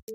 All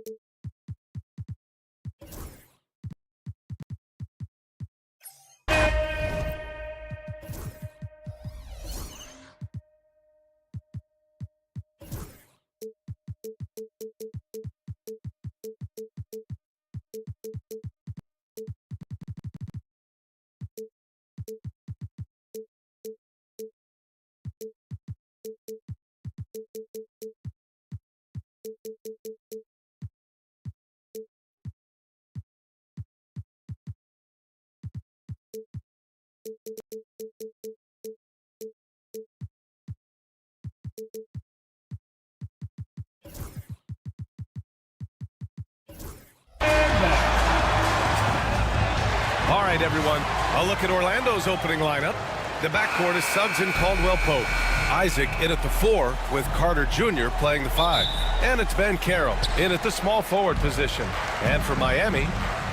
right, everyone, a look at Orlando's opening lineup. The backcourt is Suggs and Caldwell-Pope. Isaac in at the 4 with Carter Jr. playing the 5. And it's Ben Carroll in at the small forward position. And for Miami,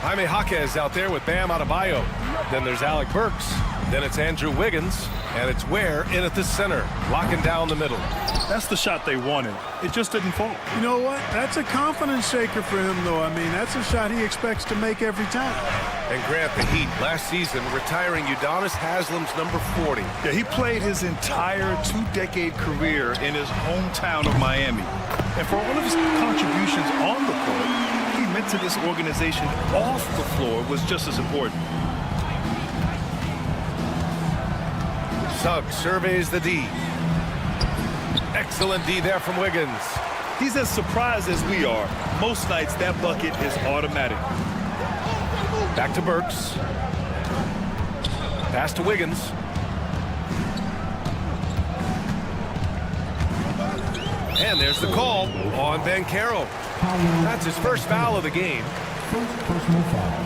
Jaime Jaquez out there with Bam Adebayo. Then there's Alec Burks. Then it's Andrew Wiggins. And it's Ware in at the center, locking down the middle. That's the shot they wanted. It just didn't fall. You know what? That's a confidence shaker for him, though. I mean, that's a shot he expects to make every time. And Grant, the Heat last season retiring Udonis Haslam's number 40. Yeah, he played his entire 2-decade career in his hometown of Miami. And for all of his contributions on the court, he meant to this organization off the floor was just as important. Suggs surveys the D. Excellent D there from Wiggins. He's as surprised as we are. Most nights that bucket is automatic. Back to Burks. Pass to Wiggins. And there's the call on Ben Carroll. That's his first foul of the game. First personal foul.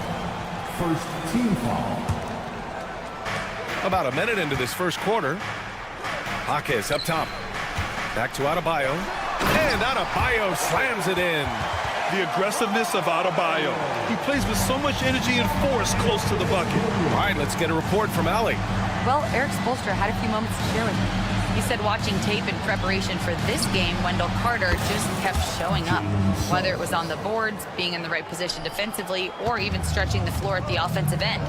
First team foul. About a minute into this first quarter. Jaquez up top. Back to Adebayo. And Adebayo slams it in. The aggressiveness of Adebayo. He plays with so much energy and force close to the bucket. All right, let's get a report from Allie. Well, Eric Spoelstra had a few moments to share with me. He said watching tape in preparation for this game, Wendell Carter just kept showing up. Whether it was on the boards, being in the right position defensively, or even stretching the floor at the offensive end.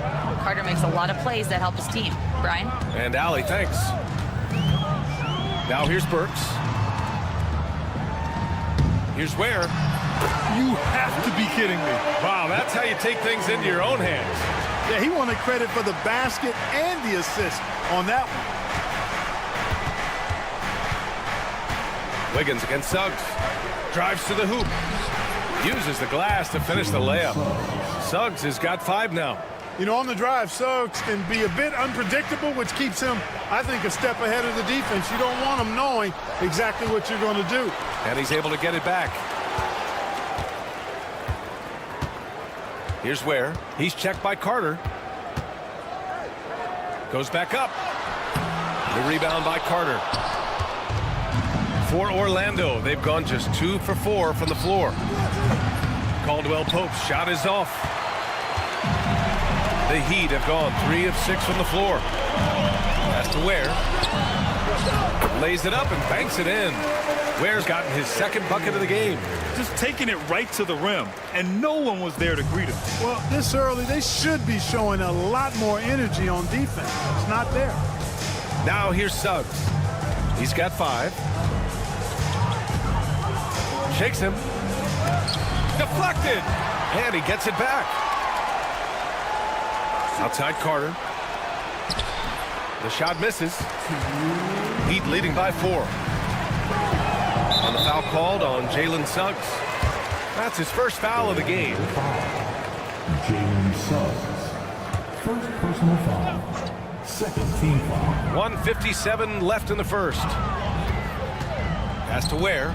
Carter makes a lot of plays that help his team. Brian? And Allie, thanks. Now here's Burks. Here's Ware. You have to be kidding me. Wow, that's how you take things into your own hands. Yeah, he wanted credit for the basket and the assist on that one. Wiggins against Suggs. Drives to the hoop. Uses the glass to finish the layup. Suggs has got 5 now. You know, on the drive, Suggs can be a bit unpredictable, which keeps him, I think, a step ahead of the defense. You don't want him knowing exactly what you're going to do. And he's able to get it back. Here's Ware. He's checked by Carter. Goes back up. The rebound by Carter. For Orlando, they've gone just 2 for 4 from the floor. Caldwell-Pope's shot is off. The Heat have gone 3 of 6 from the floor. Pass to Ware. Lays it up and banks it in. Ware's gotten his second bucket of the game. Just taking it right to the rim, and no one was there to greet him. Well, this early, they should be showing a lot more energy on defense. It's not there. Now here's Suggs. He's got 5. Shakes him. Deflected. And he gets it back. Outside Carter. The shot misses. Heat leading by 4. And the foul called on Jalen Suggs. That's his first foul of the game. Jalen Suggs. First personal foul. Second team foul. 1:57 left in the first. Pass to Ware.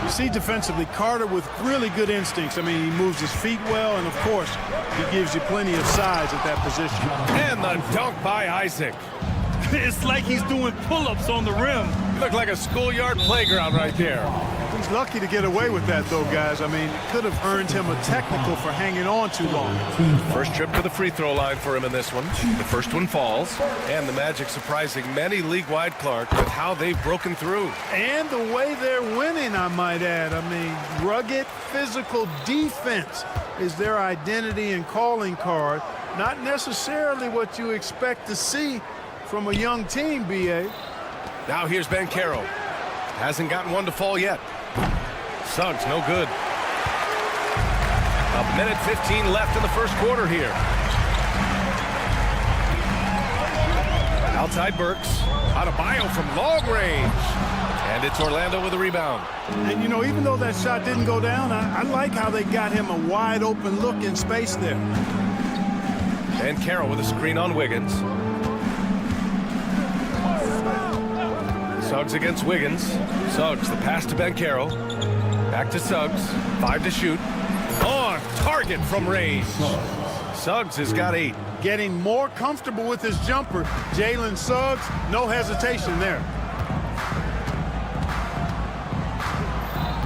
You see defensively, Carter with really good instincts. I mean, he moves his feet well, and of course, he gives you plenty of size at that position. And the dunk by Isaac. It's like he's doing pull-ups on the rim. Looked like a schoolyard playground right there. He's lucky to get away with that, though, guys. I mean, it could have earned him a technical for hanging on too long. First trip to the free throw line for him in this one. The first one falls. And the Magic surprising many league-wide, Clark, with how they've broken through. And the way they're winning, I might add. I mean, rugged physical defense is their identity and calling card. Not necessarily what you expect to see from a young team, B.A. Now here's Banchero. Hasn't gotten one to fall yet. Suggs, no good. A minute 15 left in the first quarter here. Outside Burks. Adebayo from long range. And it's Orlando with a rebound. And, you know, even though that shot didn't go down, I like how they got him a wide open look in space there. Banchero with a screen on Wiggins. Suggs against Wiggins. Suggs, the pass to Banchero. Back to Suggs. 5 to shoot. On target from range. Suggs has got 8. Getting more comfortable with his jumper. Jalen Suggs, no hesitation there.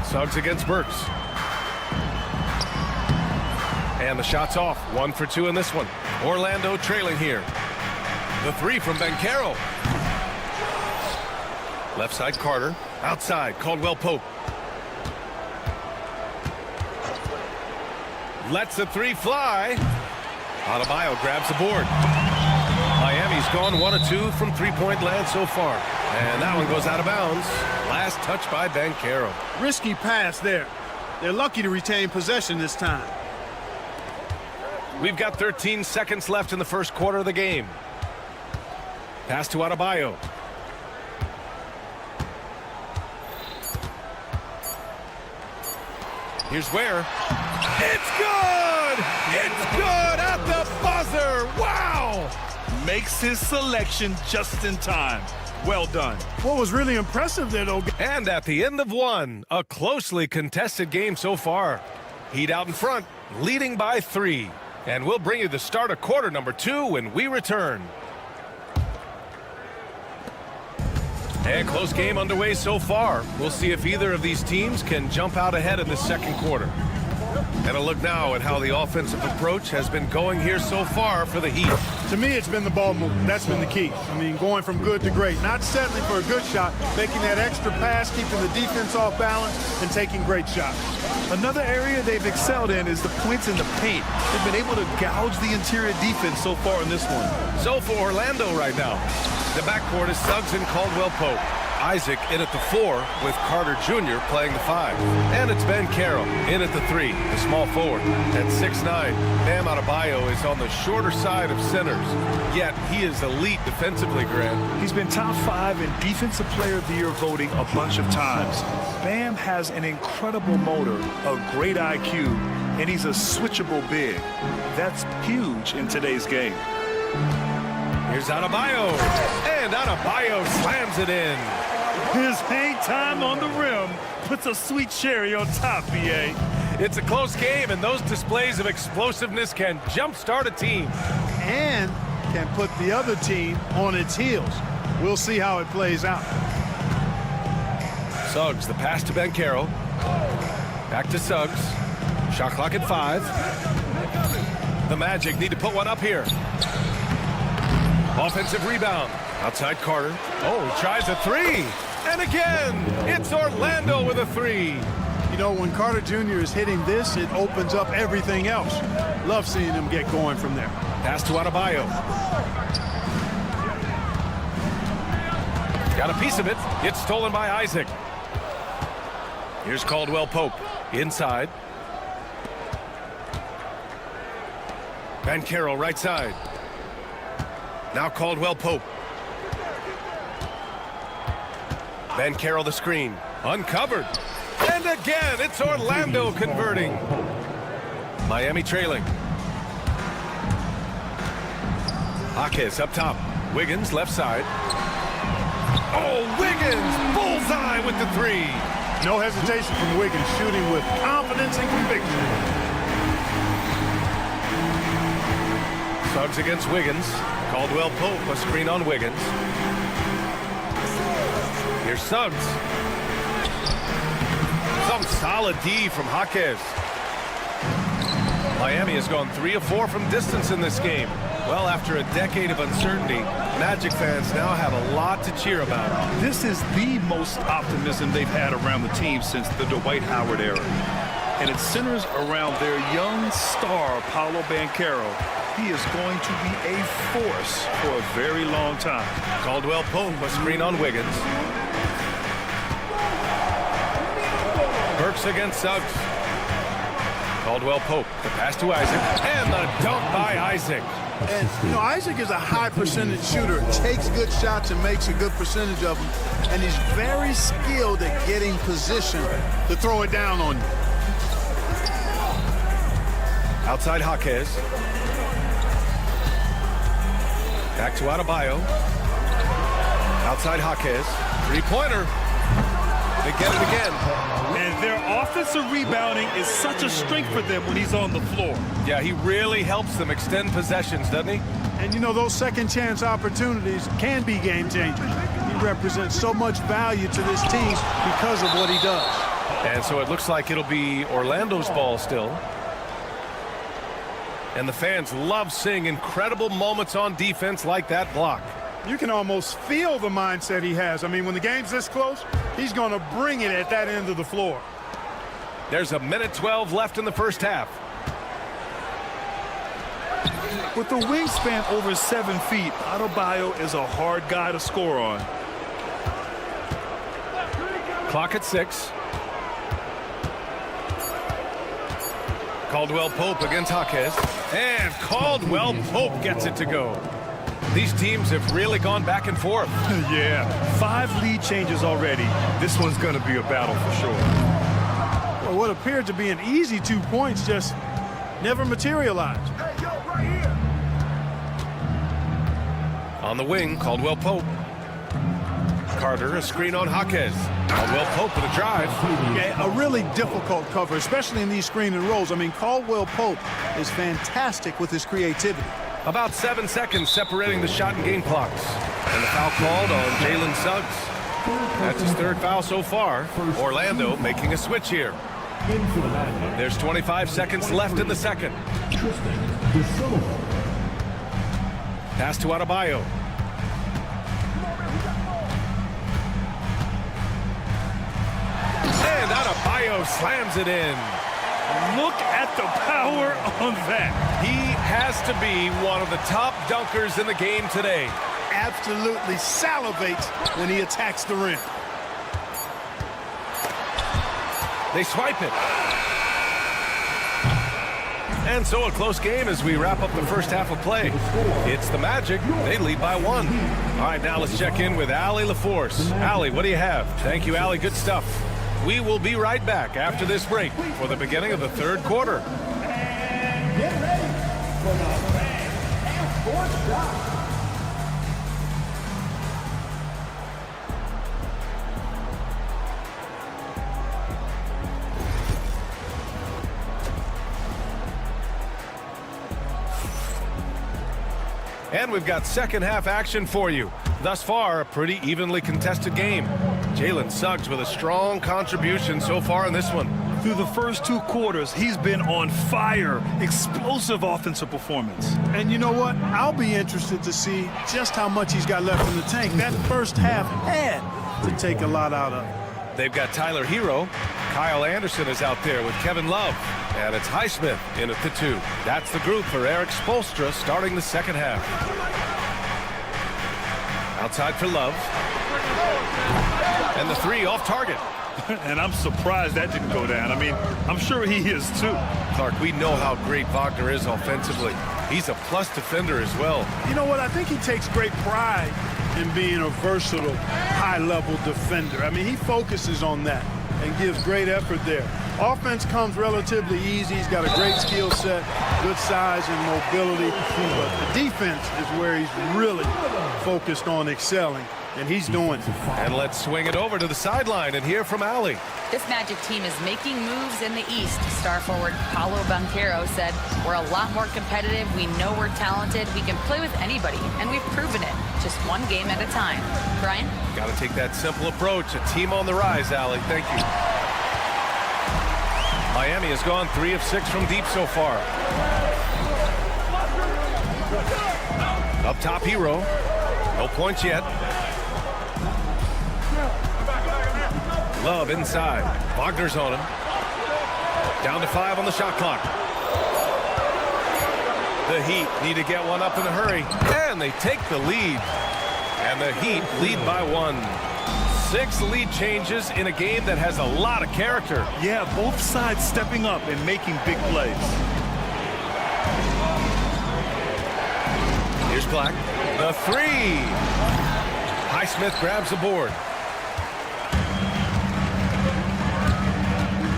Suggs against Burks. And the shot's off. 1 for 2 in this one. Orlando trailing here. The 3 from Banchero. Left side Carter. Outside Caldwell Pope. Lets the 3 fly. Adebayo grabs the board. Miami's gone 1 of 2 from three-point land so far. And that one goes out of bounds. Last touch by Banchero. Risky pass there. They're lucky to retain possession this time. We've got 13 seconds left in the first quarter of the game. Pass to Adebayo. Here's where. It's good! It's good at the buzzer! Wow! Makes his selection just in time. Well done. What was really impressive there, though. And at the end of one, a closely contested game so far. Heat out in front, leading by 3. And we'll bring you the start of quarter number 2 when we return. And close game underway so far. We'll see if either of these teams can jump out ahead in the second quarter. And a look now at how the offensive approach has been going here so far for the Heat. To me, it's been the ball movement. That's been the key. I mean, going from good to great. Not settling for a good shot, making that extra pass, keeping the defense off balance, and taking great shots. Another area they've excelled in is the points in the paint. They've been able to gouge the interior defense so far in this one. So for Orlando right now, the backcourt is Suggs and Caldwell Pope. Isaac in at the 4 with Carter Jr. playing the 5. And it's Banchero in at the 3, the small forward. At 6'9", Bam Adebayo is on the shorter side of centers. Yet he is elite defensively, Grant. He's been top 5 in Defensive Player of the Year voting a bunch of times. Bam has an incredible motor, a great IQ, and he's a switchable big. That's huge in today's game. Here's Adebayo, and Adebayo slams it in. His hang time on the rim puts a sweet cherry on top, B.A. It's a close game, and those displays of explosiveness can jumpstart a team. And can put the other team on its heels. We'll see how it plays out. Suggs, the pass to Banchero. Back to Suggs. Shot clock at 5. The Magic need to put one up here. Offensive rebound. Outside Carter. Oh, he tries a 3. And again, it's Orlando with a 3. You know, when Carter Jr. is hitting this, it opens up everything else. Love seeing him get going from there. Pass to Adebayo. Got a piece of it. It's stolen by Isaac. Here's Caldwell Pope. Inside. Banchero right side. Now Caldwell Pope. Banchero the screen. Uncovered. And again, it's Orlando converting. Miami trailing. Jaquez up top. Wiggins left side. Oh, Wiggins! Bullseye with the 3. No hesitation from Wiggins, shooting with confidence and conviction. Suggs against Wiggins. Caldwell Pope, a screen on Wiggins. Here's Suggs. Strong, solid D from Jaquez. Miami has gone 3 of 4 from distance in this game. Well, after a decade of uncertainty, Magic fans now have a lot to cheer about. This is the most optimism they've had around the team since the Dwight Howard era. And it centers around their young star, Paolo Banchero. He is going to be a force for a very long time. Caldwell Pope, a screen on Wiggins. Burks against Suggs. Caldwell Pope, the pass to Isaac, and the dunk by Isaac. And, you know, Isaac is a high percentage shooter, takes good shots and makes a good percentage of them. And he's very skilled at getting position to throw it down on you. Outside Jaquez. Back to Adebayo. Outside Jaquez. Three-pointer. They get it again. And their offensive rebounding is such a strength for them when he's on the floor. Yeah, he really helps them extend possessions, doesn't he? And, you know, those second-chance opportunities can be game-changers. He represents so much value to this team because of what he does. And so it looks like it'll be Orlando's ball still. And the fans love seeing incredible moments on defense like that block. You can almost feel the mindset he has. I mean, when the game's this close, he's going to bring it at that end of the floor. There's a minute 12 left in the first half. With the wingspan over 7 feet, Adebayo is a hard guy to score on. Clock at 6. Caldwell Pope against Jaquez. And Caldwell Pope gets it to go. These teams have really gone back and forth. Yeah, 5 lead changes already. This one's going to be a battle for sure. Well, what appeared to be an easy 2 points just never materialized. On the wing, Caldwell Pope. Carter, a screen on Jaquez. Caldwell Pope with a drive. Yeah, a really difficult cover, especially in these screen and rolls. I mean, Caldwell Pope is fantastic with his creativity. About 7 seconds separating the shot and game clocks. And the foul called on Jalen Suggs. That's his 3rd foul so far. Orlando making a switch here. There's 25 seconds left in the second. Pass to Adebayo. And Adebayo slams it in. Look at the power on that. He has to be one of the top dunkers in the game today. Absolutely salivates when he attacks the rim. They swipe it. And so a close game as we wrap up the first half of play. It's the Magic. They lead by 1. All right, now let's check in with Allie LaForce. Allie, what do you have? Thank you, Allie. Good stuff. We will be right back after this break for the beginning of the 3rd quarter. Get ready for the fourth shot. And we've got second half action for you. Thus far, a pretty evenly contested game. Jalen Suggs with a strong contribution so far in this one. Through the first 2 quarters, he's been on fire. Explosive offensive performance. And you know what? I'll be interested to see just how much he's got left in the tank. That first half had to take a lot out of it. They've got Tyler Hero. Kyle Anderson is out there with Kevin Love. And it's Highsmith in at the 2. That's the group for Eric Spoelstra starting the second half. Outside for Love. And the 3 off target. And I'm surprised that didn't go down. I mean, I'm sure he is too. Clark, we know how great Wagner is offensively. He's a plus defender as well. You know what? I think he takes great pride in being a versatile, high-level defender. I mean, he focuses on that and gives great effort there. Offense comes relatively easy. He's got a great skill set, good size and mobility. But the defense is where he's really focused on excelling, and he's doing it. And let's swing it over to the sideline and hear from Allie. This Magic team is making moves in the East. Star forward Paolo Banchero said, "We're a lot more competitive. We know we're talented. We can play with anybody, and we've proven it. Just one game at a time." Brian? Got to take that simple approach. A team on the rise, Allie. Thank you. Miami has gone 3 of 6 from deep so far. Up top, Hero. No points yet. Love inside. Wagner's on him. Down to 5 on the shot clock. The Heat need to get one up in a hurry. And they take the lead. And the Heat lead by 1. 6 lead changes in a game that has a lot of character. Yeah, both sides stepping up and making big plays. Here's Black. The 3. Highsmith grabs the board.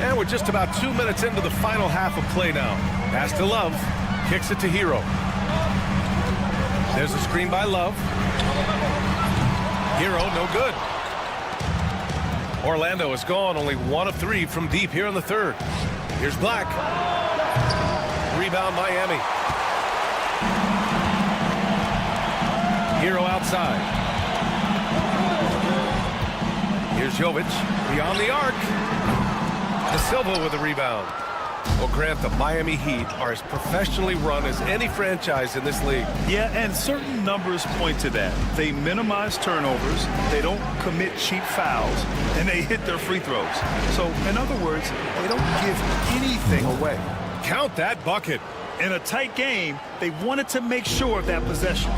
And we're just about 2 minutes into the final half of play now. Pass to Love. Kicks it to Hero. There's a screen by Love. Hero, no good. Orlando is gone, only 1 of 3 from deep here in the third. Here's Black. Rebound Miami. Hero outside. Here's Jovic beyond the arc. De Silva with a rebound. Well, Grant, the Miami Heat are as professionally run as any franchise in this league. Yeah, and certain numbers point to that. They minimize turnovers, they don't commit cheap fouls, and they hit their free throws. So, in other words, they don't give anything away. Count that bucket. In a tight game, they wanted to make sure of that possession.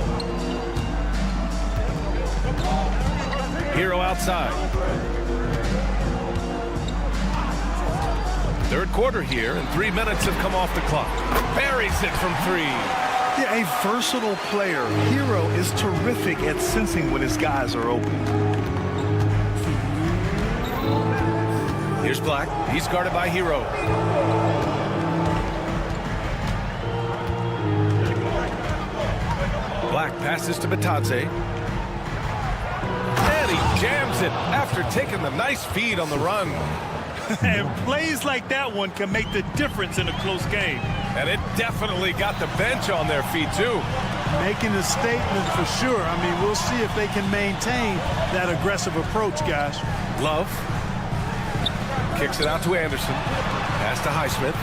Hero outside. Third quarter here, and 3 minutes have come off the clock. Buries it from 3. Yeah, a versatile player. Hero is terrific at sensing when his guys are open. Here's Black. He's guarded by Hero. Black passes to Batadze. And he jams it after taking the nice feed on the run. And plays like that one can make the difference in a close game. And it definitely got the bench on their feet, too. Making a statement for sure. I mean, we'll see if they can maintain that aggressive approach, guys. Love. Kicks it out to Anderson. Pass to Highsmith.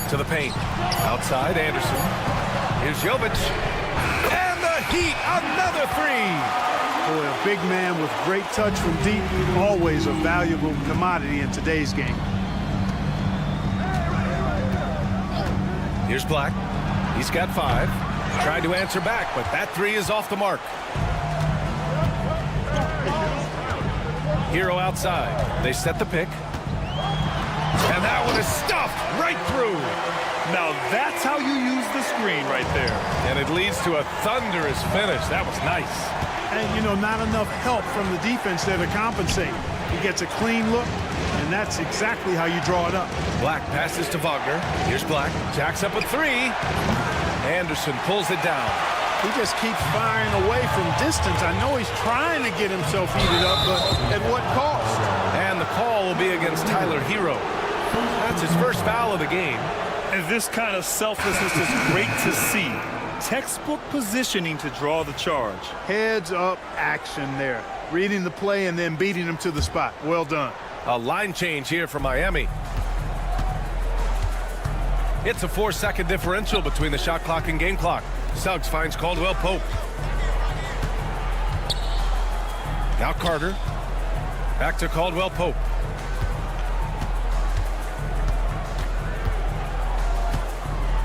To the paint. Outside, Anderson. Here's Jovic. And the Heat, another 3. Boy, a big man with great touch from deep, always a valuable commodity in today's game. Here's Black. He's got 5. Tried to answer back, but that 3 is off the mark. Hero outside. They set the pick. And that one is stuffed right through. Now that's how you use the screen right there. And it leads to a thunderous finish. That was nice. And, you know, not enough help from the defense there to compensate. He gets a clean look, and that's exactly how you draw it up. Black passes to Wagner. Here's Black. Jacks up a 3. Anderson pulls it down. He just keeps firing away from distance. I know he's trying to get himself heated up, but at what cost? And the call will be against Tyler Hero. That's his first foul of the game. And this kind of selflessness is great to see. Textbook positioning to draw the charge. Heads up action there. Reading the play and then beating him to the spot. Well done. A line change here for Miami. It's a 4-second differential between the shot clock and game clock. Suggs finds Caldwell Pope. Now Carter. Back to Caldwell Pope.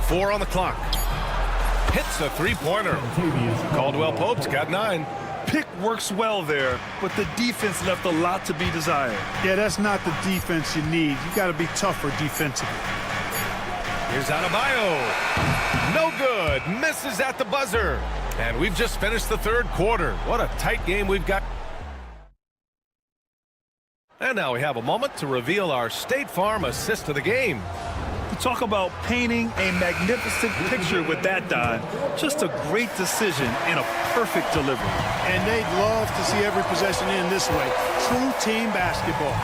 Four on the clock. Hits a three-pointer. Caldwell Pope's got 9. Pick works well there, but the defense left a lot to be desired. Yeah, that's not the defense you need. You got to be tougher defensively. Here's Adebayo. No good. Misses at the buzzer. And we've just finished the third quarter. What a tight game we've got. And now we have a moment to reveal our State Farm assist of the game. Talk about painting a magnificent picture with that, Don. Just a great decision and a perfect delivery. And they'd love to see every possession in this way. True team basketball.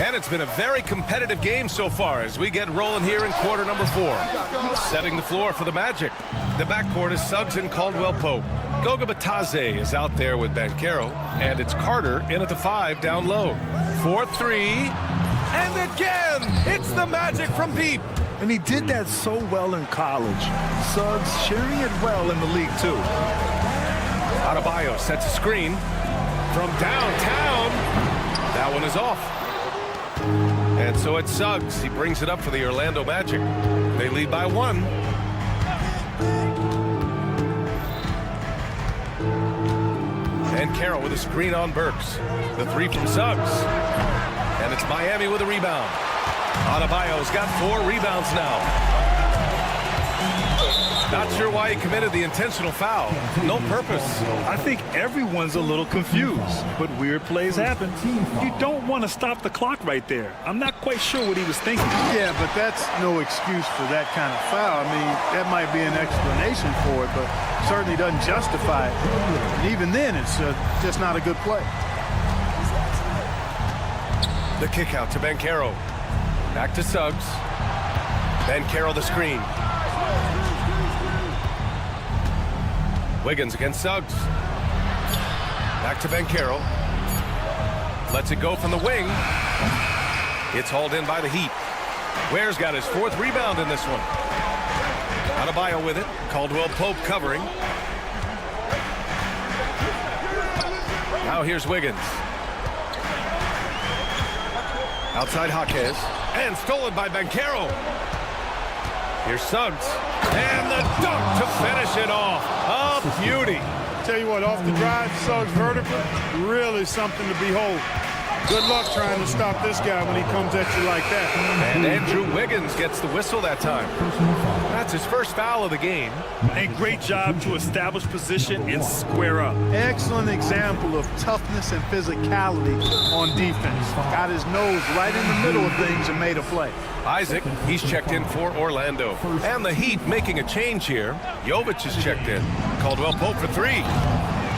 And it's been a very competitive game so far as we get rolling here in quarter number 4. Setting the floor for the Magic. The backcourt is Suggs and Caldwell Pope. Goga Batadze is out there with Banchero, and it's Carter in at the 5 down low. 4-3, and again, it's the magic from deep. And he did that so well in college. Suggs sharing it well in the league, too. Adebayo sets a screen from downtown. That one is off. And so it's Suggs. He brings it up for the Orlando Magic. They lead by 1. And Carroll with a screen on Burks. The 3 from Suggs. And it's Miami with a rebound. Adebayo's got 4 rebounds now. Not sure why he committed the intentional foul. No purpose. I think everyone's a little confused, but weird plays happen. You don't want to stop the clock right there. I'm not quite sure what he was thinking. Yeah, but that's no excuse for that kind of foul. I mean, that might be an explanation for it, but certainly doesn't justify it. And even then, it's just not a good play. The kick out to Banchero. Back to Suggs. Banchero the screen. Wiggins against Suggs. Back to Banchero. Lets it go from the wing. It's hauled in by the Heat. Ware's got his 4th rebound in this one. Adebayo with it. Caldwell Pope covering. Now here's Wiggins. Outside Jaquez. And stolen by Banchero. Here's Suggs. And the dunk to finish it off. A beauty. Tell you what, off the drive, Suggs vertical, really something to behold. Good luck trying to stop this guy when he comes at you like that. And Andrew Wiggins gets the whistle that time. That's his first foul of the game. And great job to establish position and square up. Excellent example of toughness and physicality on defense. Got his nose right in the middle of things and made a play. Isaac, he's checked in for Orlando. And the Heat making a change here. Jovic is checked in. Caldwell Pope for 3.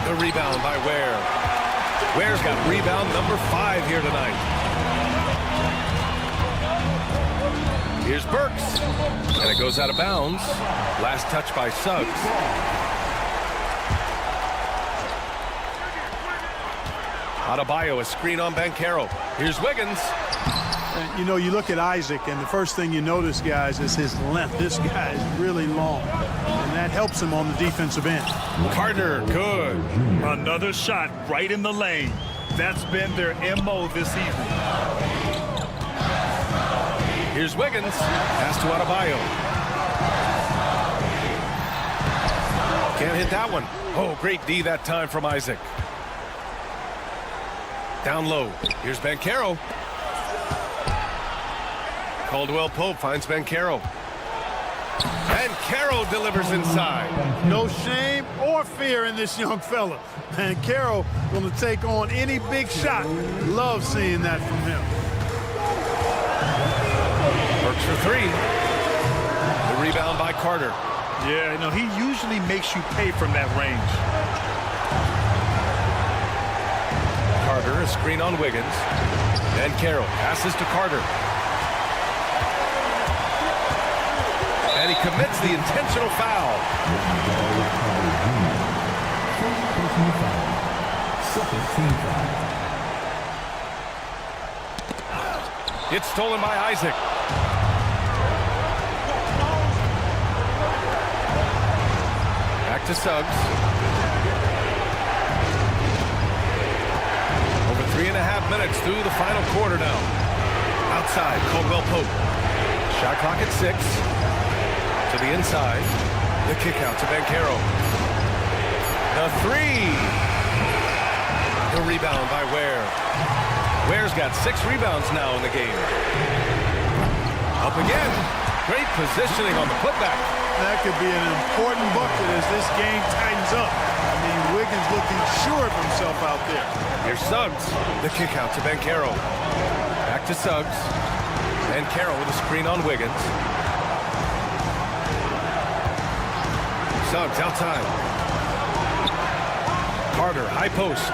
The rebound by Ware. Ware's got rebound number 5 here tonight. Here's Burks. And it goes out of bounds. Last touch by Suggs. Adebayo, a screen on Banchero. Here's Wiggins. You know, you look at Isaac, and the first thing you notice, guys, is his length. This guy is really long, and that helps him on the defensive end. Carter, good. Another shot right in the lane. That's been their MO this evening. Here's Wiggins. Pass to Adebayo. Can't hit that one. Oh, great D that time from Isaac. Down low. Here's Banchero. Caldwell Pope finds Banchero. Banchero delivers inside. No shame or fear in this young fella. Banchero going to take on any big shot. Love seeing that from him. Works for 3. The rebound by Carter. Yeah, no, he usually makes you pay from that range. Carter, a screen on Wiggins. Banchero passes to Carter. And he commits the intentional foul. It's stolen by Isaac. Back to Suggs. Over 3.5 minutes through the final quarter now. Outside, Caldwell Pope. Shot clock at 6. To the inside. The kick out to Banchero. The 3. The rebound by Ware. Ware's got 6 rebounds now in the game. Up again. Great positioning on the putback. That could be an important bucket as this game tightens up. I mean, Wiggins looking sure of himself out there. Here's Suggs. The kick out to Banchero. Back to Suggs. Banchero with a screen on Wiggins. Suggs outside. Carter, high post.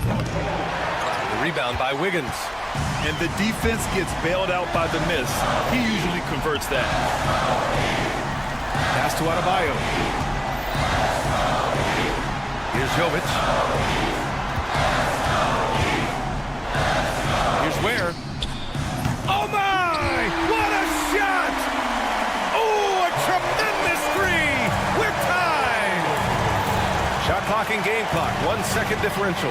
The rebound by Wiggins. And the defense gets bailed out by the miss. He usually converts that. Pass to Adebayo. Jovic. Here's Ware. Oh my! What a shot! Oh, a tremendous three! We're tied! Shot clock and game clock, 1 second differential.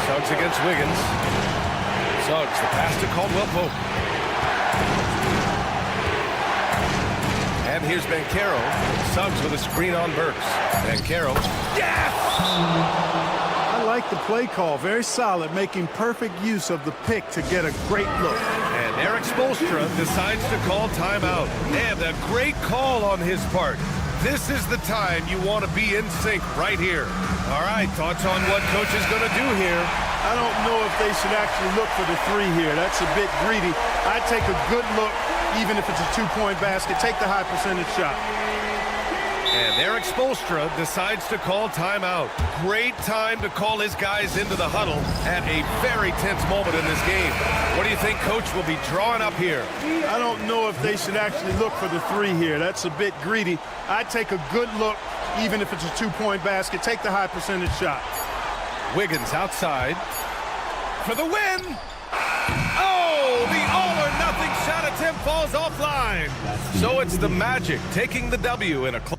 Suggs against Wiggins. Suggs, the pass to Caldwell Pope. And here's Banchero. Suggs with a screen on Burks. Banchero. Yes! I like the play call. Very solid, making perfect use of the pick to get a great look. And Eric Spoelstra decides to call timeout. And a great call on his part. This is the time you want to be in sync right here. All right, thoughts on what coach is going to do here? I don't know if they should actually look for the three here. That's a bit greedy. I'd take a good look, even if it's a two-point basket. Take the high percentage shot. And Eric Spoelstra decides to call timeout. Great time to call his guys into the huddle at a very tense moment in this game. What do you think coach will be drawing up here? I don't know if they should actually look for the three here. That's a bit greedy. I'd take a good look, even if it's a two-point basket. Take the high percentage shot. Wiggins outside for the win. Oh, the all-or-nothing shot attempt falls offline. So it's the Magic taking the W in a close.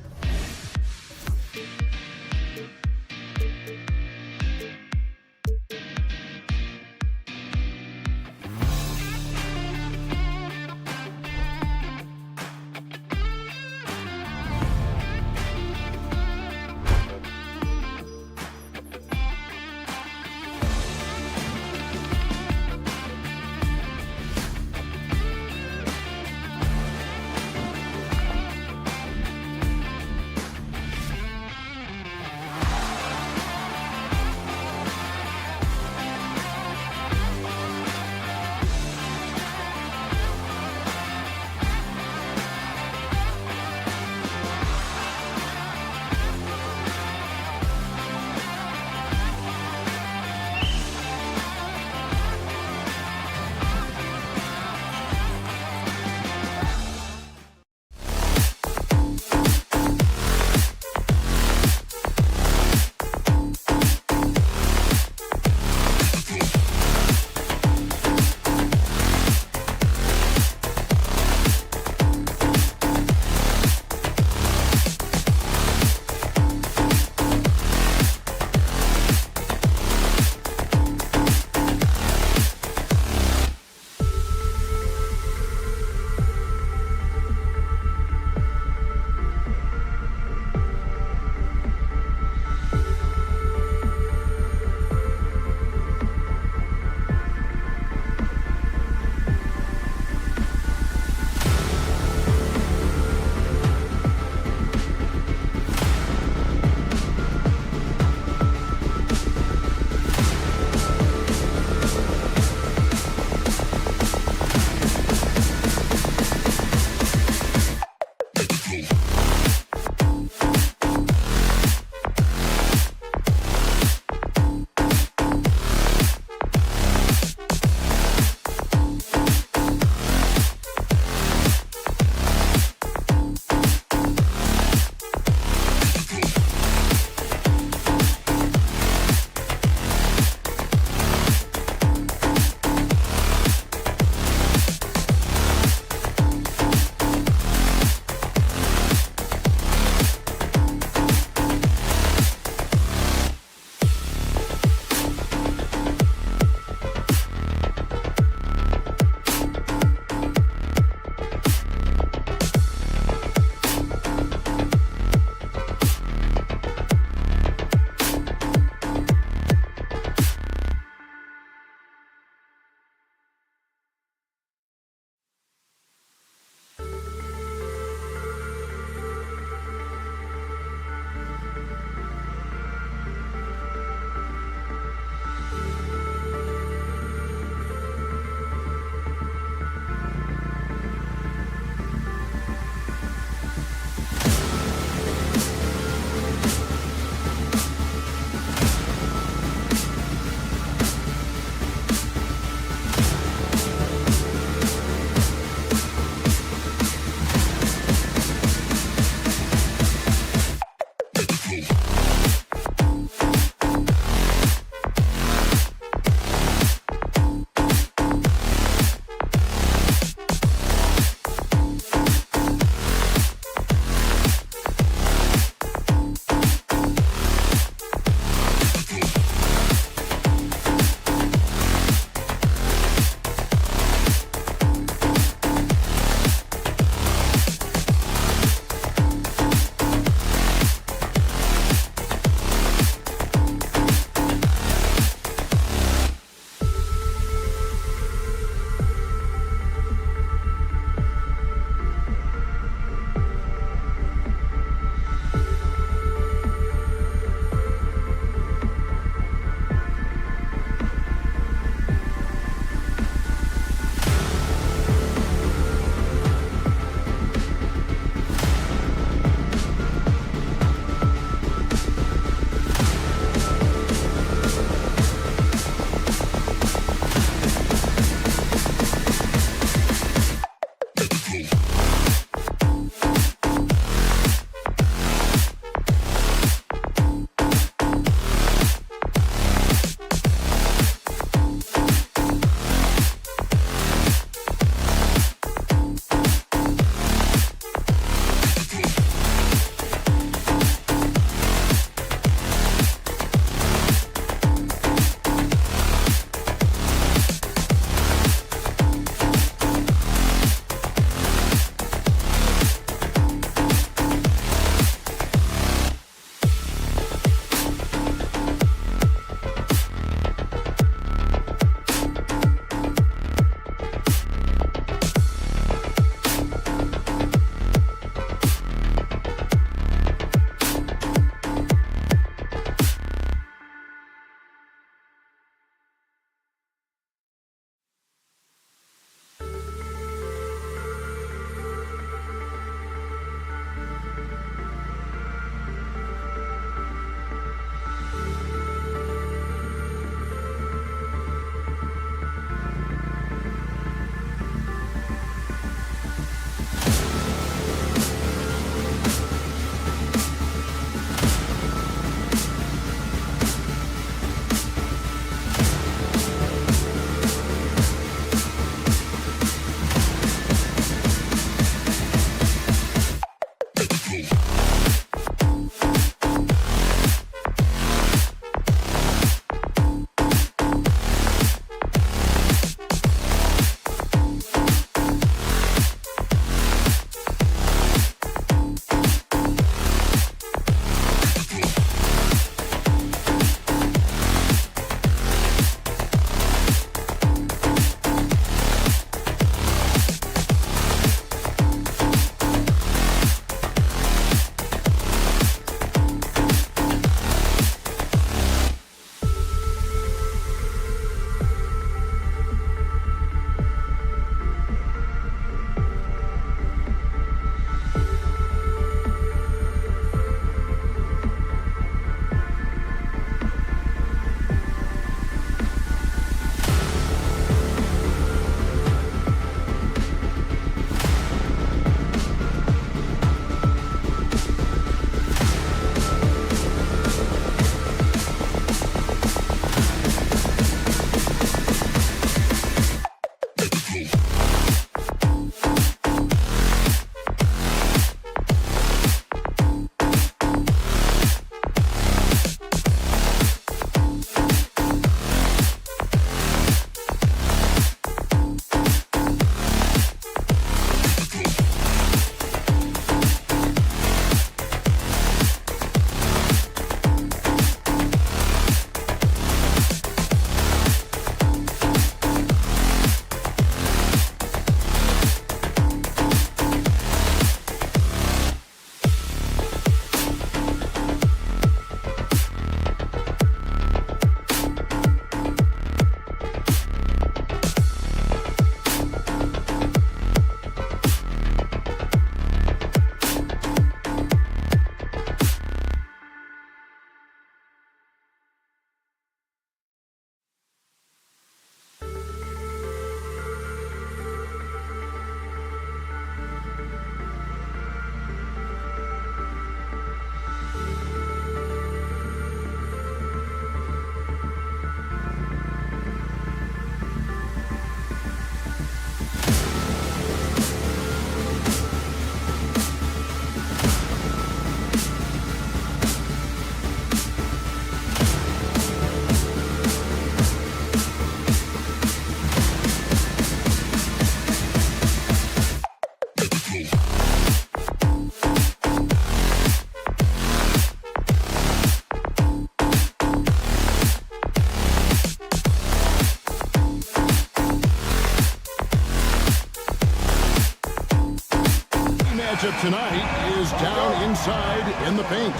matchup tonight is down inside in the paint.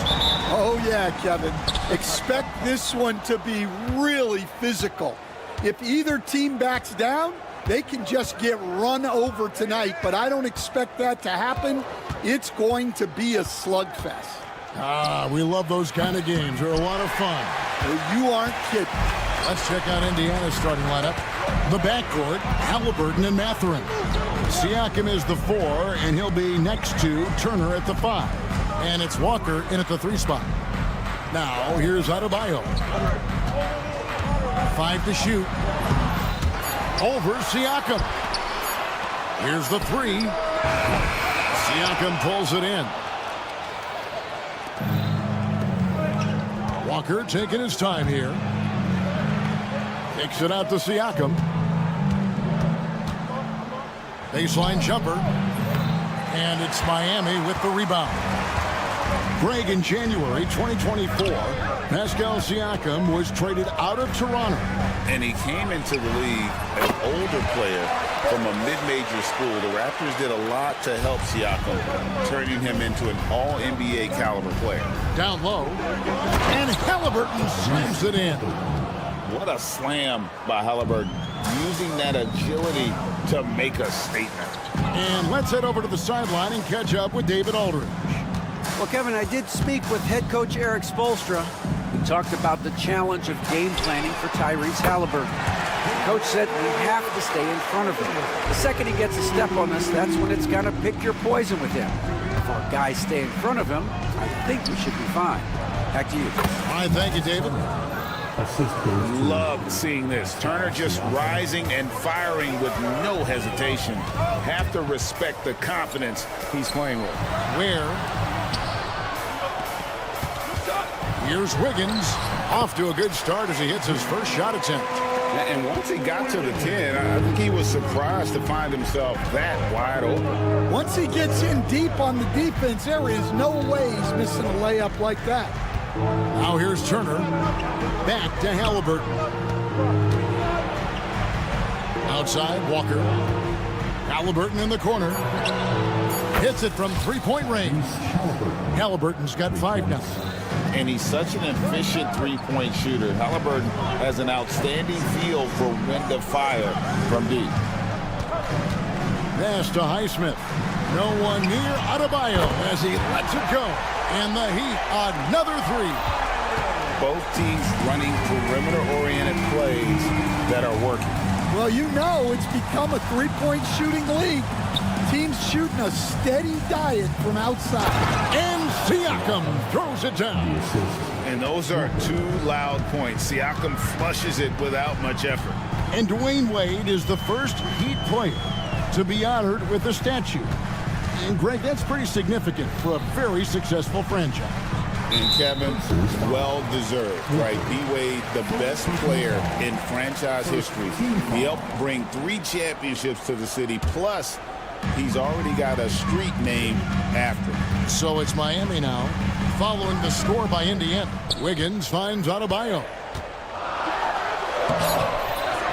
Oh, yeah, Kevin. Expect this one to be really physical. If either team backs down, they can just get run over tonight, but I don't expect that to happen. It's going to be a slugfest. We love those kind of games. They're a lot of fun. Well, you aren't kidding. Let's check out Indiana's starting lineup. The backcourt, Halliburton and Mathurin. Siakam is the 4, and he'll be next to Turner at the 5. And it's Walker in at the 3 spot. Now, here's Adebayo. 5 to shoot. Over Siakam. Here's the 3. Siakam pulls it in. Walker taking his time here. Kicks it out to Siakam. Baseline jumper. And it's Miami with the rebound. Greg, in January 2024, Pascal Siakam was traded out of Toronto. And he came into the league an older player from a mid-major school. The Raptors did a lot to help Siakam, turning him into an all-NBA caliber player. Down low. And Halliburton slams it in. What a slam by Halliburton, using that agility to make a statement. And let's head over to the sideline and catch up with David Aldridge. Well, Kevin, I did speak with head coach Eric Spoelstra. He talked about the challenge of game planning for Tyrese Halliburton. The coach said we have to stay in front of him. The second he gets a step on us, that's when it's got to pick your poison with him. If our guys stay in front of him, I think we should be fine. Back to you. All right, thank you, David. Love seeing this. Turner just rising and firing with no hesitation. Have to respect the confidence he's playing with. Where? Here's Wiggins, off to a good start as he hits his first shot attempt. And once he got to the 10, I think he was surprised to find himself that wide open. Once he gets in deep on the defense, there is no way he's missing a layup like that. Now here's Turner, back to Halliburton. Outside, Walker. Halliburton in the corner. Hits it from three-point range. Halliburton's got 5 now. And he's such an efficient three-point shooter. Halliburton has an outstanding feel for when to fire from deep. Pass to Highsmith. No one near Adebayo as he lets it go. And the Heat, another 3. Both teams running perimeter-oriented plays that are working. Well, you know it's become a three-point shooting league. Teams shooting a steady diet from outside. And Siakam throws it down. And those are 2 loud points. Siakam flushes it without much effort. And Dwayne Wade is the first Heat player to be honored with a statue. And Greg, that's pretty significant for a very successful franchise. And Kevin, well deserved, right? D-Wade, the best player in franchise history. He helped bring 3 championships to the city, plus he's already got a street named after him. So it's Miami now, following the score by Indiana. Wiggins finds Adebayo.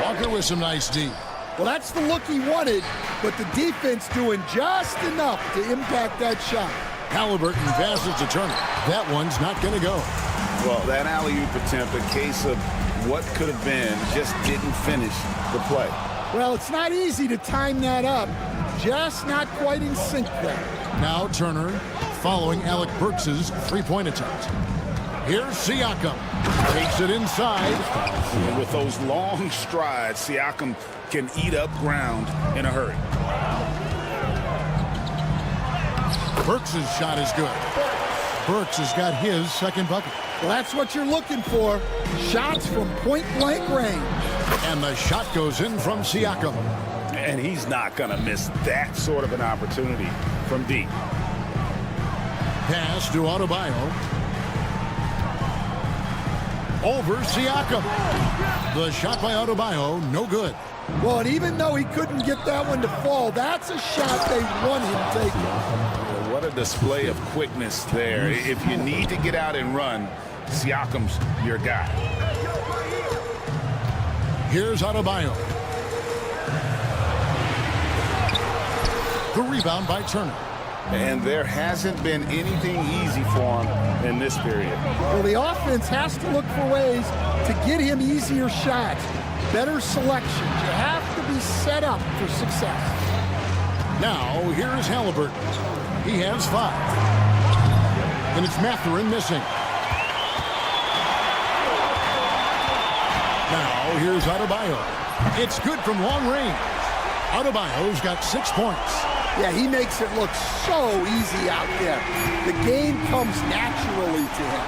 Walker with some nice D. Well, that's the look he wanted, but the defense doing just enough to impact that shot. Halliburton passes to Turner. That one's not going to go. Well, that alley-oop attempt, a case of what could have been, just didn't finish the play. Well, it's not easy to time that up. Just not quite in sync there. Now Turner following Alec Burks' three-point attempt. Here's Siakam. Takes it inside. And with those long strides, Siakam can eat up ground in a hurry. Burks' shot is good. Burks has got his second bucket. Well, that's what you're looking for. Shots from point-blank range. And the shot goes in from Siakam. And he's not going to miss that sort of an opportunity from deep. Pass to Adebayo. Over Siakam. The shot by Adebayo, no good. Well, and even though he couldn't get that one to fall, that's a shot they want him taking. What a display of quickness there. If you need to get out and run, Siakam's your guy. Here's Adebayo. The rebound by Turner. And there hasn't been anything easy for him in this period. Well, the offense has to look for ways to get him easier shots, better selections. You have to be set up for success. Now, here's Halliburton. He has 5. And it's Mathurin missing. Now, here's Adebayo. It's good from long range. Adebayo's got 6 points. Yeah, he makes it look so easy out there. The game comes naturally to him.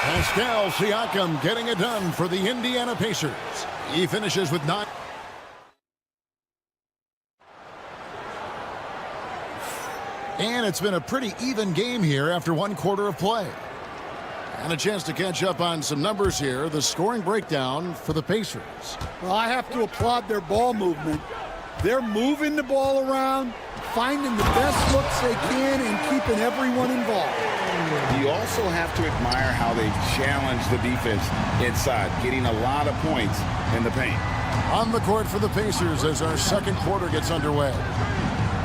Pascal Siakam getting it done for the Indiana Pacers. He finishes with 9. And it's been a pretty even game here after 1 quarter of play. And a chance to catch up on some numbers here. The scoring breakdown for the Pacers. Well, I have to applaud their ball movement. They're moving the ball around, finding the best looks they can, and keeping everyone involved. You also have to admire how they challenge the defense inside, getting a lot of points in the paint. On the court for the Pacers as our second quarter gets underway.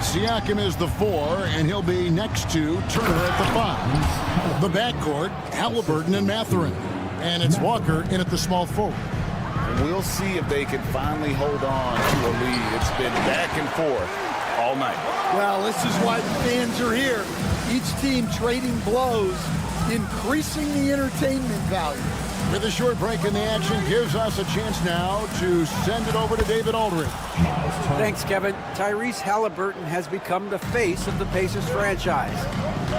Siakam is the 4, and he'll be next to Turner at the 5. The backcourt, Halliburton and Mathurin. And it's Walker in at the small forward. We'll see if they can finally hold on to a lead. It's been back and forth all night. Well, this is why the fans are here. Each team trading blows, increasing the entertainment value. With a short break in the action, gives us a chance now to send it over to David Aldridge. Thanks, Kevin. Tyrese Halliburton has become the face of the Pacers franchise.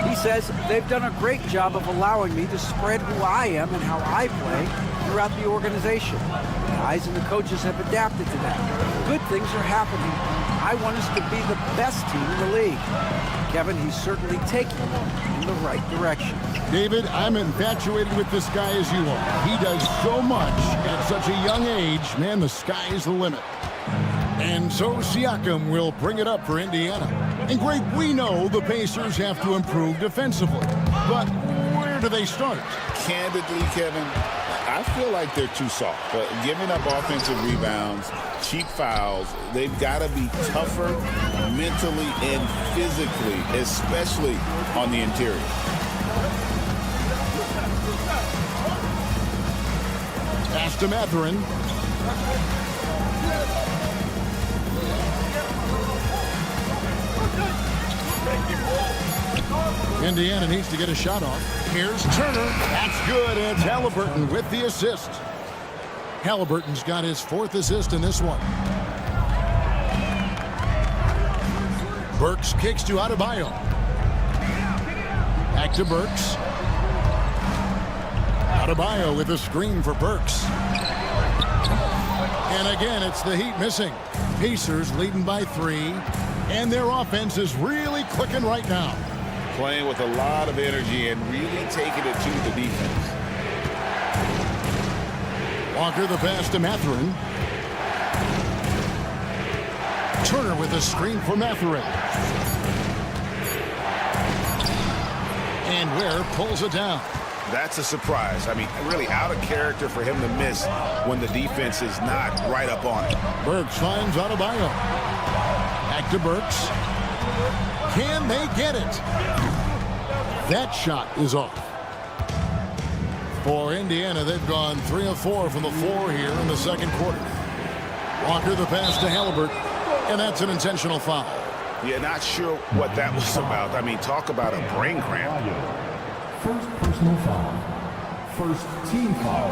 He says they've done a great job of allowing me to spread who I am and how I play throughout the organization. The guys and the coaches have adapted to that. Good things are happening. I want us to be the best team in the league. Kevin, he's certainly taking them in the right direction. David, I'm infatuated with this guy as you are. He does so much at such a young age. Man, the sky is the limit. And so Siakam will bring it up for Indiana. And Greg, we know the Pacers have to improve defensively. But where do they start? Candidly, Kevin, I feel like they're too soft. But giving up offensive rebounds, cheap fouls, they've got to be tougher mentally and physically, especially on the interior. Pass to Mathurin. Indiana needs to get a shot off. Here's Turner. That's good. And it's Halliburton with the assist. Halliburton's got his 4th assist in this one. Burks kicks to Adebayo. Back to Burks. Adebayo with a screen for Burks. And again, it's the Heat missing. Pacers leading by 3. And their offense is really clicking right now. Playing with a lot of energy and really taking it to the defense. Walker the pass to Mathurin. Turner with a screen for Mathurin. And Ware pulls it down. That's a surprise. I mean, really out of character for him to miss when the defense is not right up on it. Burks finds Adebayo. Back to Burks. Can they get it? That shot is off. For Indiana, they've gone 3 of 4 from the floor here in the second quarter. Walker the pass to Halliburton, and that's an intentional foul. Yeah, not sure what that was about. I mean, talk about a brain cramp. First personal foul. First team foul.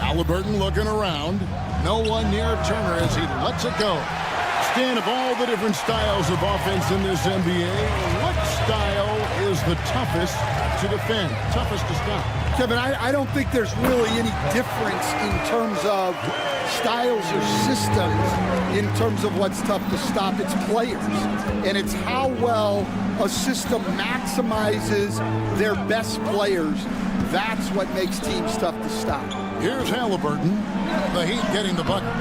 Halliburton looking around. No one near Turner as he lets it go. Stan, of all the different styles of offense in this NBA, what style is the toughest to defend, toughest to stop? Kevin, I don't think there's really any difference in terms of styles or systems in terms of what's tough to stop. It's players, and it's how well a system maximizes their best players. That's what makes teams tough to stop. Here's Halliburton. The Heat getting the bucket.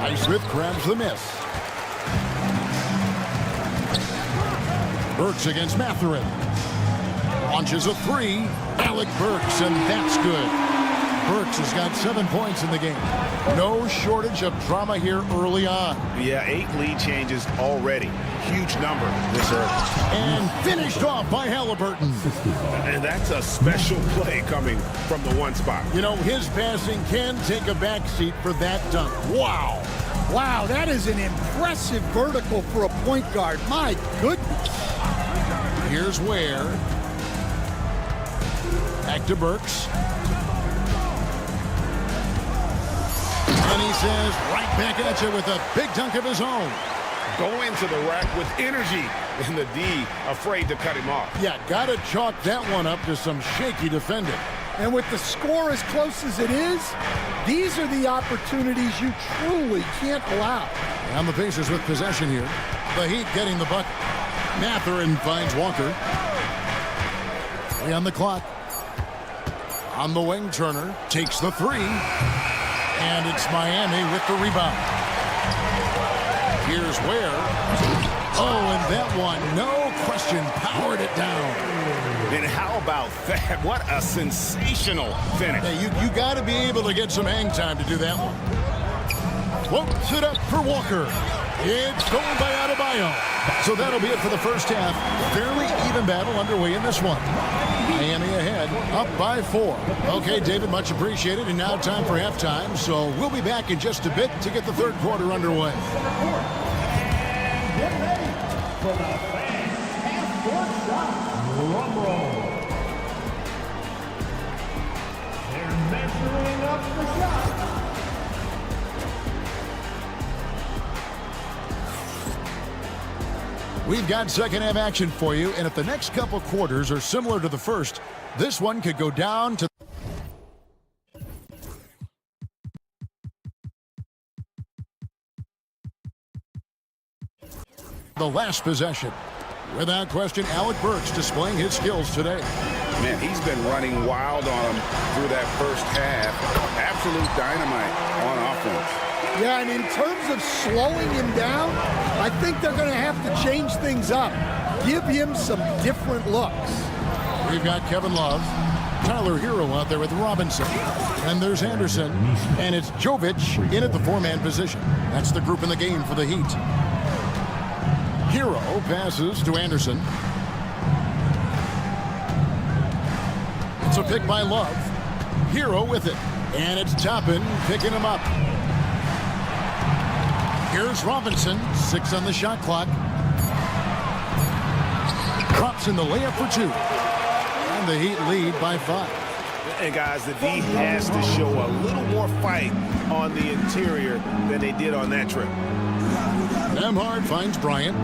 Highsmith grabs the miss. Burks against Mathurin. Launches a 3. Alec Burks, and that's good. Burks has got 7 points in the game. No shortage of drama here early on. Yeah, 8 lead changes already. Huge number this early. And finished off by Halliburton. And that's a special play coming from the one spot. You know, his passing can take a backseat for that dunk. Wow. Wow, that is an impressive vertical for a point guard. My goodness. Here's Ware. Back to Burks. And he says, right back at you with a big dunk of his own. Going to the rack with energy, and the D afraid to cut him off. Yeah, got to chalk that one up to some shaky defending. And with the score as close as it is, these are the opportunities you truly can't allow. And the Pacers with possession here. The Heat getting the bucket. Mathurin finds Walker. 3 on the clock. On the wing, Turner takes the 3. And it's Miami with the rebound. Here's Ware. Oh, and that one, no question, powered it down. And how about that? What a sensational finish. Hey, you got to be able to get some hang time to do that one. Floats it up for Walker. It's going by Adebayo. So that'll be it for the first half. Fairly even battle underway in this one. Miami ahead, up by 4. Okay, David, much appreciated. And now time for halftime. So we'll be back in just a bit to get the third quarter underway. Get ready for the fans half-court shot. Drum roll. They're measuring up the shot. We've got second half action for you, and if the next couple quarters are similar to the first, this one could go down to the last possession. Without question, Alec Burks displaying his skills today. Man, he's been running wild on him through that first half. Absolute dynamite on offense. Yeah, and in terms of slowing him down, I think they're going to have to change things up. Give him some different looks. We've got Kevin Love, Tyler Hero out there with Robinson. And there's Anderson, and it's Jovic in at the 4-man position. That's the group in the game for the Heat. Hero passes to Anderson. It's a pick by Love. Hero with it. And it's Toppin picking him up. Here's Robinson. 6 on the shot clock. Drops in the layup for 2. And the Heat lead by 5. And guys, the D has to show a little more fight on the interior than they did on that trip. Nembhard finds Bryant.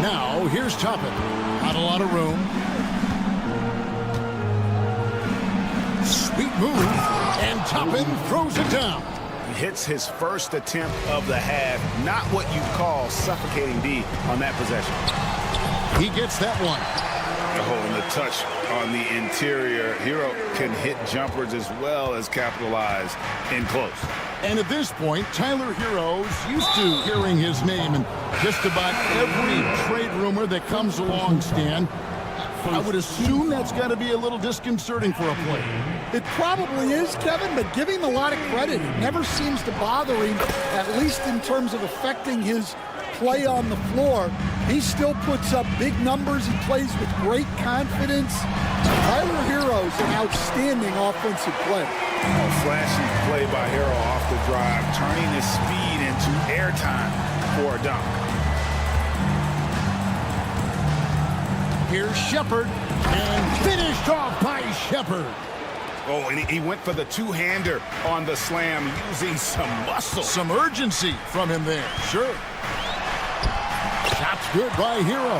Now, here's Toppin. Not a lot of room. Sweet move. And Toppin throws it down. He hits his first attempt of the half. Not what you call suffocating D on that possession. He gets that one. Oh, and the touch on the interior. Hero can hit jumpers as well as capitalize in close. And at this point, Tyler Hero's used to hearing his name in just about every trade rumor that comes along, Stan. I would assume that's got to be a little disconcerting for a player. It probably is, Kevin, but give him a lot of credit. It never seems to bother him, at least in terms of affecting his play on the floor. He still puts up big numbers. He plays with great confidence. Tyler Hero's an outstanding offensive player. Flashy play by Hero off the drive, turning his speed into airtime for a dunk. Here's Shepard, and finished off by Shepard. Oh, and he went for the two-hander on the slam, using some muscle. Some urgency from him there, sure. Shot's good by Hero.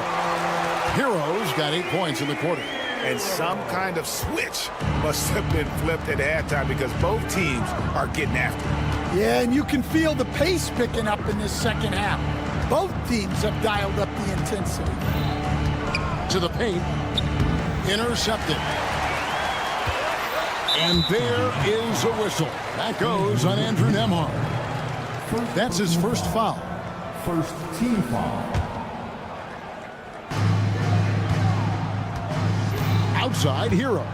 Hero's got 8 points in the quarter. And some kind of switch must have been flipped at halftime because both teams are getting after it. Yeah, and you can feel the pace picking up in this second half. Both teams have dialed up the intensity. To the paint. Intercepted. And there is a whistle. That goes on Andrew Nembhard. That's his first foul. First team foul. outside Hero.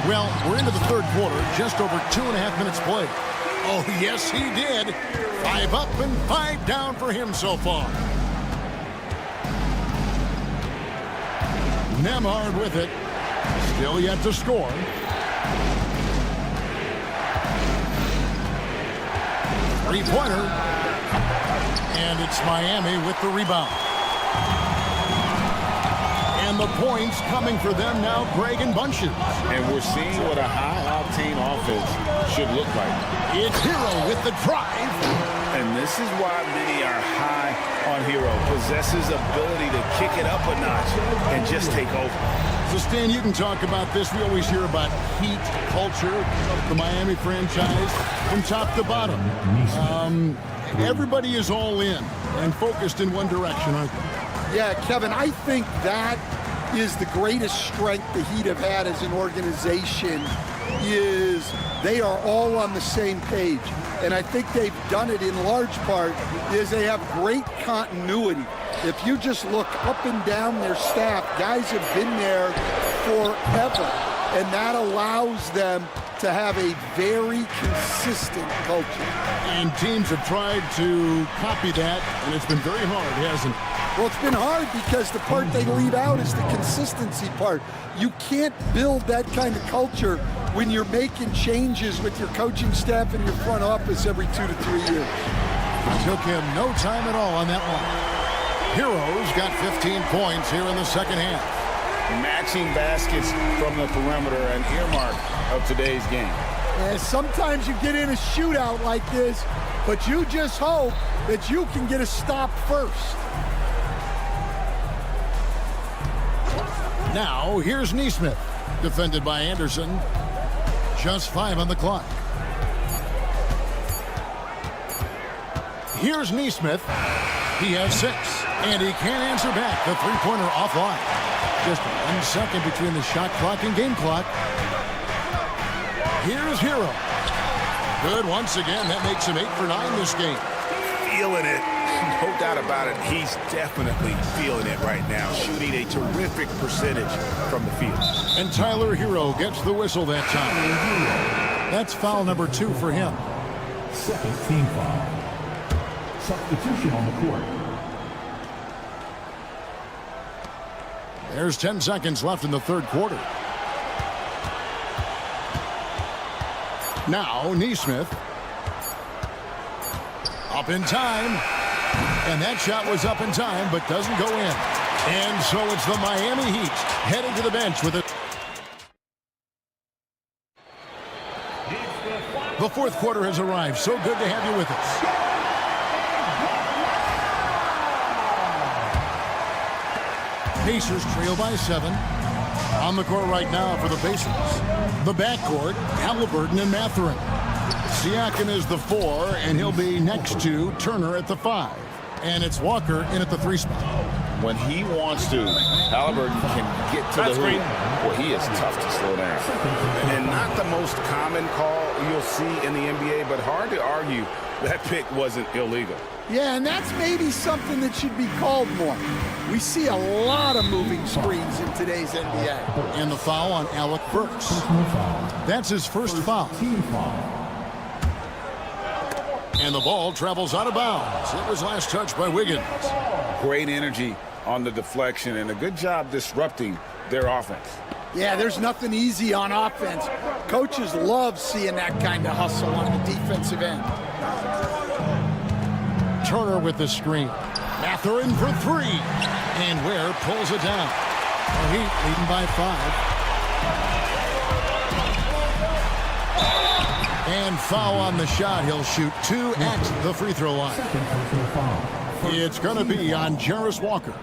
Well, we're into the third quarter, just over 2.5 minutes played. Oh, yes, he did. 5 up and 5 down for him so far. Nemhard with it. Still yet to score. Three-pointer. And it's Miami with the rebound. And the points coming for them now, Greg and Bunches. And we're seeing what a high-octane offense should look like. It's Hero with the drive. And this is why many are high on Hero. Possesses ability to kick it up a notch and just take over. So, Stan, you can talk about this. We always hear about heat culture, the Miami franchise, from top to bottom. Everybody is all in and focused in one direction, aren't they? Yeah, Kevin, I think that is the greatest strength the Heat have had as an organization, is they are all on the same page. And I think they've done it in large part is they have great continuity. If you just look up and down their staff, guys have been there forever. And that allows them to have a very consistent culture. And teams have tried to copy that, and it's been very hard, hasn't it? Well, it's been hard because the part they leave out is the consistency part. You can't build that kind of culture when you're making changes with your coaching staff and your front office every 2 to 3 years. It took him no time at all on that one. Heroes got 15 points here in the second half. Matching baskets from the perimeter, an earmark of today's game. And sometimes you get in a shootout like this, but you just hope that you can get a stop first. Now, here's Neesmith, defended by Anderson. Just 5 on the clock. Here's Neesmith. He has 6, and he can't answer back. The three-pointer offline. Just 1 second between the shot clock and game clock. Here's Hero. Good once again. That makes him 8 for 9 this game. Feeling it. No doubt about it. He's definitely feeling it right now. Shooting a terrific percentage from the field. And Tyler Hero gets the whistle that time. That's foul number 2 for him. Second team foul. Substitution on the court. There's 10 seconds left in the third quarter. Now, Neesmith. Up in time. And that shot was up in time, but doesn't go in. And so it's the Miami Heat heading to the bench with it. The fourth quarter has arrived. So good to have you with us. Pacers trail by 7. On the court right now for the Pacers. The backcourt, Halliburton and Mathurin. Siakam is the 4, and he'll be next to Turner at the 5. And it's Walker in at the 3 spot. When he wants to, Halliburton can get to the hoop. Well, he is tough to slow down. And not the most common call you'll see in the NBA, but hard to argue that pick wasn't illegal. Yeah, and that's maybe something that should be called more. We see a lot of moving screens in today's NBA. And the foul on Alec Burks. That's his first foul. And the ball travels out of bounds. It was last touched by Wiggins. Great energy on the deflection and a good job disrupting their offense. Yeah, there's nothing easy on offense. Coaches love seeing that kind of hustle on the defensive end. Turner with the screen. Mathurin for 3. And Ware pulls it down. The Heat leading by 5. And foul on the shot. He'll shoot 2 at the free throw line. It's going to be on Jarris Walker.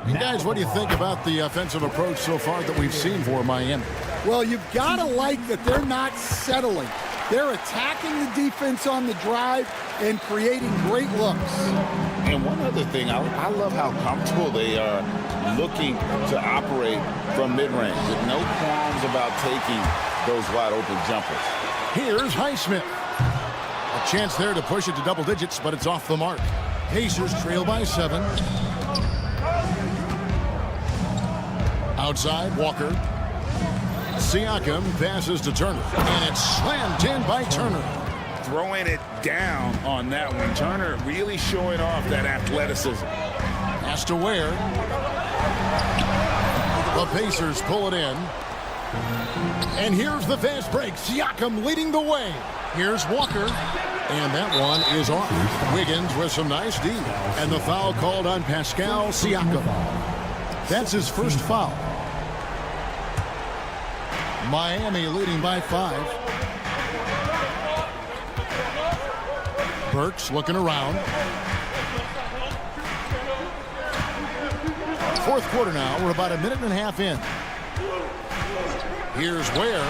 And guys, what do you think about the offensive approach so far that we've seen for Miami? Well, you've got to like that they're not settling. They're attacking the defense on the drive and creating great looks. And one other thing, I love how comfortable they are looking to operate from mid-range with no qualms about taking those wide-open jumpers. Here's Highsmith. A chance there to push it to double digits, but it's off the mark. Pacers trail by 7. Outside, Walker. Siakam passes to Turner, and it's slammed in by Turner. Throwing it down on that one. Turner really showing off that athleticism. Has to Ware. The Pacers pull it in. And here's the fast break. Siakam leading the way. Here's Walker. And that one is off. Wiggins with some nice D. And the foul called on Pascal Siakam. That's his first foul. Miami leading by 5. Burks looking around. Fourth quarter now. We're about a minute and a half in. Here's Ware.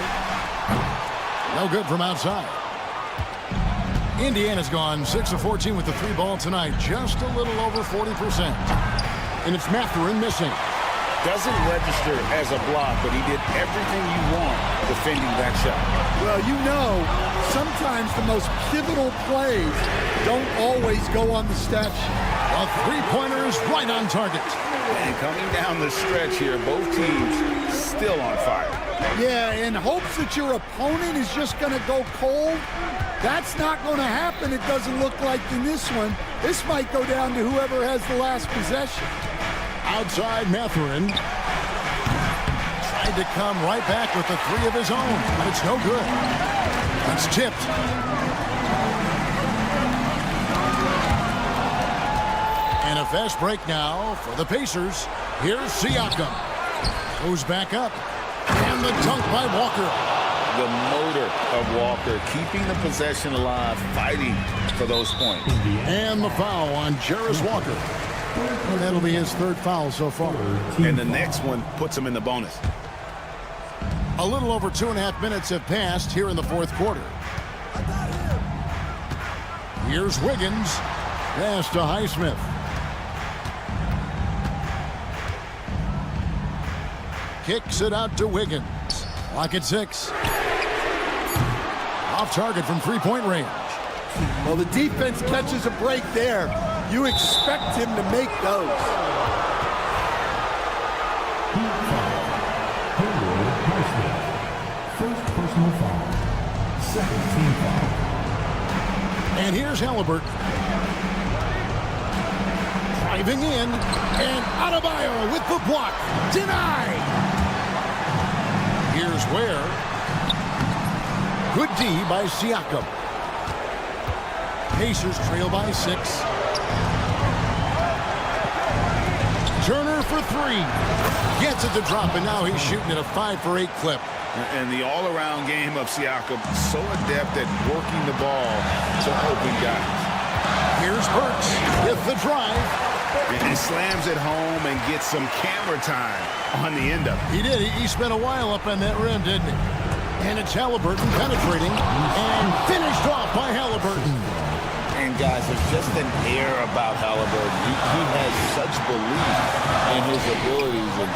No good from outside. Indiana's gone 6 of 14 with the 3 ball tonight. Just a little over 40%. And it's Mathurin missing. Doesn't register as a block, but he did everything you want defending that shot. Well, you know, sometimes the most pivotal plays don't always go on the stat sheet. A three-pointer is right on target. And coming down the stretch here, both teams still on fire. Yeah, in hopes that your opponent is just going to go cold. That's not going to happen, it doesn't look like in this one. This might go down to whoever has the last possession. Outside, Mathurin tried to come right back with the 3 of his own, but it's no good. It's tipped. And a fast break now for the Pacers. Here's Siakam. Goes back up. And the dunk by Walker. The motor of Walker, keeping the possession alive, fighting for those points. And the foul on Jarris Walker. And that'll be his 3rd foul so far. And the next one puts him in the bonus. A little over 2.5 minutes have passed here in the 4th quarter. Here's Wiggins. Pass to Highsmith. Kicks it out to Wiggins. Clock at 6. Off target from 3-point range. Well, the defense catches a break there. You expect him to make those. First personal foul. Second team foul. And here's Halliburton. Driving in. And Adebayo with the block. Denied. Here's Ware. Good D by Siakam. Pacers trail by 6. Turner for 3. Gets it to drop, and now he's shooting at a 5-for-8 clip. And the all-around game of Siakam, so adept at working the ball to open guys. Here's Burks with the drive. And he slams it home and gets some camera time on the end of it. He did. He spent a while up on that rim, didn't he? And it's Halliburton penetrating and finished off by Halliburton. And guys, there's just an air about Halliburton. He has such belief in his abilities, and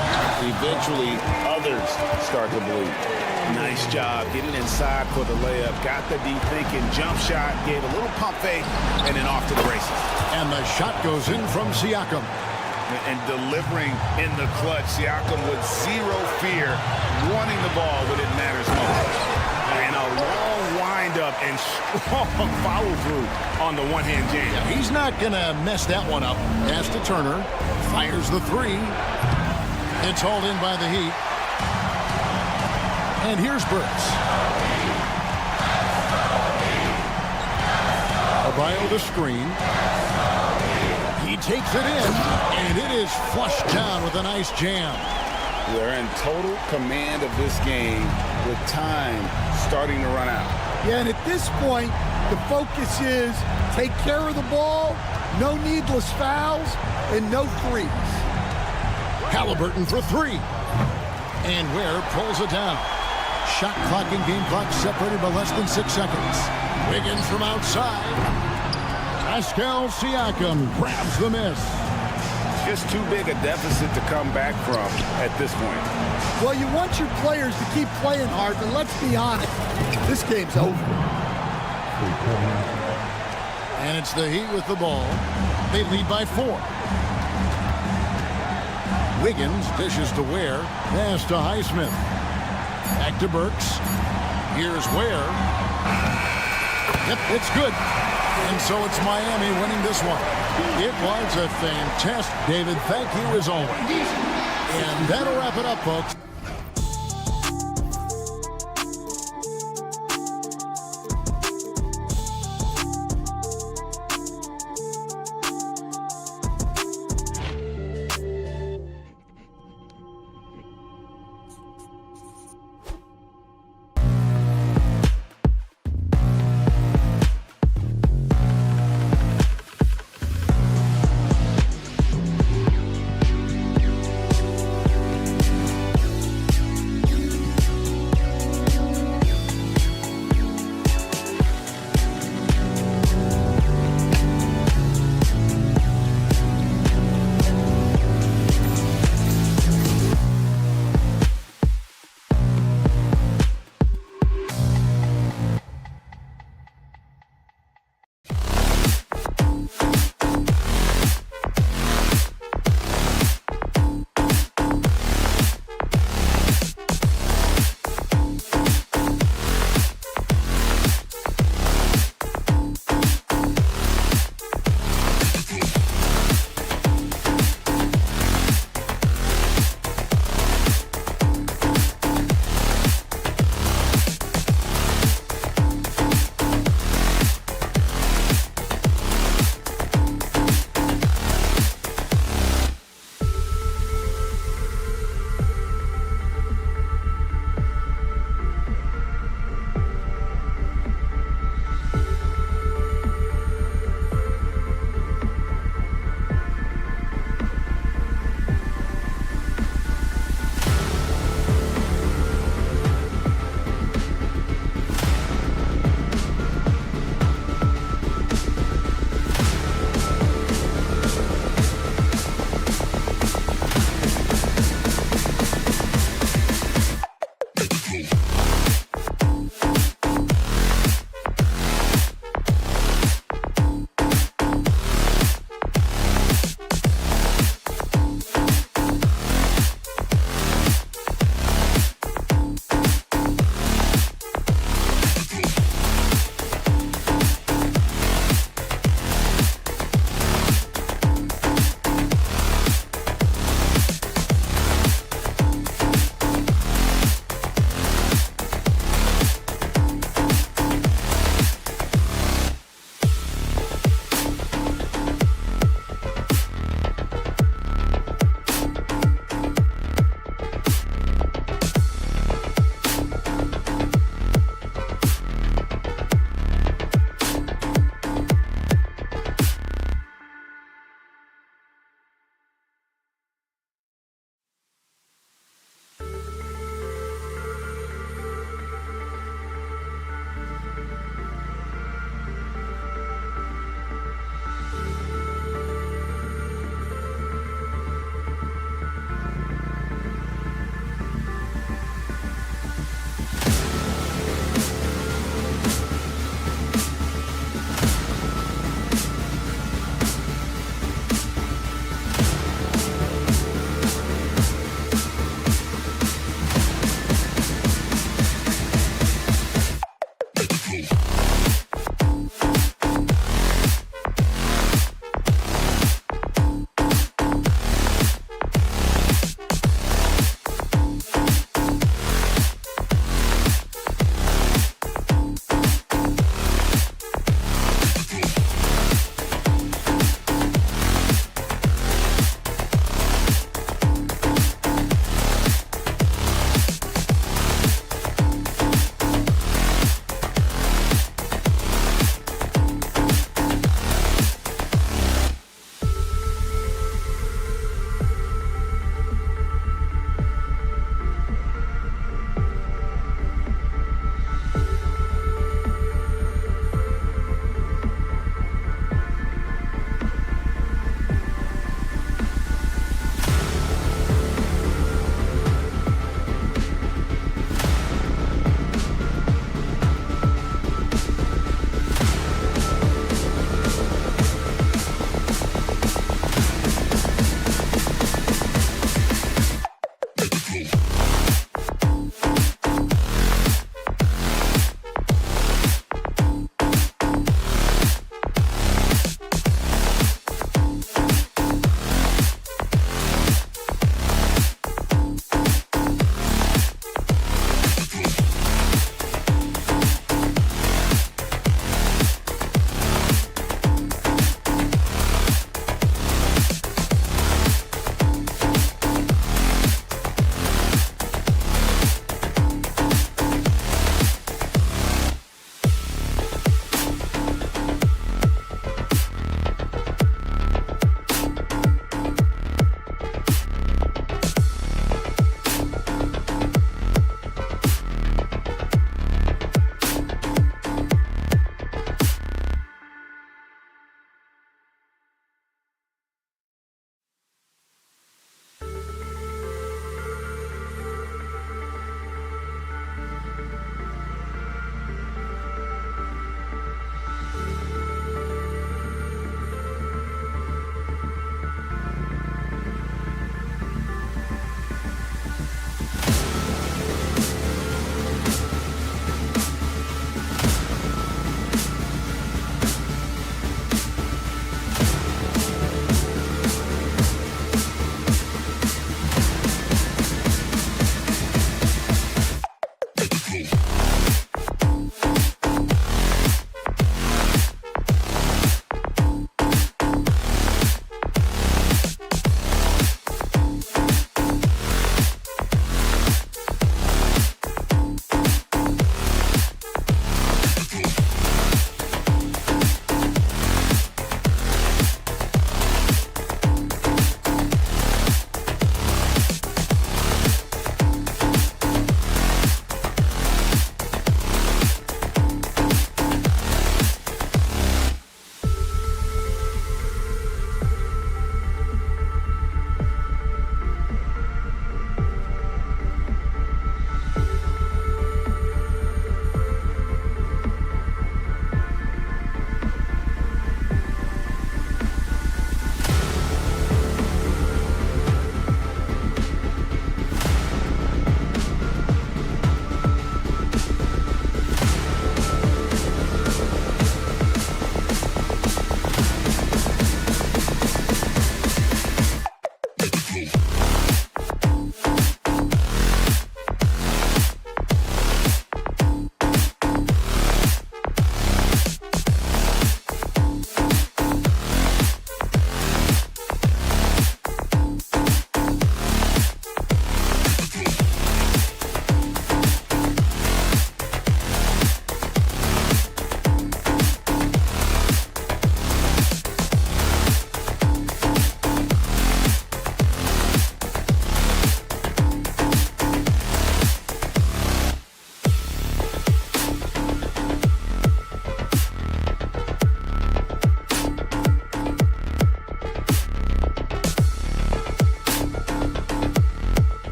eventually others start to believe. Nice job getting inside for the layup. Got the deep thinking jump shot, gave a little pump fake, and then off to the races. And the shot goes in from Siakam. And delivering in the clutch, Siakam with zero fear, wanting the ball when it matters most. And a long windup and strong follow through on the one-hand jam. Yeah, he's not going to mess that one up. Pass to Turner. Fires the 3. It's hauled in by the Heat. And here's Burks. Adebayo the screen. He takes it in, and it is flushed down with a nice jam. They're in total command of this game with time starting to run out. Yeah, and at this point, the focus is take care of the ball, no needless fouls, and no threes. Halliburton for 3. And Ware pulls it down. Shot clock and game clock separated by less than 6 seconds. Wiggins from outside. Pascal Siakam grabs the miss. Just too big a deficit to come back from at this point. Well, you want your players to keep playing hard, but let's be honest, this game's over. And it's the Heat with the ball. They lead by 4. Wiggins dishes to Ware. Pass to Highsmith. Back to Burks. Here's Ware. Yep, it's good. And so it's Miami winning this one. It was a fantastic. David, thank you as always. And that'll wrap it up, folks.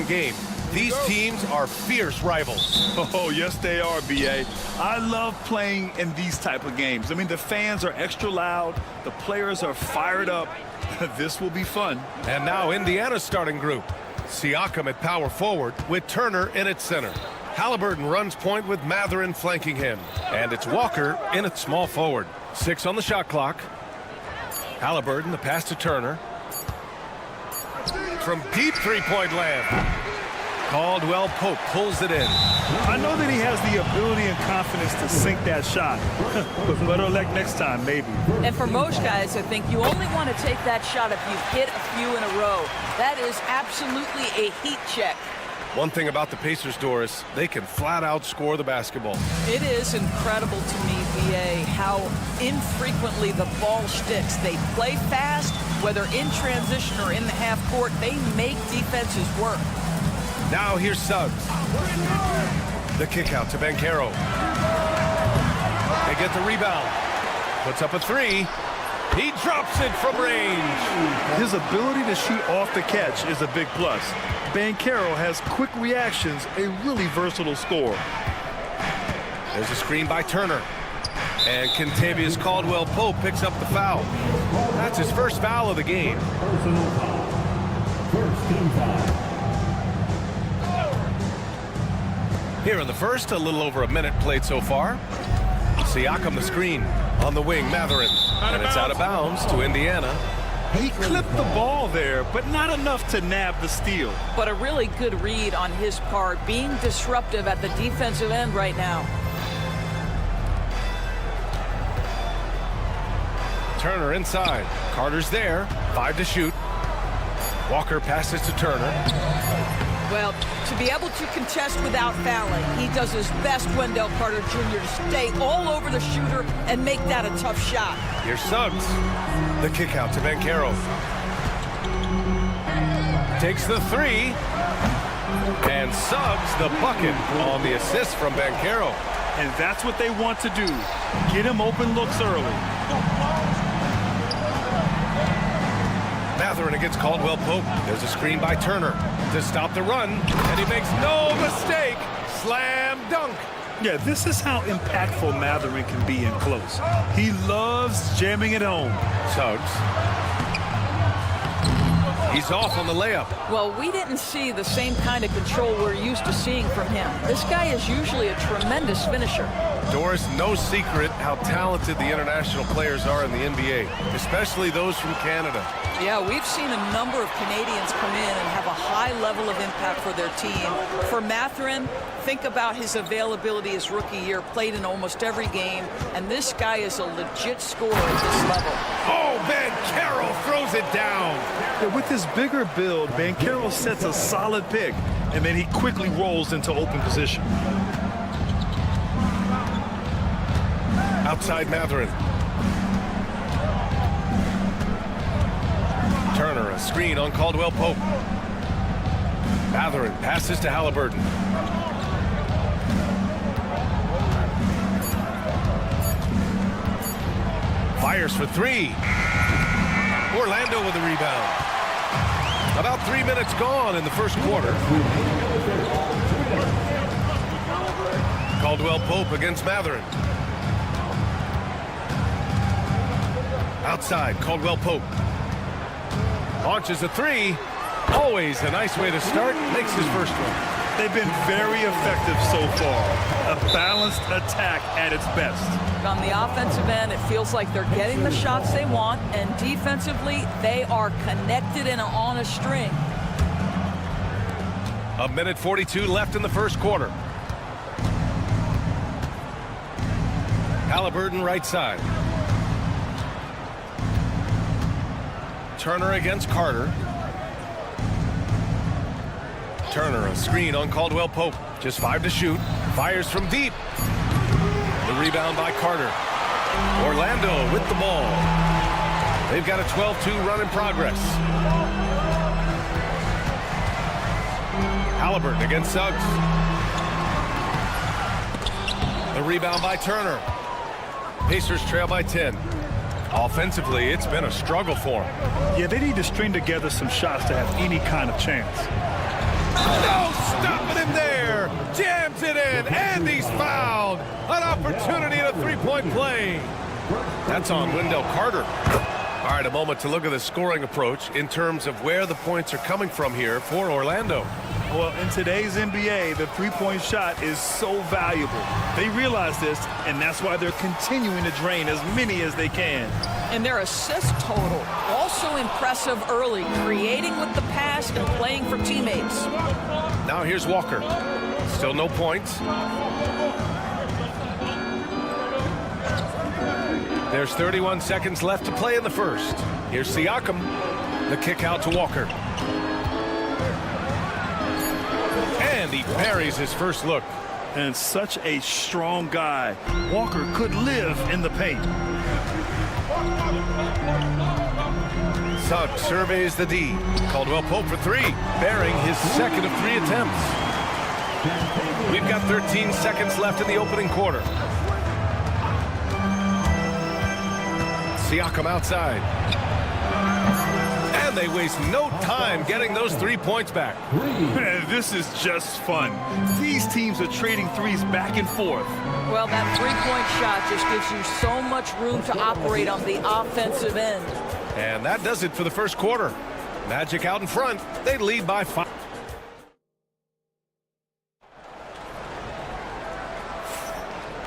exciting game. These teams are fierce rivals. Oh, yes, they are, B.A. I love playing in these type of games. I mean, the fans are extra loud. The players are fired up. This will be fun. And now Indiana's starting group. Siakam at power forward with Turner in its center. Halliburton runs point with Mathurin flanking him. And it's Walker in at small forward. 6 on the shot clock. Halliburton, the pass to Turner. From deep three-point land. Caldwell Pope pulls it in. I know that he has the ability and confidence to sink that shot. But better luck next time, maybe. And for most guys, I think you only want to take that shot if you've hit a few in a row. That is absolutely a heat check. One thing about the Pacers, Doris, they can flat out score the basketball. It is incredible to me, B.A., how infrequently the ball sticks. They play fast, whether in transition or in the half court. They make defenses work. Now here's Suggs. The kick out to Banchero. They get the rebound. Puts up a 3. He drops it from range. His ability to shoot off the catch is a big plus. Banchero has quick reactions, a really versatile scorer. There's a screen by Turner. And Kentavious Caldwell-Pope picks up the foul. That's his first foul of the game. Personal foul. First team foul. Here in the first, a little over a minute played so far. Siakam the screen on the wing, Mathurin. And it's out of bounds to Indiana. He clipped the ball there, but not enough to nab the steal. But a really good read on his part, being disruptive at the defensive end right now. Turner inside. Carter's there. 5 to shoot. Walker passes to Turner. Well, to be able to contest without fouling, he does his best, Wendell Carter Jr., to stay all over the shooter and make that a tough shot. Here's Suggs. The kick out to Banchero. Takes the 3. And Suggs the bucket on the assist from Banchero. And that's what they want to do. Get him open looks early. Mathurin against Caldwell-Pope. There's a screen by Turner to stop the run, and he makes no mistake. Slam dunk. Yeah, this is how impactful Mathurin can be in close. He loves jamming it home. Suggs. He's off on the layup. Well, we didn't see the same kind of control we're used to seeing from him. This guy is usually a tremendous finisher. Doris, no secret how talented the international players are in the NBA, especially those from Canada. Yeah, we've seen a number of Canadians come in and have a high level of impact for their team. For Mathurin, think about his availability his rookie year, played in almost every game, and this guy is a legit scorer at this level. Oh, Banchero throws it down. Yeah, with his bigger build, Banchero sets a solid pick, and then he quickly rolls into open position. Outside Mathurin. Turner, a screen on Caldwell-Pope. Mathurin passes to Halliburton. Fires for 3. Orlando with the rebound. About 3 minutes gone in the first quarter. Caldwell-Pope against Mathurin. Outside, Caldwell-Pope. Launches a 3. Always a nice way to start. Makes his first one. They've been very effective so far. A balanced attack at its best. On the offensive end, it feels like they're getting the shots they want, and defensively, they are connected and on a string. A minute 42 left in the first quarter. Halliburton right side. Turner against Carter. Turner, a screen on Caldwell-Pope. Just 5 to shoot. Fires from deep. The rebound by Carter. Orlando with the ball. They've got a 12-2 run in progress. Halliburton against Suggs. The rebound by Turner. Pacers trail by 10. Offensively, it's been a struggle for them. Yeah, they need to string together some shots to have any kind of chance. No stopping him there. Jams it in, and he's fouled. An opportunity at a three-point play. That's on Wendell Carter. All right, a moment to look at the scoring approach in terms of where the points are coming from here for Orlando. Well, in today's NBA, the three-point shot is so valuable. They realize this, and that's why they're continuing to drain as many as they can. And their assist total, also impressive early, creating with the pass and playing for teammates. Now here's Walker. Still no points. There's 31 seconds left to play in the first. Here's Siakam. The kick out to Walker. And he buries his first look. And such a strong guy. Walker could live in the paint. Suggs surveys the D. Caldwell Pope for three, bearing his second of 3 attempts. We've got 13 seconds left in the opening quarter. Siakam outside. And they waste no time getting those 3 points back. Man, this is just fun. These teams are trading threes back and forth. Well, that three-point shot just gives you so much room to operate on the offensive end. And that does it for the first quarter. Magic out in front. They lead by 5.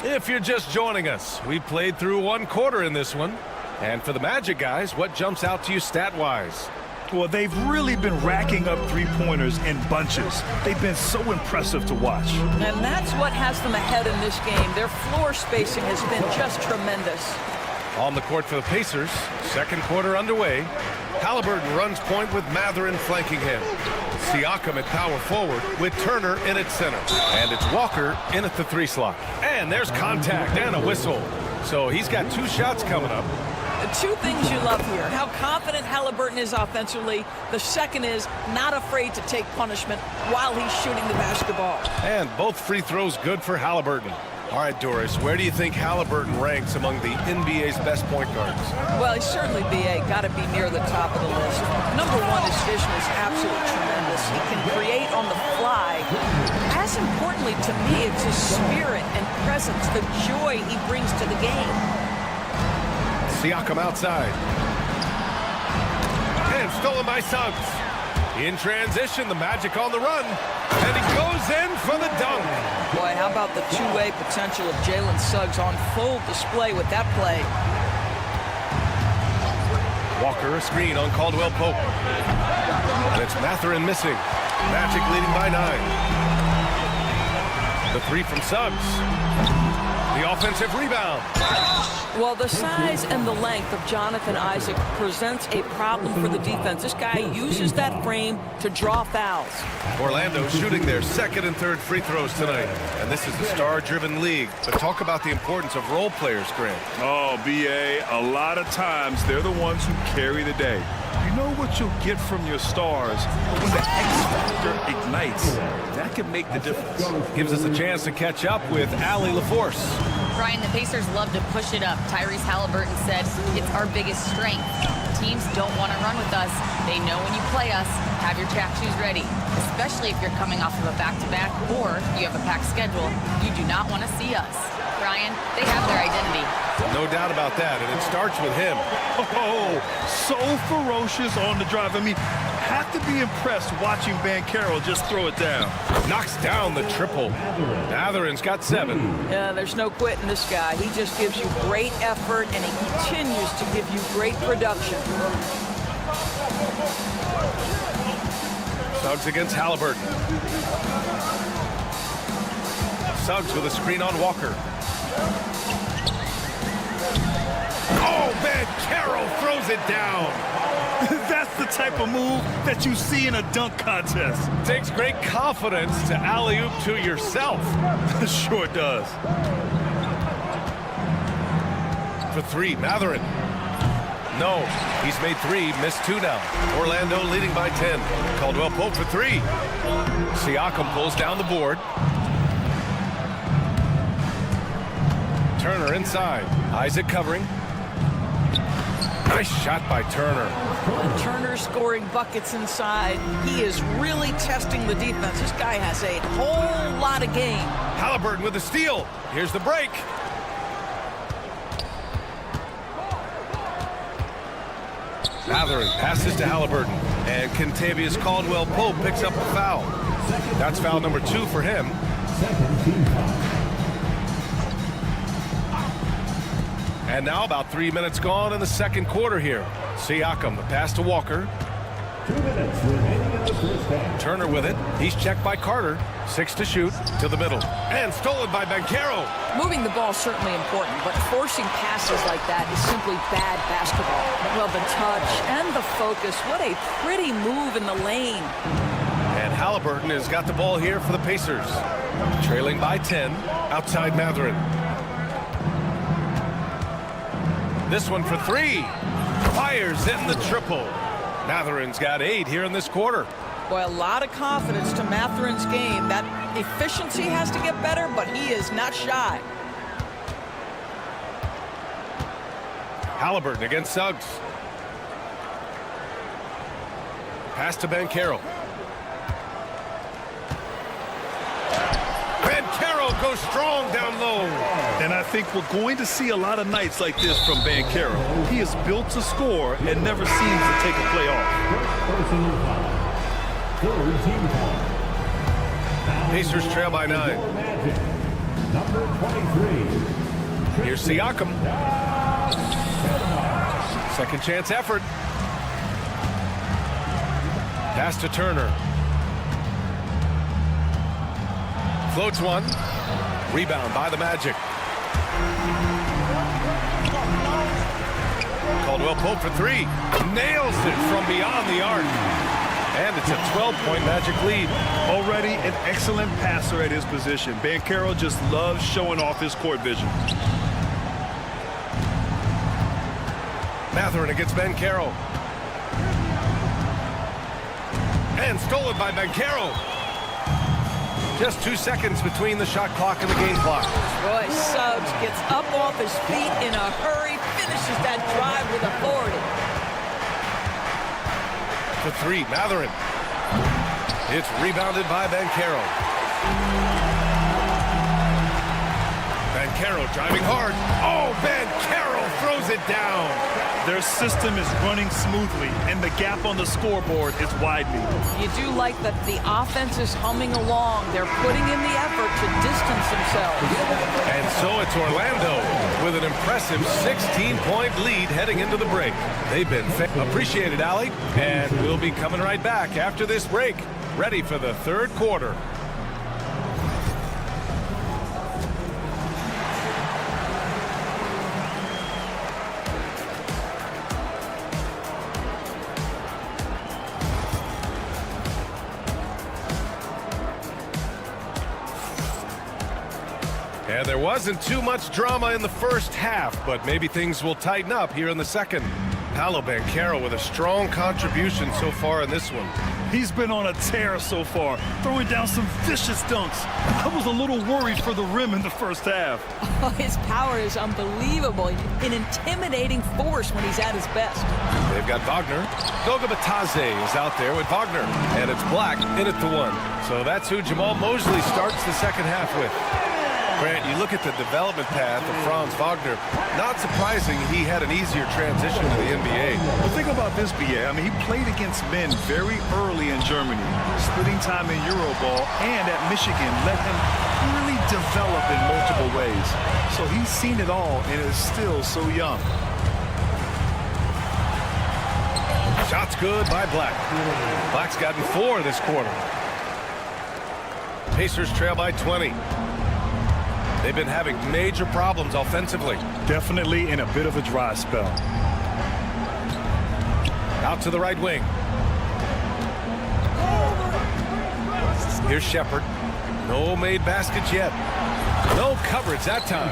If you're just joining us, we played through 1 quarter in this one. And for the Magic guys, what jumps out to you stat-wise? Well, they've really been racking up three-pointers in bunches. They've been so impressive to watch. And that's what has them ahead in this game. Their floor spacing has been just tremendous. On the court for the Pacers, second quarter underway. Halliburton runs point with Mathurin flanking him. Siakam at power forward with Turner in at center. And it's Walker in at the 3 slot. And there's contact and a whistle. So he's got 2 shots coming up. 2 things you love here. How confident Halliburton is offensively. The second is not afraid to take punishment while he's shooting the basketball. And both free throws good for Halliburton. All right, Doris, where do you think Halliburton ranks among the NBA's best point guards? Well, he's certainly got to be near the top of the list. Number 1, his vision is absolutely tremendous. He can create on the fly. As importantly to me, it's his spirit and presence, the joy he brings to the game. Siakam outside. And stolen by Suggs. In transition, the Magic on the run. And he goes in for the dunk. Boy, how about the two-way potential of Jalen Suggs on full display with that play. Walker a screen on Caldwell Pope. And it's Mathurin missing. Magic leading by 9. The 3 from Suggs. The offensive rebound. Well, the size and the length of Jonathan Isaac presents a problem for the defense. This guy uses that frame to draw fouls. Orlando shooting their second and third free throws tonight. And this is a star-driven league. But talk about the importance of role players, Grant. Oh, B.A., a lot of times they're the ones who carry the day. You know what you'll get from your stars, but when the X factor ignites, that can make the difference. Gives us a chance to catch up with Allie LaForce. Brian, the Pacers love to push it up. Tyrese Halliburton said it's our biggest strength. Teams don't want to run with us. They know when you play us, have your track shoes ready, especially if you're coming off of a back-to-back or you have a packed schedule. You do not want to see us. Brian, they have their identity. No doubt about that, and it starts with him. Oh, so ferocious on the drive. I mean, have to be impressed watching Banchero just throw it down. Knocks down the triple. Mathurin's got 7. Yeah, there's no quitting this guy. He just gives you great effort, and he continues to give you great production. Suggs against Halliburton. Suggs with a screen on Walker. Oh, Banchero throws it down. That's the type of move that you see in a dunk contest. Takes great confidence to alley-oop to yourself. Sure does. For 3, Mathurin. No, he's made 3, missed 2 now. Orlando leading by 10. Caldwell Pope for 3. Siakam pulls down the board. Turner inside. Isaac covering. Nice shot by Turner. And Turner scoring buckets inside. He is really testing the defense. This guy has a whole lot of game. Halliburton with the steal. Here's the break. Mathurin passes to Halliburton, and Kentavious Caldwell-Pope picks up the foul. That's foul number 2 for him. And now about 3 minutes gone in the second quarter here. Siakam, the pass to Walker. 2 minutes remaining in the first half. Turner with it. He's checked by Carter. 6 to shoot to the middle. And stolen by Banchero. Moving the ball is certainly important, but forcing passes like that is simply bad basketball. Well, the touch and the focus, what a pretty move in the lane. And Halliburton has got the ball here for the Pacers. Trailing by 10, outside Mathurin. This one for 3. Fires in the triple. Mathurin's got 8 here in this quarter. Boy, a lot of confidence to Mathurin's game. That efficiency has to get better, but he is not shy. Halliburton against Suggs. Pass to Banchero. Banchero goes strong down low. And I think we're going to see a lot of nights like this from Banchero. He is built to score and never seems to take a play off. Pacers trail by 9. Number 23. Here's Siakam. Second chance effort. Pass to Turner. Floats one. Rebound by the Magic. Caldwell-Pope for 3. Nails it from beyond the arc. And it's a 12-point Magic lead. Already an excellent passer at his position. Banchero just loves showing off his court vision. Mathurin against Banchero. And stolen by Banchero. Just 2 seconds between the shot clock and the game clock. Boy, Suggs gets up off his feet in a hurry, finishes that drive with authority. For 3, Mathurin. It's rebounded by Banchero. Banchero driving hard. Oh, Banchero throws it down. Their system is running smoothly, and the gap on the scoreboard is widening. You do like that the offense is humming along. They're putting in the effort to distance themselves. And so it's Orlando with an impressive 16-point lead heading into the break. They've been appreciated, Allie. And we'll be coming right back after this break, ready for the third quarter. And there wasn't too much drama in the first half, but maybe things will tighten up here in the second. Paolo Banchero with a strong contribution so far in this one. He's been on a tear so far, throwing down some vicious dunks. I was a little worried for the rim in the first half. Oh, his power is unbelievable. An intimidating force when he's at his best. They've got Wagner. Goga Bitadze is out there with Wagner. And it's Black in at the 1. So that's who Jamal Mosley starts the second half with. Grant, you look at the development path of Franz Wagner, not surprising he had an easier transition to the NBA. The thing about this, BA, I mean, he played against men very early in Germany, splitting time in Euroball, and at Michigan let him really develop in multiple ways. So he's seen it all and is still so young. Shots good by Black. Black's gotten 4 this quarter. Pacers trail by 20. They've been having major problems offensively. Definitely in a bit of a dry spell. Out to the right wing. Here's Shepard. No made baskets yet. No coverage that time.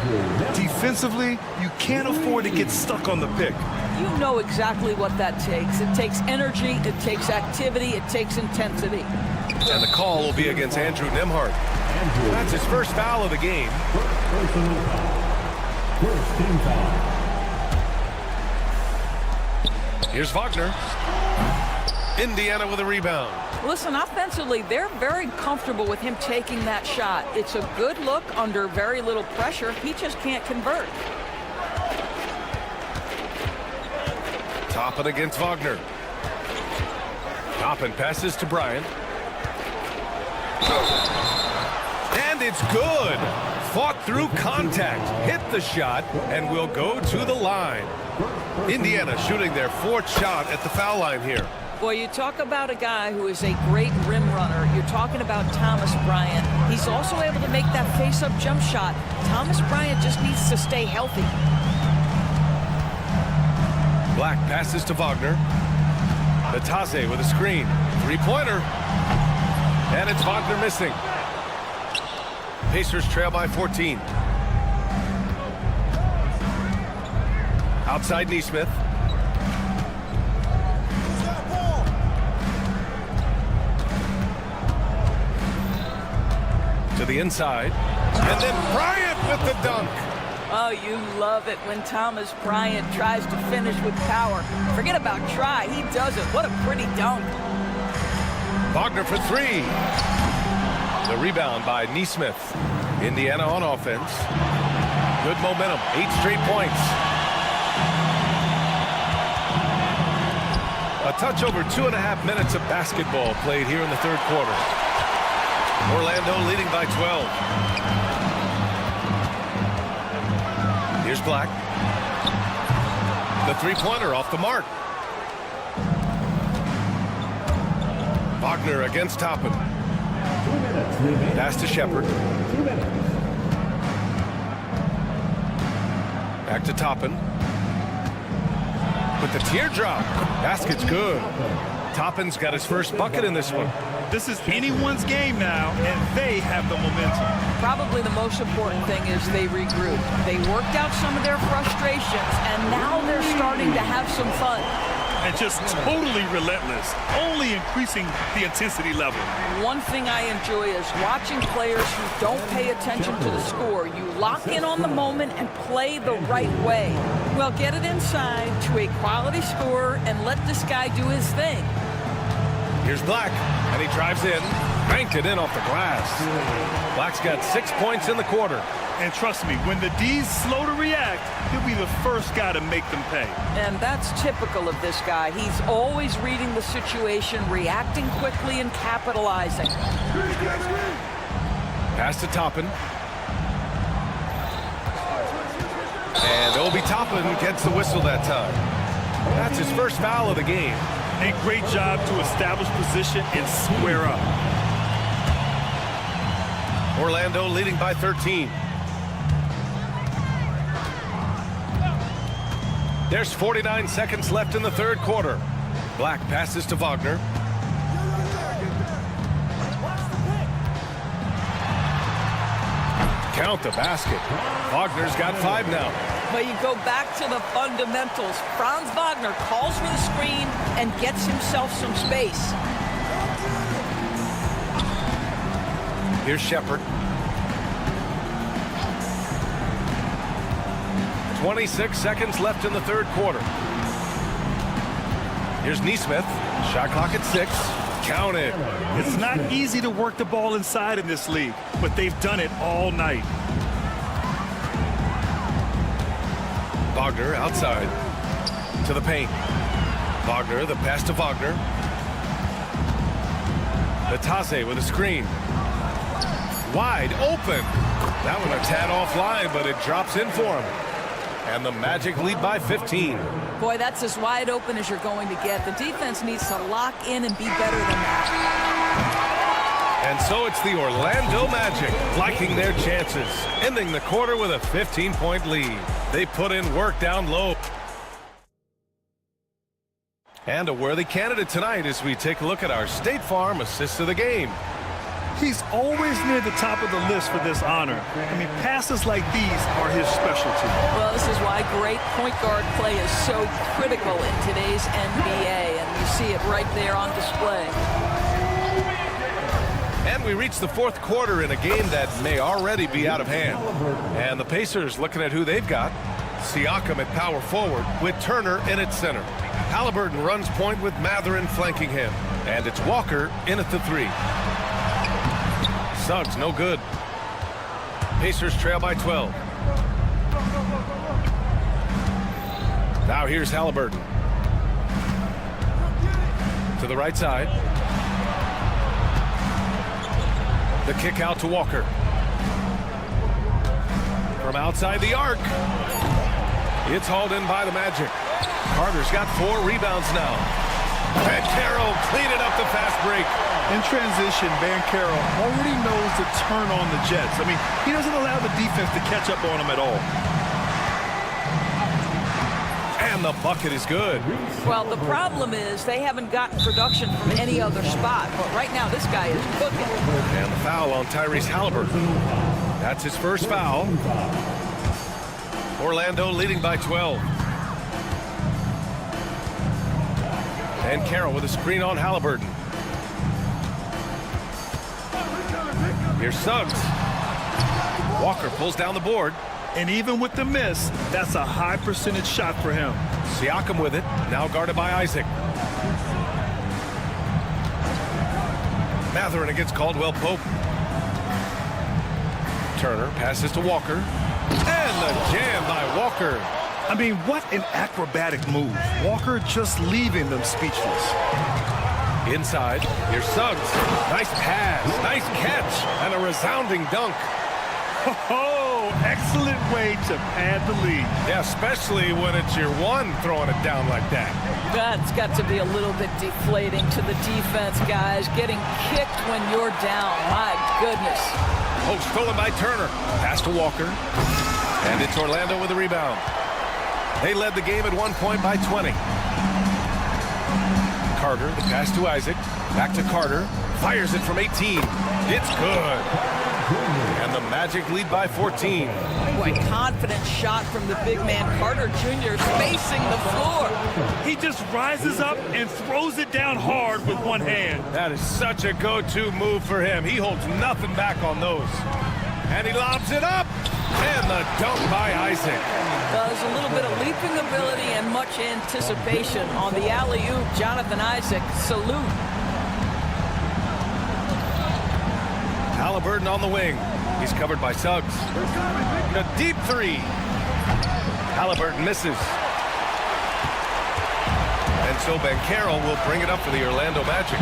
Defensively, you can't afford to get stuck on the pick. You know exactly what that takes. It takes energy, it takes activity, it takes intensity. And the call will be against Andrew Nembhard. That's his first foul of the game. First team foul. Here's Wagner. Indiana with a rebound. Listen, offensively, they're very comfortable with him taking that shot. It's a good look under very little pressure. He just can't convert. Toppin against Wagner. Toppin passes to Bryant. And it's good. Fought through contact, hit the shot, and will go to the line. Indiana shooting their 4th shot at the foul line here. Boy, you talk about a guy who is a great rim runner. You're talking about Thomas Bryant. He's also able to make that face-up jump shot. Thomas Bryant just needs to stay healthy. Black passes to Wagner. Natase with a screen. 3-pointer. And it's Wagner missing. Pacers trail by 14. Outside Neesmith. To the inside. And then Bryant with the dunk. Oh, you love it when Thomas Bryant tries to finish with power. Forget about try. He does it. What a pretty dunk. Wagner for 3. The rebound by Neesmith. Indiana on offense. Good momentum. 8 straight points. A touch over 2.5 minutes of basketball played here in the 3rd quarter. Orlando leading by 12. Here's Black. The 3-pointer off the mark. Wagner against Toppin. Pass to Shepard. Back to Toppin. With the teardrop. Basket's good. Toppin's got his first bucket in this one. This is anyone's game now, and they have the momentum. Probably the most important thing is they regrouped. They worked out some of their frustrations, and now they're starting to have some fun. And just totally relentless, only increasing the intensity level. One thing I enjoy is watching players who don't pay attention to the score. You lock in on the moment and play the right way. Well, get it inside to a quality scorer and let this guy do his thing. Here's Black, and he drives in, banked it in off the glass. Black's got 6 points in the quarter. And trust me, when the D's slow to react, he'll be the first guy to make them pay. And that's typical of this guy. He's always reading the situation, reacting quickly, and capitalizing. Pass to Toppin. And Obi Toppin gets the whistle that time. That's his first foul of the game. A great job to establish position and square up. Orlando leading by 13. There's 49 seconds left in the 3rd quarter. Black passes to Wagner. Count the basket. Wagner's got 5 now. But you go back to the fundamentals. Franz Wagner calls for the screen and gets himself some space. Here's Shepard. 26 seconds left in the 3rd quarter. Here's Neesmith. Shot clock at 6. Count it. It's not easy to work the ball inside in this league, but they've done it all night. Wagner outside to the paint. Wagner, the pass to Wagner. Natase with a screen. Wide open. That one a tad offline, but it drops in for him. And the Magic lead by 15. Boy, that's as wide open as you're going to get. The defense needs to lock in and be better than that. And so it's the Orlando Magic liking their chances, ending the quarter with a 15-point lead. They put in work down low. And a worthy candidate tonight as we take a look at our State Farm assist of the game. He's always near the top of the list for this honor. I mean, passes like these are his specialty. Well, this is why great point guard play is so critical in today's NBA, and you see it right there on display. And we reach the 4th quarter in a game that may already be out of hand. And the Pacers looking at who they've got. Siakam at power forward with Turner in at center. Halliburton runs point with Mathurin flanking him. And it's Walker in at the 3. Suggs, no good. Pacers trail by 12. Now here's Halliburton. To the right side. The kick out to Walker. From outside the arc. It's hauled in by the Magic. Carter's got 4 rebounds now. Banchero clean it up the fast break. In transition, Banchero already knows to turn on the Jets. I mean, he doesn't allow the defense to catch up on him at all. And the bucket is good. Well, the problem is they haven't gotten production from any other spot. But right now, this guy is cooking. And the foul on Tyrese Halliburton. That's his first foul. Orlando leading by 12. And Carroll with a screen on Halliburton. Here's Suggs. Walker pulls down the board. And even with the miss, that's a high percentage shot for him. Siakam with it, now guarded by Isaac. Mathurin against Caldwell Pope. Turner passes to Walker. And the jam by Walker. I mean, what an acrobatic move. Walker just leaving them speechless. Inside, here's Suggs. Nice pass, nice catch, and a resounding dunk. Oh, excellent way to pad the lead. Yeah, especially when it's your one throwing it down like that. That's got to be a little bit deflating to the defense, guys. Getting kicked when you're down. My goodness. Oh, stolen by Turner. Pass to Walker. And it's Orlando with a rebound. They led the game at 1 point by 20. Carter, the pass to Isaac. Back to Carter. Fires it from 18. It's good. And the Magic lead by 14. Boy, confident shot from the big man, Carter Jr. spacing the floor. He just rises up and throws it down hard with one hand. That is such a go-to move for him. He holds nothing back on those. And he lobs it up. And the dunk by Isaac. Does a little bit of leaping ability and much anticipation on the alley-oop. Jonathan Isaac, salute. Halliburton on the wing. He's covered by Suggs. A deep 3. Halliburton misses. And so Banchero will bring it up for the Orlando Magic.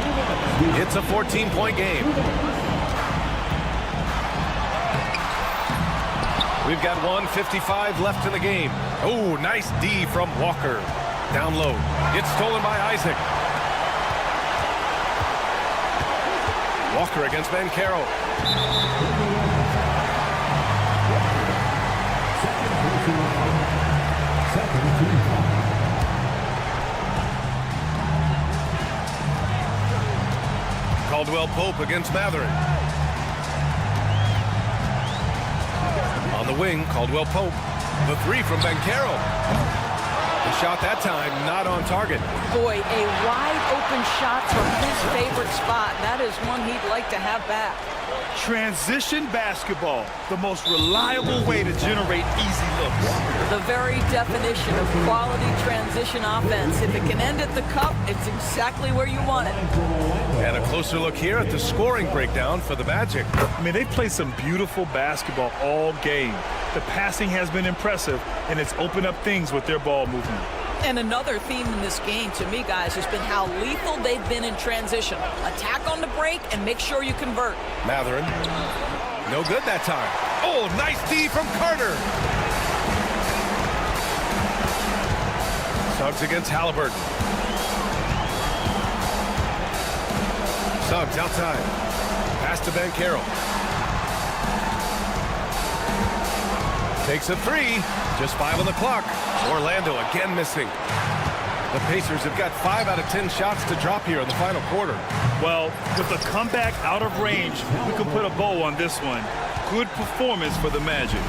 It's a 14-point game. We've got 1:55 left in the game. Oh, nice D from Walker. Down low. It's stolen by Isaac. Walker against Banchero. Caldwell Pope against Mathurin. On the wing, Caldwell Pope. The 3 from Banchero. The shot that time not on target. Boy, a wide open shot from his favorite spot. That is one he'd like to have back. Transition basketball, the most reliable way to generate easy looks. The very definition of quality transition offense. If it can end at the cup, it's exactly where you want it. And a closer look here at the scoring breakdown for the Magic. I mean, they've played some beautiful basketball all game. The passing has been impressive, and it's opened up things with their ball movement. And another theme in this game, to me, guys, has been how lethal they've been in transition. Attack on the break and make sure you convert. Mathurin. No good that time. Oh, nice D from Carter. Suggs against Halliburton. Suggs outside. Pass to Banchero. Takes a 3. Just 5 on the clock. Orlando again missing. The Pacers have got 5 out of 10 shots to drop here in the final quarter. Well, with a comeback out of range, we can put a bow on this one. Good performance for the Magic.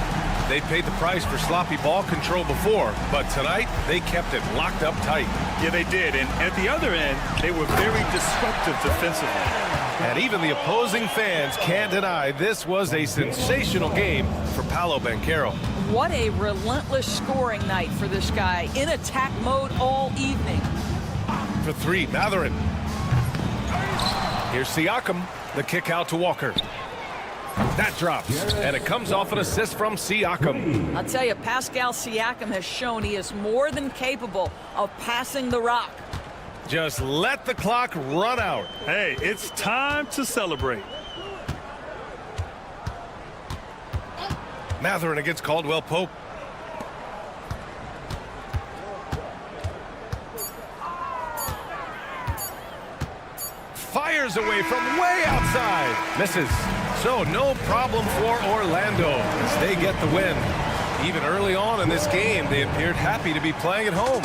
They paid the price for sloppy ball control before, but tonight they kept it locked up tight. Yeah, they did. And at the other end, they were very disruptive defensively. And even the opposing fans can't deny this was a sensational game for Paolo Banchero. What a relentless scoring night for this guy. In attack mode all evening. for three. Matherin. Here's Siakam. The kick out to Walker. That drops, and it comes off an assist from Siakam. I'll tell you, Pascal Siakam has shown he is more than capable of passing the rock. Just let the clock run out. Hey, it's time to celebrate. Matherin against Caldwell Pope. Fires away from way outside. Misses. So no problem for Orlando as they get the win. Even early on in this game, they appeared happy to be playing at home.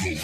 Two.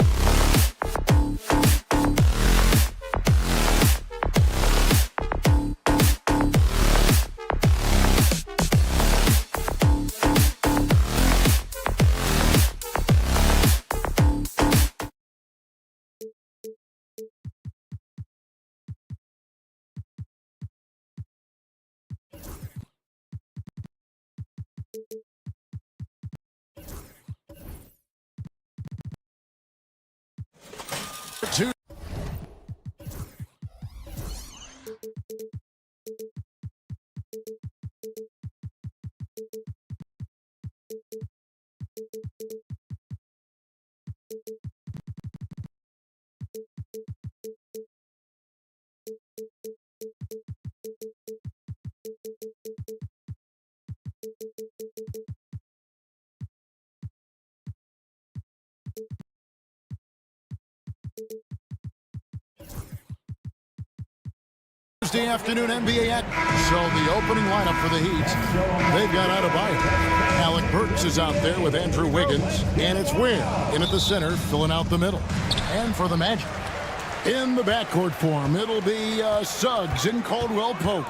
Thursday afternoon NBA action. So the opening lineup for the Heat, they've got Adebayo. Alec Burks is out there with Andrew Wiggins, and it's Ware in at the center, filling out the middle. And for the Magic, in the backcourt form, it'll be Suggs and Caldwell Pope.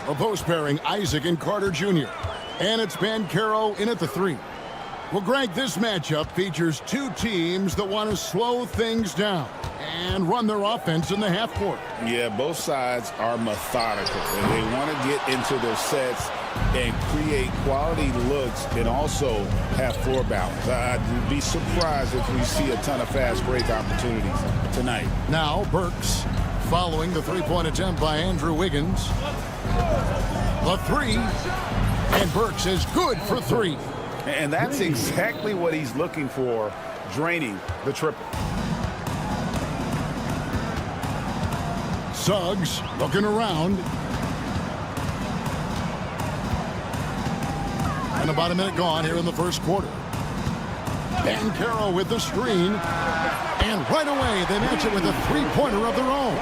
A post pairing, Isaac and Carter Jr. And it's Banchero in at the 3. Well, Greg, this matchup features two teams that want to slow things down and run their offense in the half court. Yeah, both sides are methodical, and they want to get into their sets and create quality looks and also have floor balance. I'd be surprised if we see a ton of fast break opportunities tonight. Now, Burks following the three-point attempt by Andrew Wiggins. The 3, and Burks is good for 3. And that's exactly what he's looking for, draining the triple. Suggs looking around. And about a minute gone here in the first quarter. Banchero with the screen. And right away, they match it with a three-pointer of their own.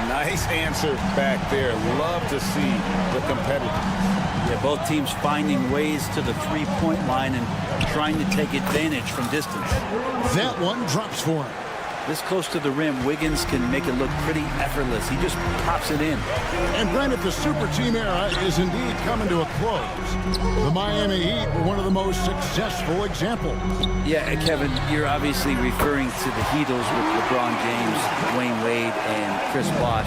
Nice answer back there. Love to see the competitiveness. Yeah, both teams finding ways to the three-point line and trying to take advantage from distance. That one drops for him. This close to the rim, Wiggins can make it look pretty effortless. He just pops it in. And granted, the super team era is indeed coming to a close. The Miami Heat were one of the most successful examples. Yeah, Kevin, you're obviously referring to the Heatles with LeBron James, Dwayne Wade, and Chris Bosh.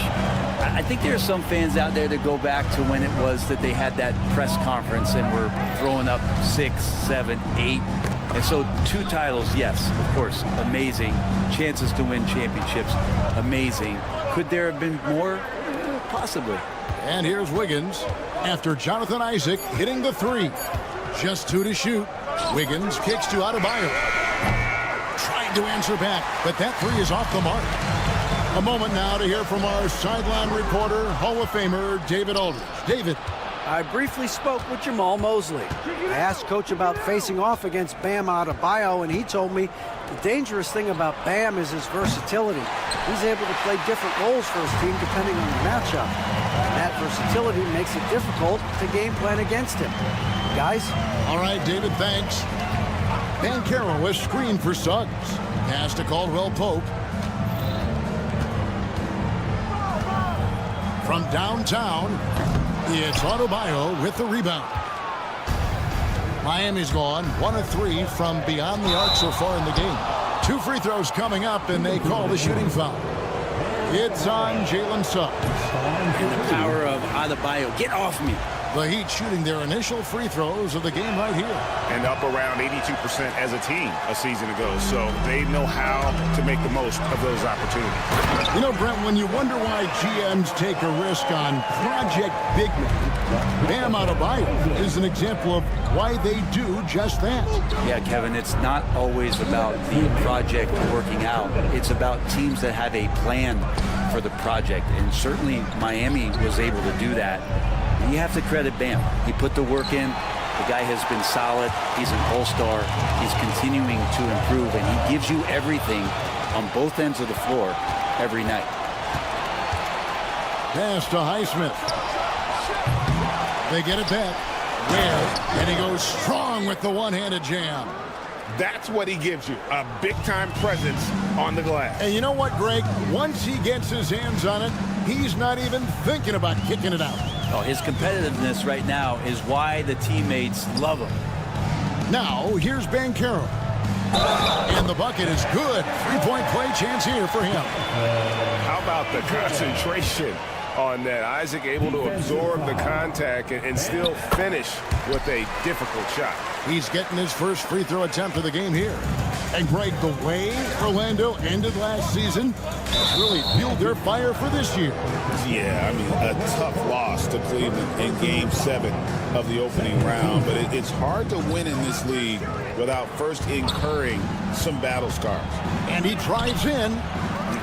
I think there are some fans out there that go back to when it was that they had that press conference and were throwing up 6, 7, 8. And so 2 titles, yes, of course, amazing. Chances to win championships, amazing. Could there have been more? Possibly. And here's Wiggins after Jonathan Isaac hitting the 3. Just 2 to shoot. Wiggins kicks to Adebayo. Trying to answer back, but that 3 is off the mark. A moment now to hear from our sideline reporter, Hall of Famer David Aldridge. David. I briefly spoke with Jamal Mosley. I asked Coach about facing off against Bam Adebayo, and he told me the dangerous thing about Bam is his versatility. He's able to play different roles for his team depending on the matchup. And that versatility makes it difficult to game plan against him. Guys? All right, David, thanks. Banchero was screened for Suggs. Pass to Caldwell Pope. From downtown, it's Adebayo with the rebound. Miami's gone 1 of 3 from beyond the arc so far in the game. 2 free throws coming up, and they call the shooting foul. It's on Jalen Suggs. And the power of Adebayo. Get off me. The Heat shooting their initial free throws of the game right here. And up around 82% as a team a season ago. So they know how to make the most of those opportunities. You know, Brent, when you wonder why GMs take a risk on project big men, Bam Adebayo is an example of why they do just that. Yeah, Kevin, it's not always about the project working out. It's about teams that have a plan for the project. And certainly Miami was able to do that. You have to credit Bam. He put the work in. The guy has been solid. He's an all-star. He's continuing to improve, and he gives you everything on both ends of the floor every night. Pass to Highsmith. They get it back. Ware, and he goes strong with the one-handed jam. That's what he gives you, a big-time presence on the glass. And you know what, Greg? Once he gets his hands on it, he's not even thinking about kicking it out. Oh, his competitiveness right now is why the teammates love him. Now, here's Banchero. And the bucket is good. Three-point play chance here for him. How about the concentration on that? Isaac able to absorb the contact and still finish with a difficult shot. He's getting his first free throw attempt of the game here. And Greg, the way Orlando ended last season really fueled their fire for this year. Yeah, I mean, a tough loss to Cleveland in Game 7 of the opening round. But it's hard to win in this league without first incurring some battle scars. And he drives in.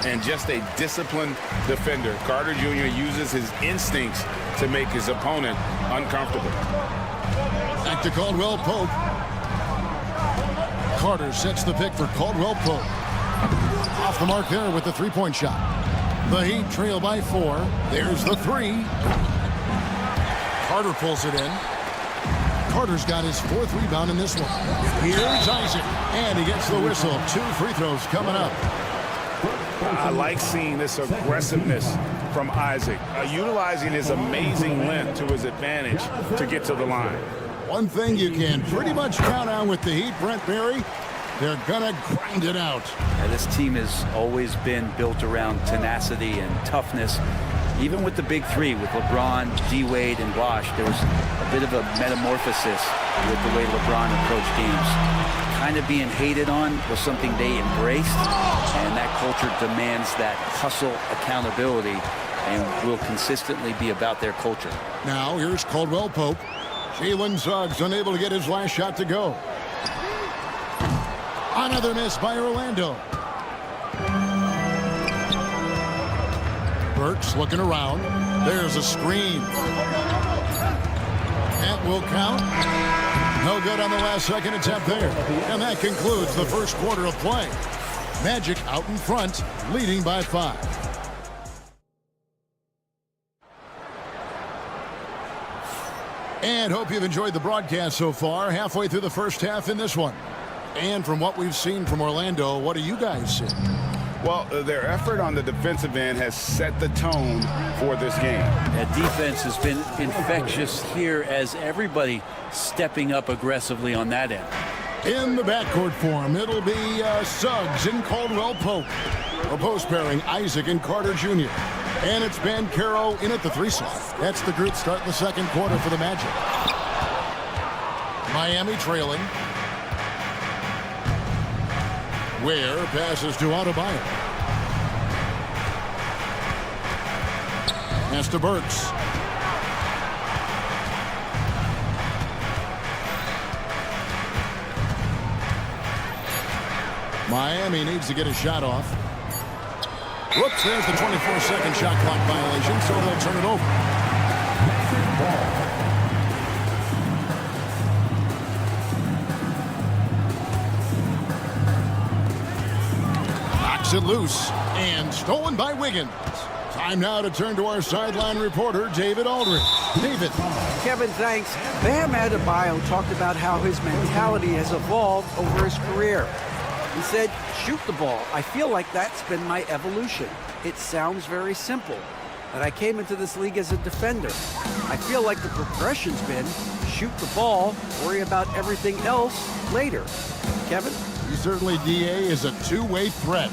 And just a disciplined defender. Carter Jr. uses his instincts to make his opponent uncomfortable. Back to Caldwell Pope. Carter sets the pick for Caldwell Pope. Off the mark there with the three-point shot. The Heat trail by 4. There's the 3. Carter pulls it in. Carter's got his 4th rebound in this one. Here's Isaac. And he gets the whistle. 2 free throws coming up. I like seeing this aggressiveness from Isaac, utilizing his amazing length to his advantage to get to the line. One thing you can pretty much count on with the Heat, Brent Barry, they're going to grind it out. Yeah, this team has always been built around tenacity and toughness. Even with the big 3, with LeBron, D-Wade, and Bosh, there was a bit of a metamorphosis with the way LeBron approached games. Kind of being hated on was something they embraced, and that culture demands that hustle accountability and will consistently be about their culture. Now here's Caldwell Pope. Jalen Suggs unable to get his last shot to go. Another miss by Orlando. Burks looking around. There's a screen. That will count. No good on the last second attempt there. And that concludes the first quarter of play. Magic out in front, leading by 5. And hope you've enjoyed the broadcast so far. Halfway through the first half in this one. And from what we've seen from Orlando, what do you guys see? Well, their effort on the defensive end has set the tone for this game. That defense has been infectious here as everybody stepping up aggressively on that end. In the backcourt form, it'll be Suggs and Caldwell Pope. A post pairing, Isaac and Carter Jr. And it's Banchero in at the 3 slot. That's the group starting the second quarter for the Magic. Miami trailing. Ware passes to Adebayo. Pass to Burks. Miami needs to get a shot off. Whoops, there's the 24-second shot clock violation, so they'll turn it over. Knocks it loose, and stolen by Wiggins. Time now to turn to our sideline reporter, David Aldridge. David. Kevin, thanks. Bam Adebayo talked about how his mentality has evolved over his career. He said, shoot the ball. I feel like that's been my evolution. It sounds very simple, but I came into this league as a defender. I feel like the progression's been shoot the ball, worry about everything else later. Kevin? Certainly, DA is a two-way threat.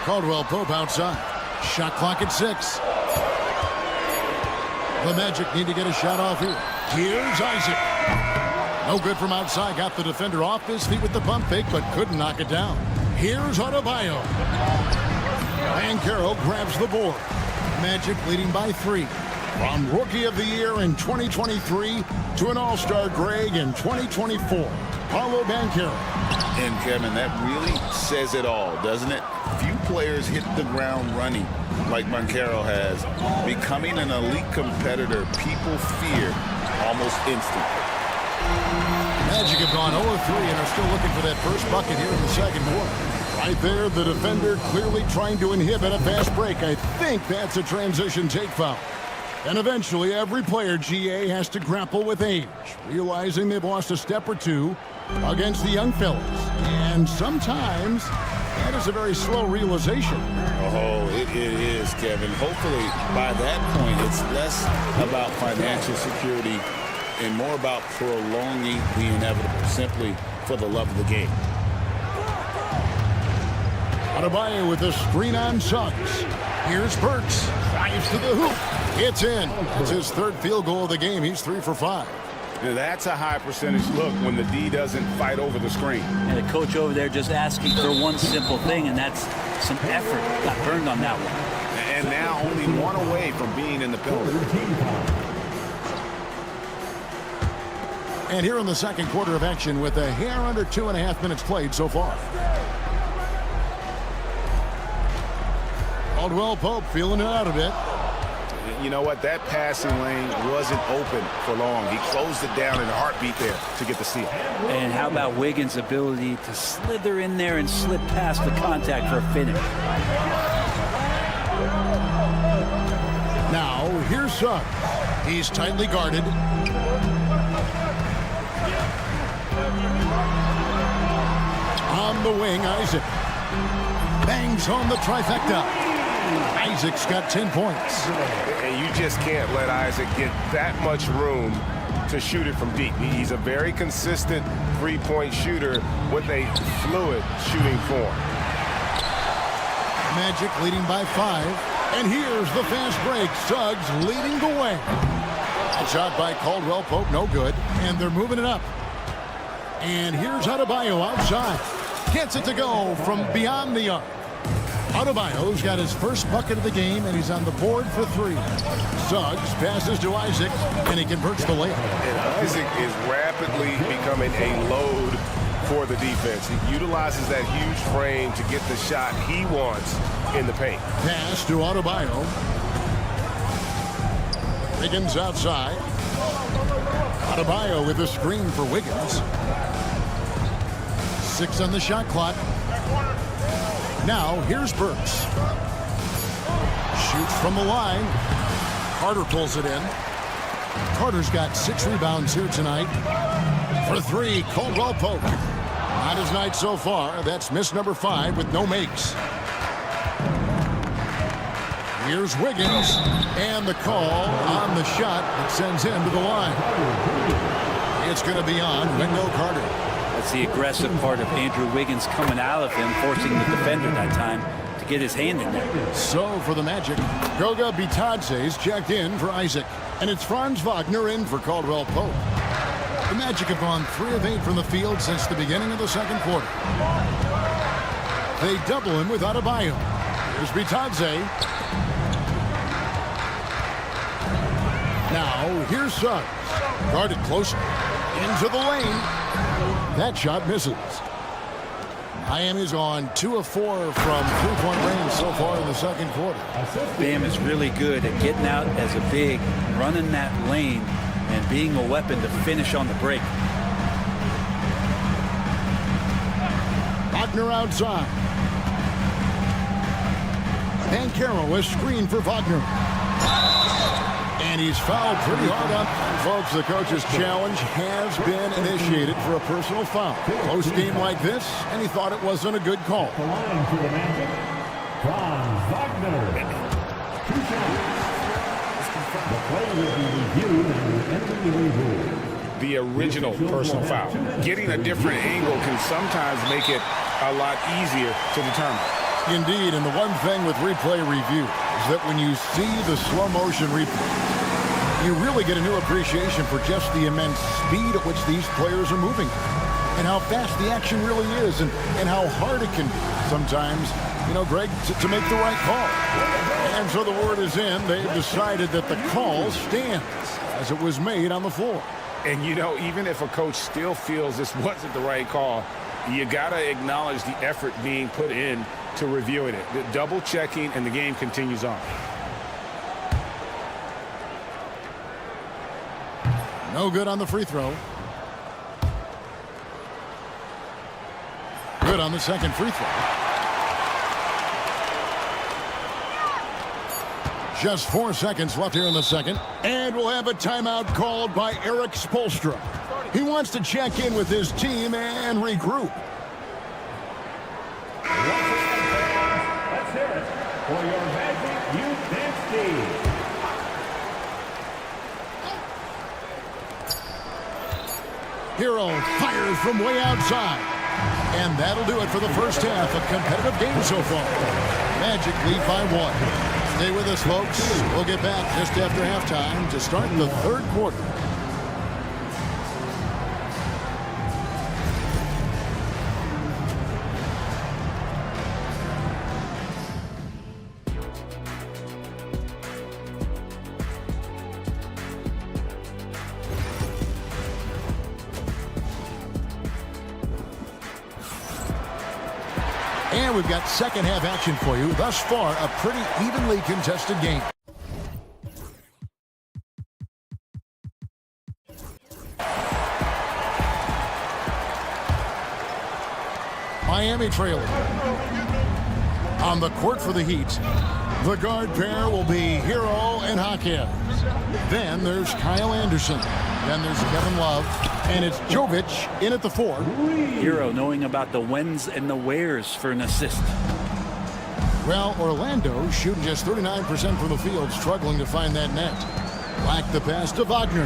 Caldwell Pope outside. Shot clock at 6. The Magic need to get a shot off here. Here's Isaac. No good from outside. Got the defender off his feet with the pump fake, but couldn't knock it down. Here's Adebayo. Banchero grabs the board. Magic leading by 3. From Rookie of the Year in 2023 to an All-Star Greg in 2024. Paulo Banchero. And Kevin, that really says it all, doesn't it? Few players hit the ground running like Banchero has. Becoming an elite competitor, people fear almost instantly. Magic have gone 0-3 and are still looking for that first bucket here in the second quarter. Right there, the defender clearly trying to inhibit a fast break. I think that's a transition take foul. And eventually, every player, GA, has to grapple with age, realizing they've lost a step or two against the young fellas. And sometimes, that is a very slow realization. Oh, it is, Kevin. Hopefully, by that point, it's less about financial security and more about prolonging the inevitable, simply for the love of the game. Adebayo with a screen on Suggs. Here's Burks. Drives to the hoop. It's in. It's his third field goal of the game. He's 3 for 5. That's a high percentage look when the D doesn't fight over the screen. And the coach over there just asking for one simple thing, and that's some effort. Got burned on that one. And now only one away from being in the penalty. And here in the second quarter of action with a hair under 2.5 minutes played so far. Caldwell Pope feeling it out a bit. You know what? That passing lane wasn't open for long. He closed it down in a heartbeat there to get the steal. And how about Wiggins' ability to slither in there and slip past the contact for a finish? Now, here's Suggs. He's tightly guarded. On the wing, Isaac. Bangs home the trifecta. Isaac's got 10 points. And you just can't let Isaac get that much room to shoot it from deep. He's a very consistent three-point shooter with a fluid shooting form. Magic leading by 5. And here's the fast break. Suggs leading the way. A shot by Caldwell Pope, no good. And they're moving it up. And here's Adebayo outside. Gets it to go from beyond the arc. Adebayo's got his first bucket of the game, and he's on the board for 3. Suggs passes to Isaac, and he converts the layup. And Isaac is rapidly becoming a load for the defense. He utilizes that huge frame to get the shot he wants in the paint. Pass to Adebayo. Wiggins outside. Adebayo with a screen for Wiggins. 6 on the shot clock. Now, here's Burks. Shoots from the line. Carter pulls it in. Carter's got 6 rebounds here tonight. For 3, Caldwell Pope. Not his night so far. That's miss number 5 with no makes. Here's Wiggins. And the call on the shot that sends him to the line. It's going to be on Wendell Carter. That's the aggressive part of Andrew Wiggins coming out of him, forcing the defender that time to get his hand in there. So for the Magic, Goga Bitadze's checked in for Isaac. And it's Franz Wagner in for Caldwell Pope. The Magic have gone 3 of 8 from the field since the beginning of the second quarter. They double him with Adebayo. Here's Bitadze. Now, here's Suggs. Guarded closer. Into the lane. That shot misses. Miami's on 2 of 4 from 3-point range so far in the second quarter. Bam is really good at getting out as a big, running that lane, and being a weapon to finish on the break. Wagner outside. Banchero, a screen for Wagner. And he's fouled pretty hard up. Folks, the coach's challenge has been initiated for a personal foul. Close game like this, and he thought it wasn't a good call. The line for the Magic, Franz Wagner. 2 shots. The play will be reviewed and entering the review. The original personal foul. Getting a different angle can sometimes make it a lot easier to determine. Indeed, and the one thing with replay review is that when you see the slow motion replay, you really get a new appreciation for just the immense speed at which these players are moving and how fast the action really is and how hard it can be sometimes, you know, Greg, to make the right call. And so the word is in. They've decided that the call stands as it was made on the floor. And, you know, even if a coach still feels this wasn't the right call, you got to acknowledge the effort being put in to reviewing it. The double checking, and the game continues on. No good on the free throw. Good on the second free throw. Just 4 seconds left here in the second. And we'll have a timeout called by Eric Spoelstra. He wants to check in with his team and regroup. Let's hear it for your Magic Youth Dance team. Hero fires from way outside. And that'll do it for the first half. A competitive game so far. Magic lead by 1. Stay with us, folks. We'll get back just after halftime to start the third quarter. And we've got second half action for you. Thus far, a pretty evenly contested game. Miami trailing. On the court for the Heat, the guard pair will be Hero and Hawkins. Then there's Kyle Anderson. Then there's Kevin Love. And it's Jovic in at the 4. Hero knowing about the whens and the wheres for an assist. Well, Orlando shooting just 39% from the field, struggling to find that net. Black the pass to Wagner.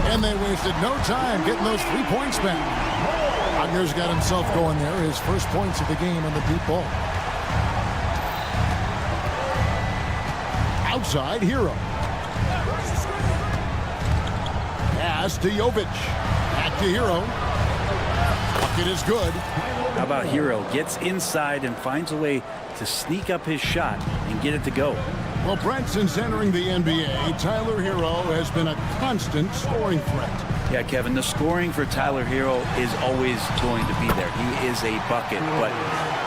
And they wasted no time getting those 3 points back. Wagner's got himself going there, his first points of the game on the deep ball. Outside, Hero. Pass to Jovic. Back to Hero. Bucket is good. How about Hero gets inside and finds a way to sneak up his shot and get it to go. Well, Brent, since entering the NBA, Tyler Hero has been a constant scoring threat. Yeah, Kevin, the scoring for Tyler Hero is always going to be there. He is a bucket, but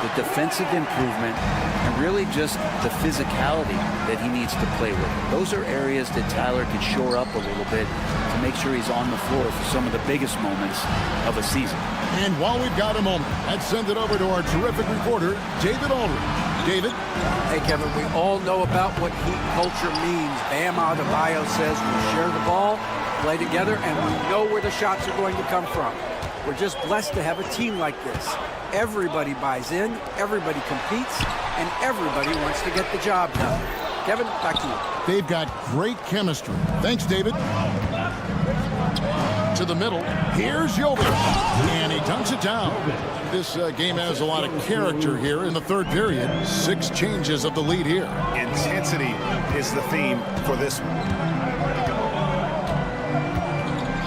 the defensive improvement and really just the physicality that he needs to play with. Those are areas that Tyler can shore up a little bit to make sure he's on the floor for some of the biggest moments of a season. And while we've got a moment, let's send it over to our terrific reporter, David Aldridge. David? Hey, Kevin, we all know about what Heat culture means. Bam Adebayo says we share the ball, play together, and we know where the shots are going to come from. We're just blessed to have a team like this. Everybody buys in, everybody competes, and everybody wants to get the job done. Kevin, back to you. They've got great chemistry. Thanks, David. To the middle. Here's Jovic. And he dunks it down. This game has a lot of character here in the third period. 6 changes of the lead here. Intensity is the theme for this one.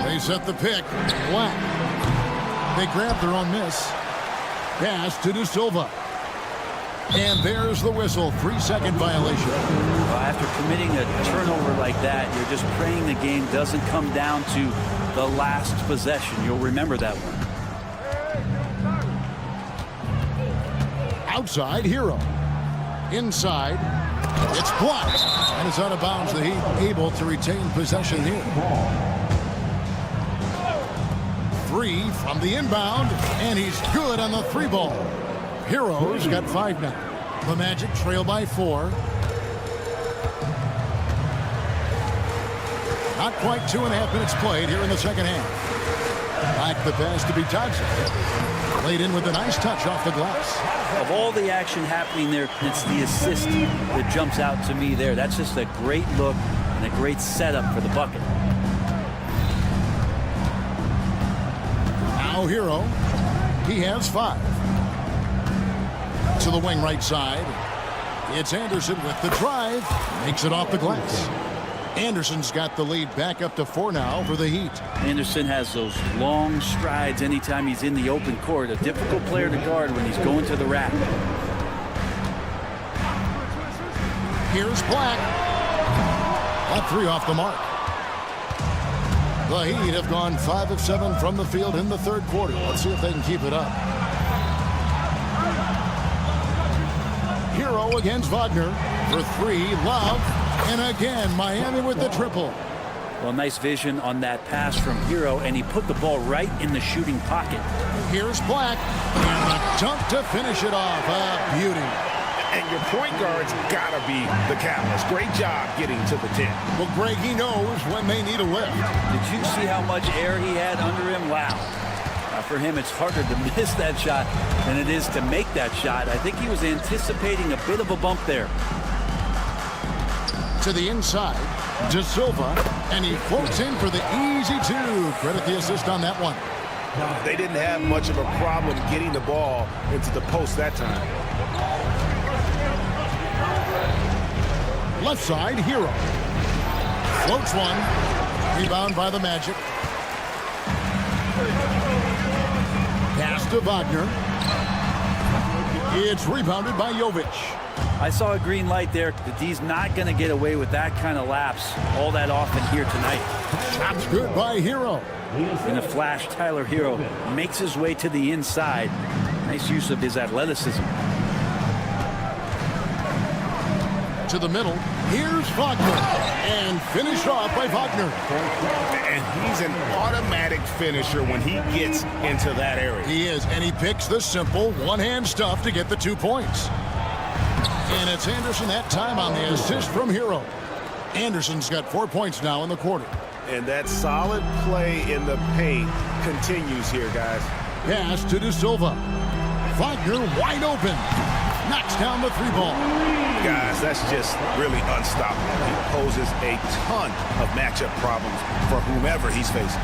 They set the pick. Black. They grab their own miss. Pass to De Silva. And there's the whistle. 3-second violation. Well, after committing a turnover like that, you're just praying the game doesn't come down to the last possession. You'll remember that one. Outside, Hero. Inside. It's blocked. And it's out of bounds. The Heat able to retain possession here. 3 from the inbound. And he's good on the 3 ball. Hero's got 5 now. The Magic trail by 4. Not quite 2.5 minutes played here in the second half. Back the pass to be Thompson. Laid in with a nice touch off the glass. Of all the action happening there, it's the assist that jumps out to me there. That's just a great look and a great setup for the bucket. Now Hero. He has 5. To the wing right side. It's Anderson with the drive. Makes it off the glass. Anderson's got the lead back up to 4 now for the Heat. Anderson has those long strides anytime he's in the open court. A difficult player to guard when he's going to the rack. Here's Black. That 3 off the mark. The Heat have gone 5 of 7 from the field in the third quarter. Let's see if they can keep it up. Hero against Wagner for 3. Love. And again, Miami with the triple. Well, nice vision on that pass from Hero, and he put the ball right in the shooting pocket. Here's Black. And a dunk to finish it off. A beauty. And your point guard's got to be the catalyst. Great job getting to the 10. Well, Greg, he knows when they need a lift. Did you see how much air he had under him? Wow. For him, it's harder to miss that shot than it is to make that shot. I think he was anticipating a bit of a bump there. To the inside, De Silva, and he floats in for the easy two. Credit the assist on that one. They didn't have much of a problem getting the ball into the post that time. Left side, Hero. Floats one. Rebound by the Magic. Pass to Wagner. It's rebounded by Jovic. I saw a green light there. The D's not going to get away with that kind of lapse all that often here tonight. Shot's good by Hero. In a flash, Tyler Hero makes his way to the inside. Nice use of his athleticism. To the middle. Here's Wagner. And finished off by Wagner. And he's an automatic finisher when he gets into that area. He is, and he picks the simple one-hand stuff to get the 2 points. And it's Anderson that time on the assist from Hero. Anderson's got 4 points now in the quarter. And that solid play in the paint continues here, guys. Pass to De Silva. Wagner wide open. Knocks down the 3-ball. Guys, that's just really unstoppable. He poses a ton of matchup problems for whomever he's facing.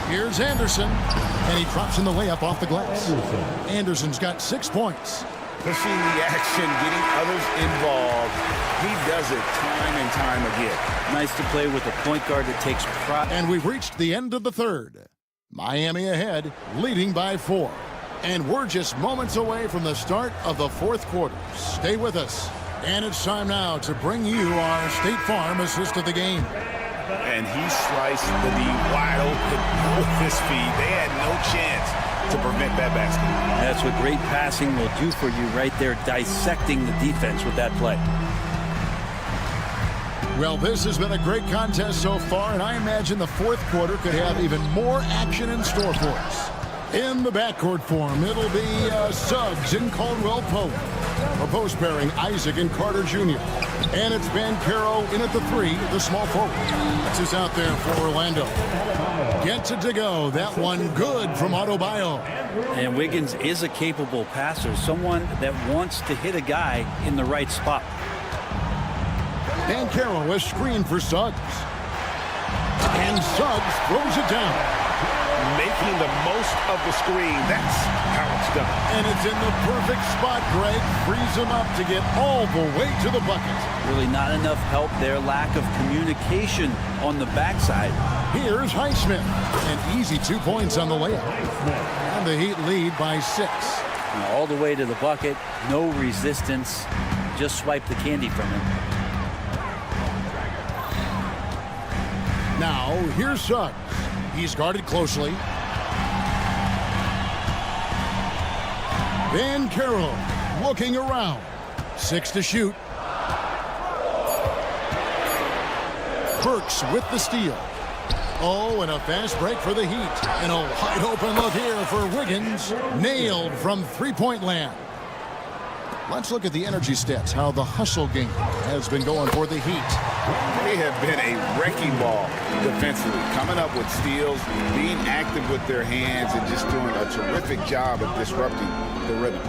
Here's Anderson, and he drops in the layup off the glass. Anderson's got 6 points. Pushing the action, getting others involved. He does it time and time again. Nice to play with a point guard that takes pride. And we've reached the end of the third. Miami ahead, leading by 4. And we're just moments away from the start of the fourth quarter. Stay with us. And it's time now to bring you our State Farm assist of the game. And he sliced the D wide open with his feet. They had no chance to prevent that basket. That's what great passing will do for you right there, dissecting the defense with that play. Well, this has been a great contest so far, and I imagine the fourth quarter could have even more action in store for us. In the backcourt form, it'll be Suggs and Caldwell Pope. A post pairing, Isaac and Carter Jr. And it's Banchero in at the 3, the small forward. That's who's out there for Orlando. Gets it to go. That one good from Adebayo. And Wiggins is a capable passer, someone that wants to hit a guy in the right spot. Banchero is screened for Suggs. And Suggs throws it down. Making the most of the screen. That's how it's done. And it's in the perfect spot, Greg. Frees him up to get all the way to the bucket. Really not enough help there. Lack of communication on the backside. Here's Highsmith. An easy 2 points on the layup. And the Heat lead by 6. All the way to the bucket. No resistance. Just swipe the candy from him. Now, here's Suggs. He's guarded closely. Banchero looking around. 6 to shoot. Burks with the steal. Oh, and a fast break for the Heat. And a wide open look here for Wiggins. Nailed from three-point land. Let's look at the energy stats, how the hustle game has been going for the Heat. They have been a wrecking ball defensively, coming up with steals, being active with their hands, and just doing a terrific job of disrupting the rhythm.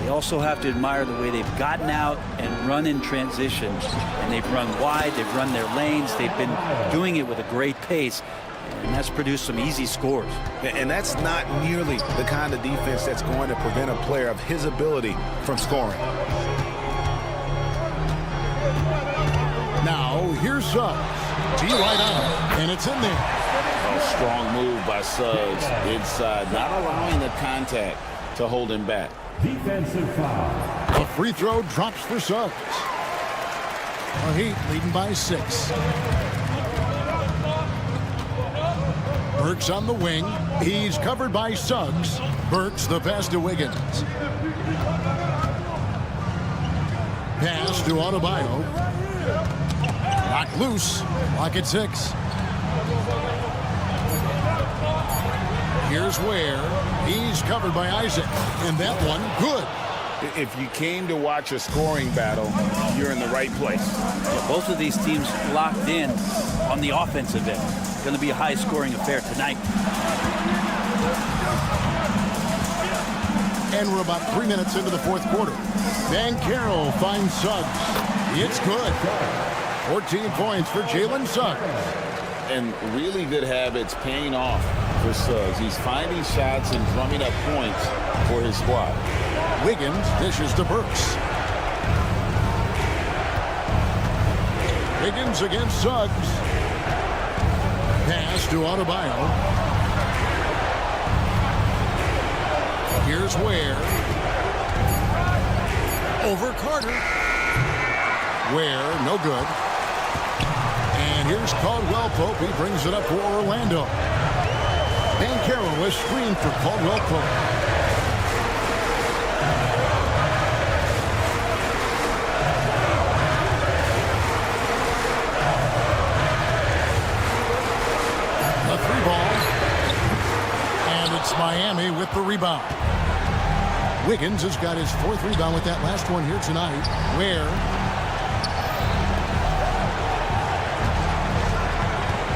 They also have to admire the way they've gotten out and run in transition. And they've run wide, they've run their lanes, they've been doing it with a great pace. And that's produced some easy scores. And that's not nearly the kind of defense that's going to prevent a player of his ability from scoring. Now, here's Suggs. T right on, and it's in there. A strong move by Suggs inside, not allowing the contact to hold him back. Defensive foul. A free throw drops for Suggs. The Heat leading by 6. Burks on the wing. He's covered by Suggs. Burks the pass to Wiggins. Pass to Adebayo. Locked loose. Lock at 6. Here's Ware. He's covered by Isaac. And that one, good. If you came to watch a scoring battle, you're in the right place. Yeah, both of these teams locked in on the offensive end. It's going to be a high-scoring affair tonight. And we're about 3 minutes into the fourth quarter. Van Carroll finds Suggs. It's good. 14 points for Jalen Suggs. And really good habits paying off for Suggs. He's finding shots and drumming up points for his squad. Wiggins dishes to Burks. Wiggins against Suggs. Pass to Adebayo. Here's Ware. Over Carter. Ware, no good. And here's Caldwell Pope. He brings it up for Orlando. Van Carroll was screened for Caldwell Pope. A three ball. And it's Miami with the rebound. Wiggins has got his fourth rebound with that last one here tonight. Ware.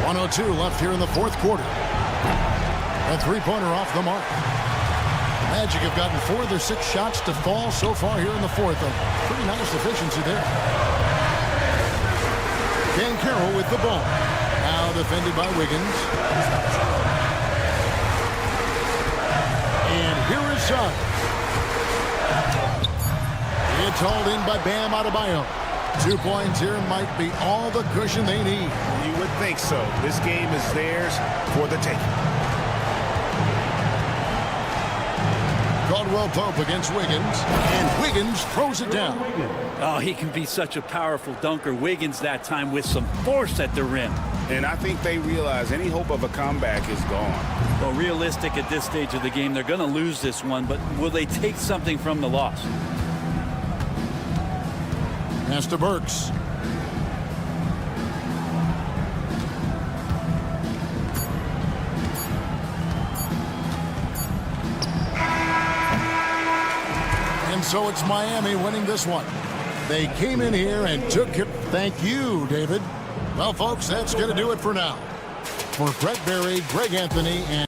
1:02 left here in the fourth quarter. A three-pointer off the mark. Magic have gotten 4 of their 6 shots to fall so far here in the fourth. A pretty nice efficiency there. Van Carroll with the ball. Now defended by Wiggins. And here is Suggs. It's hauled in by Bam Adebayo. 2 points here might be all the cushion they need. You would think so. This game is theirs for the taking. Caldwell Pope against Wiggins, and Wiggins throws it down. Oh, he can be such a powerful dunker. Wiggins that time with some force at the rim. And I think they realize any hope of a comeback is gone. Well, realistic at this stage of the game, they're going to lose this one, but will they take something from the loss? Pass to Burks. And so it's Miami winning this one. They came in here and took it. Thank you, David. Well, folks, that's going to do it for now. For Brett Berry, Greg Anthony, and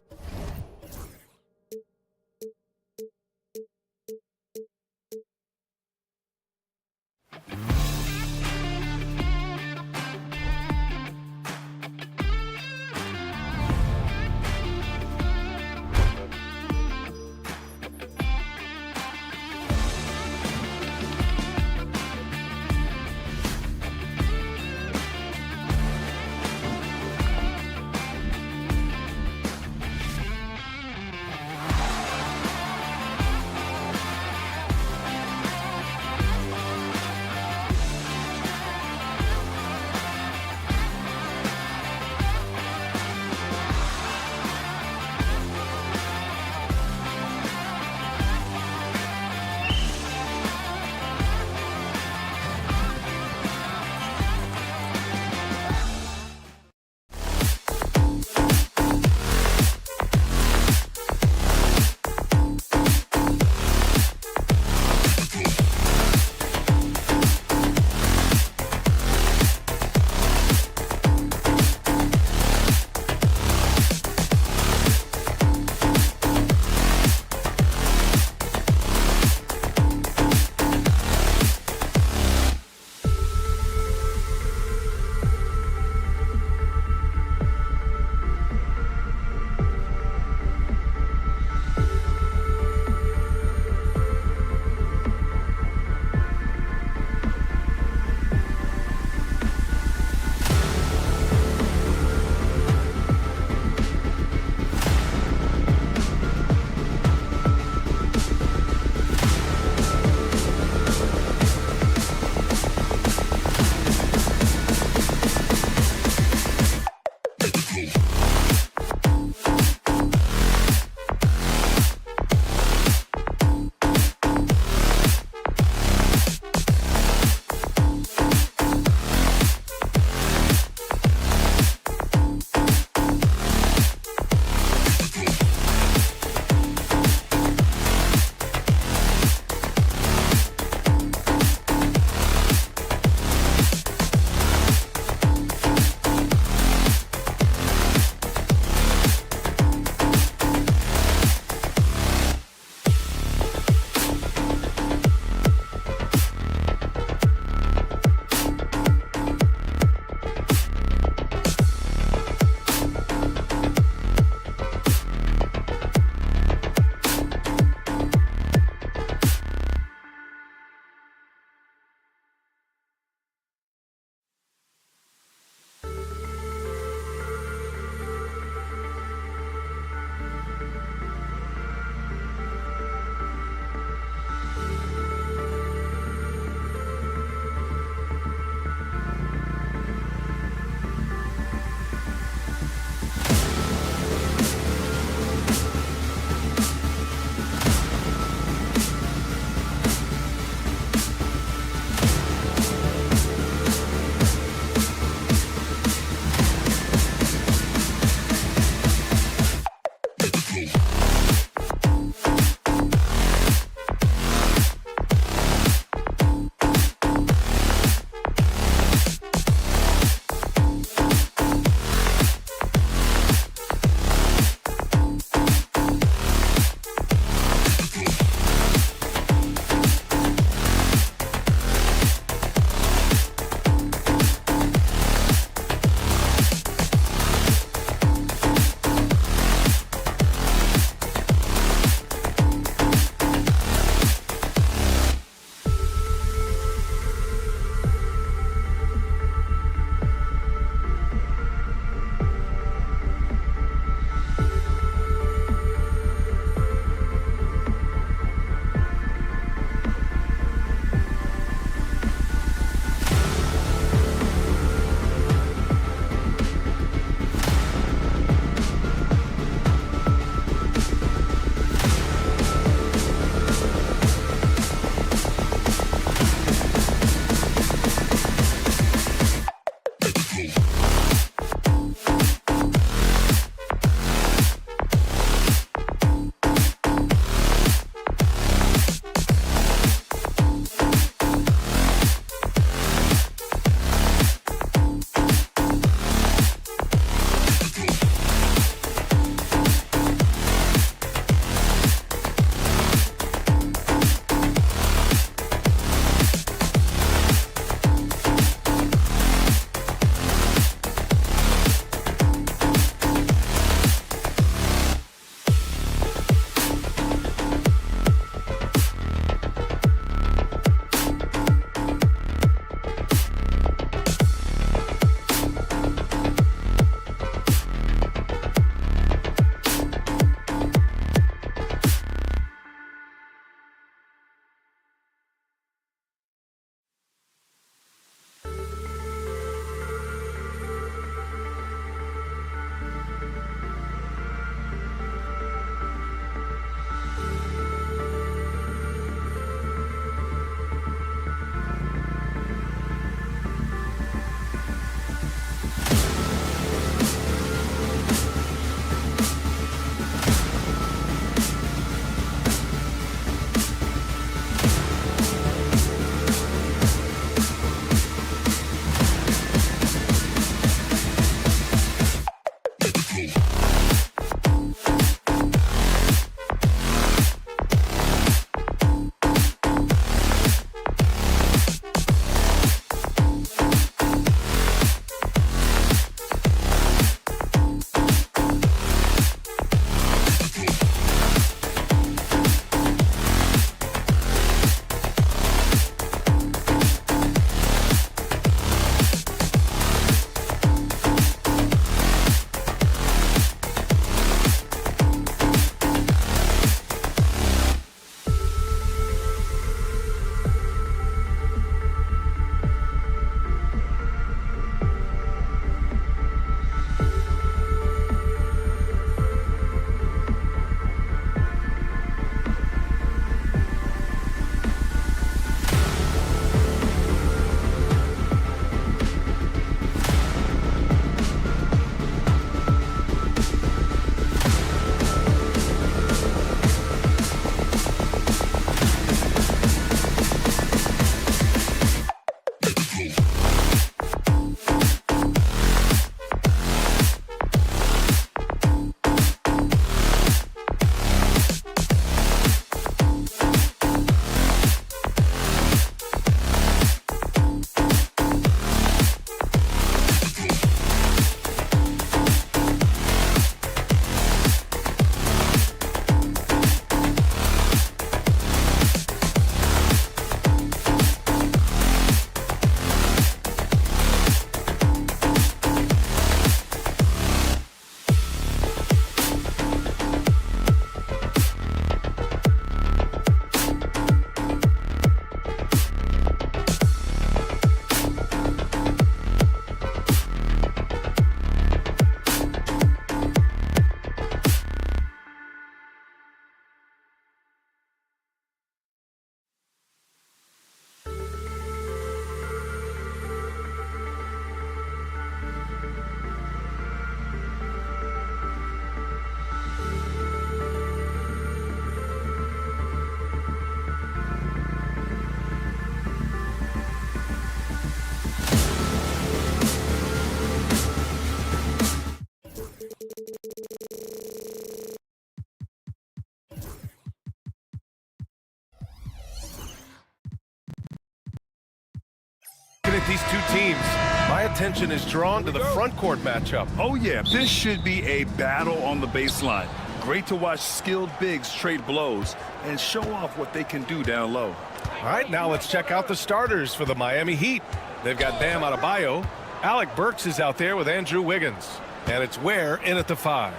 these two teams, my attention is drawn to the front court matchup. Oh, yeah, this should be a battle on the baseline. Great to watch skilled bigs trade blows and show off what they can do down low. All right, now let's check out the starters for the Miami Heat. They've got Bam Adebayo. Alec Burks is out there with Andrew Wiggins. And it's Ware in at the 5.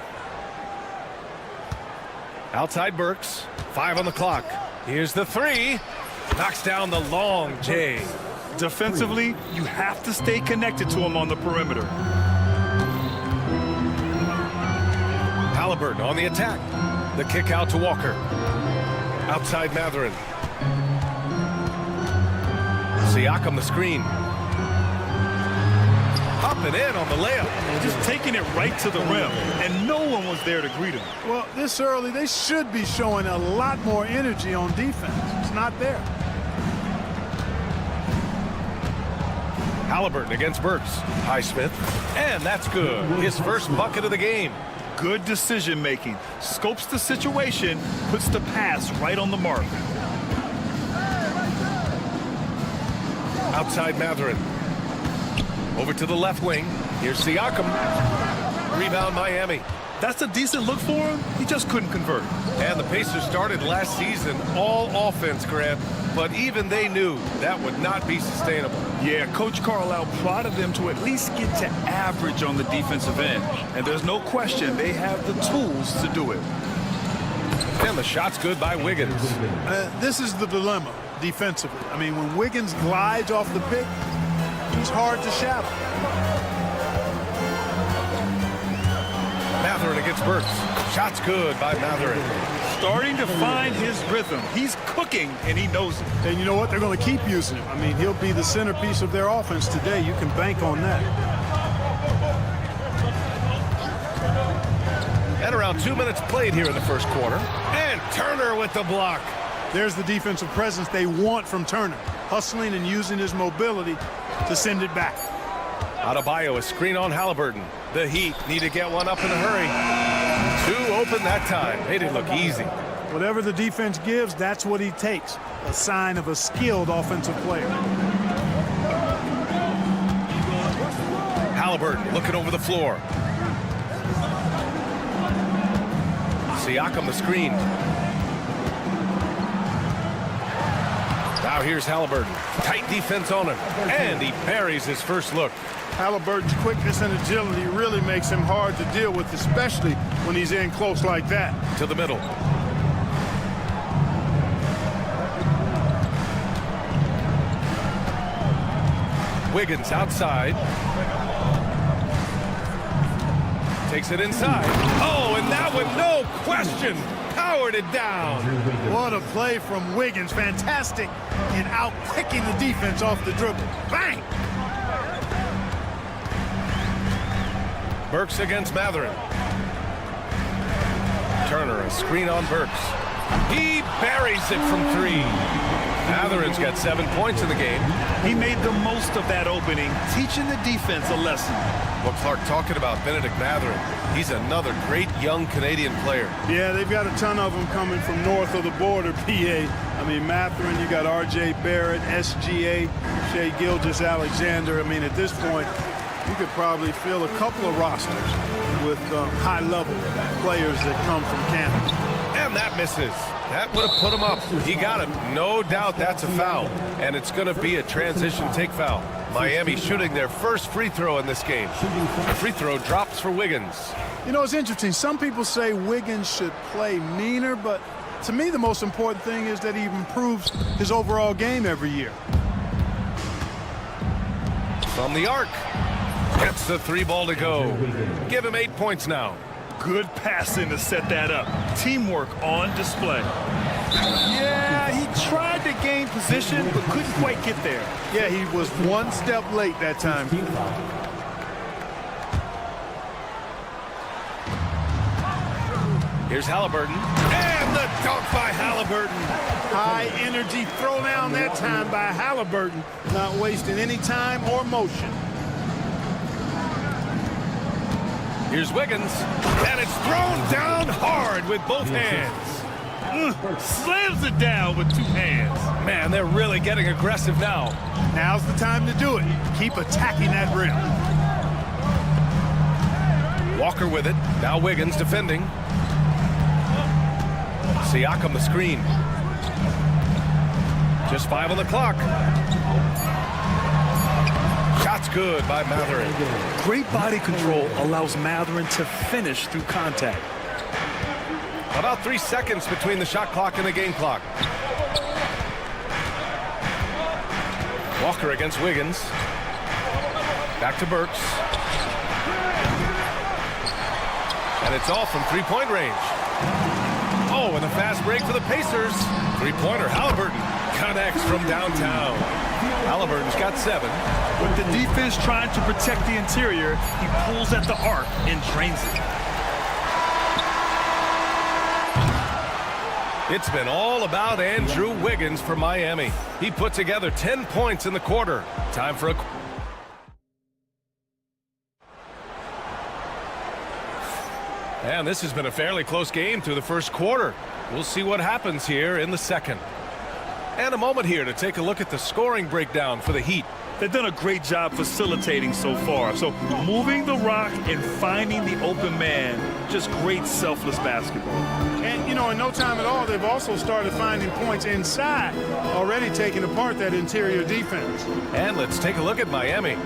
Outside Burks, 5 on the clock. Here's the 3. Knocks down the long J. Defensively, you have to stay connected to him on the perimeter. Halliburton on the attack. The kick out to Walker. Outside Mathurin. Siakam the screen. Up and in on the layup. Just taking it right to the rim, and no one was there to greet him. Well, this early, they should be showing a lot more energy on defense. It's not there. Halliburton against Burks. Highsmith. And that's good. His first bucket of the game. Good decision making. Scopes the situation, puts the pass right on the mark. Outside Mathurin. Over to the left wing. Here's Siakam. Rebound Miami. That's a decent look for him. He just couldn't convert. And the Pacers started last season all offense, Grant. But even they knew that would not be sustainable. Yeah, Coach Carlisle prodded them to at least get to average on the defensive end. And there's no question they have the tools to do it. And the shot's good by Wiggins. This is the dilemma defensively. I mean, when Wiggins glides off the pick, he's hard to shadow. Mathurin against Burks. Shot's good by Mathurin. Starting to find his rhythm. He's cooking, and he knows it. And you know what? They're going to keep using him. I mean, he'll be the centerpiece of their offense today. You can bank on that. And around 2 minutes played here in the first quarter. And Turner with the block. There's the defensive presence they want from Turner. Hustling and using his mobility to send it back. Adebayo, a screen on Halliburton. The Heat need to get one up in a hurry. 2 open that time. Made it look easy. Whatever the defense gives, that's what he takes. A sign of a skilled offensive player. Halliburton looking over the floor. Siakam the screen. Now here's Halliburton. Tight defense on him. And he parries his first look. Halliburton's quickness and agility really makes him hard to deal with, especially when he's in close like that. To the middle. Wiggins outside. Takes it inside. Oh, and that one, no question, powered it down. What a play from Wiggins. Fantastic in out-kicking the defense off the dribble. Bang! Burks against Mathurin. Turner, a screen on Burks. He buries it from 3. Mathurin's got 7 points in the game. He made the most of that opening, teaching the defense a lesson. Well, Clark, talking about Benedict Mathurin, he's another great young Canadian player. Yeah, they've got a ton of them coming from north of the border, PA. I mean, Mathurin, you got R.J. Barrett, SGA, Shai Gilgeous-Alexander. I mean, at this point, you could probably fill a couple of rosters with high-level players that come from Canada. And that misses. That would have put him up. He got him. No doubt that's a foul. And it's going to be a transition take foul. Miami shooting their first free throw in this game. The free throw drops for Wiggins. You know, it's interesting. Some people say Wiggins should play meaner, but to me the most important thing is that he improves his overall game every year. From the arc. Gets the 3 ball to go. Give him 8 points now. Good passing to set that up. Teamwork on display. Yeah, he tried to gain position, but couldn't quite get there. Yeah, he was 1 step late that time. Here's Halliburton. And the dunk by Halliburton. High energy throw down that time by Halliburton. Not wasting any time or motion. Here's Wiggins, and it's thrown down hard with both hands. Slams it down with 2 hands. Man, they're really getting aggressive now. Now's the time to do it. Keep attacking that rim. Walker with it. Now Wiggins defending. Siakam the screen. Just 5 on the clock. Shot's good by Mathurin. Great body control allows Mathurin to finish through contact. About 3 seconds between the shot clock and the game clock. Walker against Wiggins. Back to Burks. And it's all from three-point range. Oh, and a fast break for the Pacers. Three-pointer, Halliburton connects from downtown. Halliburton's got 7. With the defense trying to protect the interior, he pulls at the arc and drains it. It's been all about Andrew Wiggins for Miami. He put together 10 points in the quarter. Time for a... And this has been a fairly close game through the first quarter. We'll see what happens here in the second. And a moment here to take a look at the scoring breakdown for the Heat. They've done a great job facilitating so far. So moving the rock and finding the open man, just great selfless basketball. And, you know, in no time at all, they've also started finding points inside, already taking apart that interior defense. And let's take a look at Miami.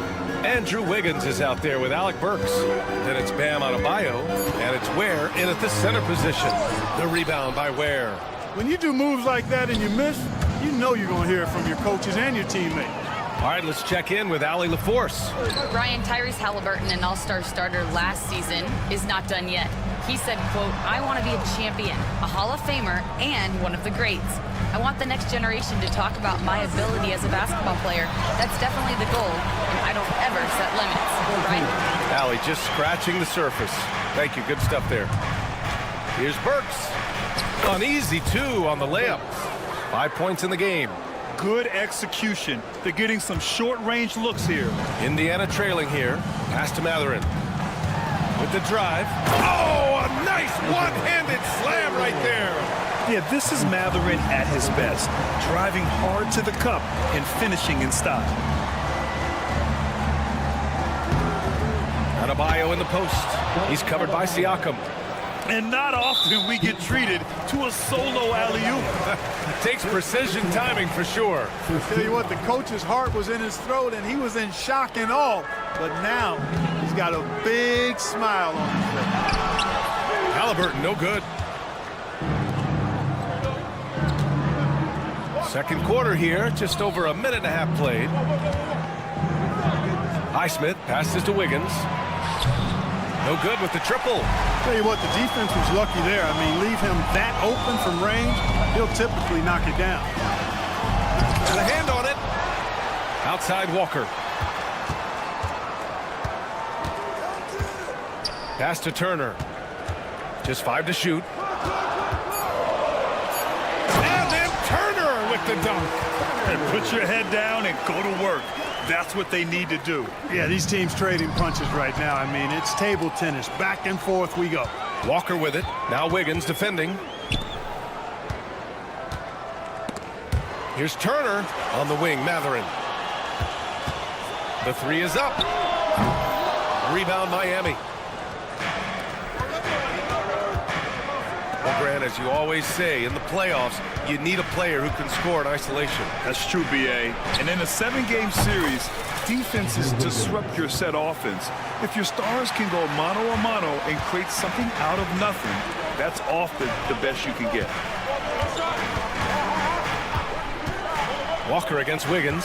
Andrew Wiggins is out there with Alec Burks. Then it's Bam Adebayo, and it's Ware in at the center position. The rebound by Ware. When you do moves like that and you miss, you know you're going to hear it from your coaches and your teammates. All right, let's check in with Allie LaForce. Brian, Tyrese Halliburton, an all-star starter last season, is not done yet. He said, quote, "I want to be a champion, a Hall of Famer, and one of the greats. I want the next generation to talk about my ability as a basketball player. That's definitely the goal, and I don't ever set limits." Brian? Allie just scratching the surface. Thank you, good stuff there. Here's Burks. An easy 2 on the layup. 5 points in the game. Good execution. They're getting some short-range looks here. Indiana trailing here. Pass to Mathurin. With the drive. Oh, a nice one-handed slam right there. Yeah, this is Mathurin at his best. Driving hard to the cup and finishing in style. Adebayo in the post. He's covered by Siakam. And not often we get treated to a solo alley-oop. Takes precision timing for sure. Tell you what, the coach's heart was in his throat and he was in shock and awe. But now he's got a big smile on his face. Halliburton, no good. Second quarter here, just over a minute and a half played. Highsmith passes to Wiggins. No good with the triple. Tell you what, the defense was lucky there. I mean, leave him that open from range, he'll typically knock it down. Got a hand on it. Outside Walker. Pass to Turner. Just 5 to shoot. And then Turner with the dunk. And put your head down and go to work. That's what they need to do. Yeah, these teams trading punches right now. I mean, it's table tennis. Back and forth we go. Walker with it. Now Wiggins defending. Here's Turner on the wing. Mathurin. The 3 is up. Rebound Miami. Well, Grant, as you always say, in the playoffs, you need a player who can score in isolation. That's true, B.A. And in a 7-game series, defenses disrupt your set offense. If your stars can go mano-a-mano and create something out of nothing, that's often the best you can get. Walker against Wiggins.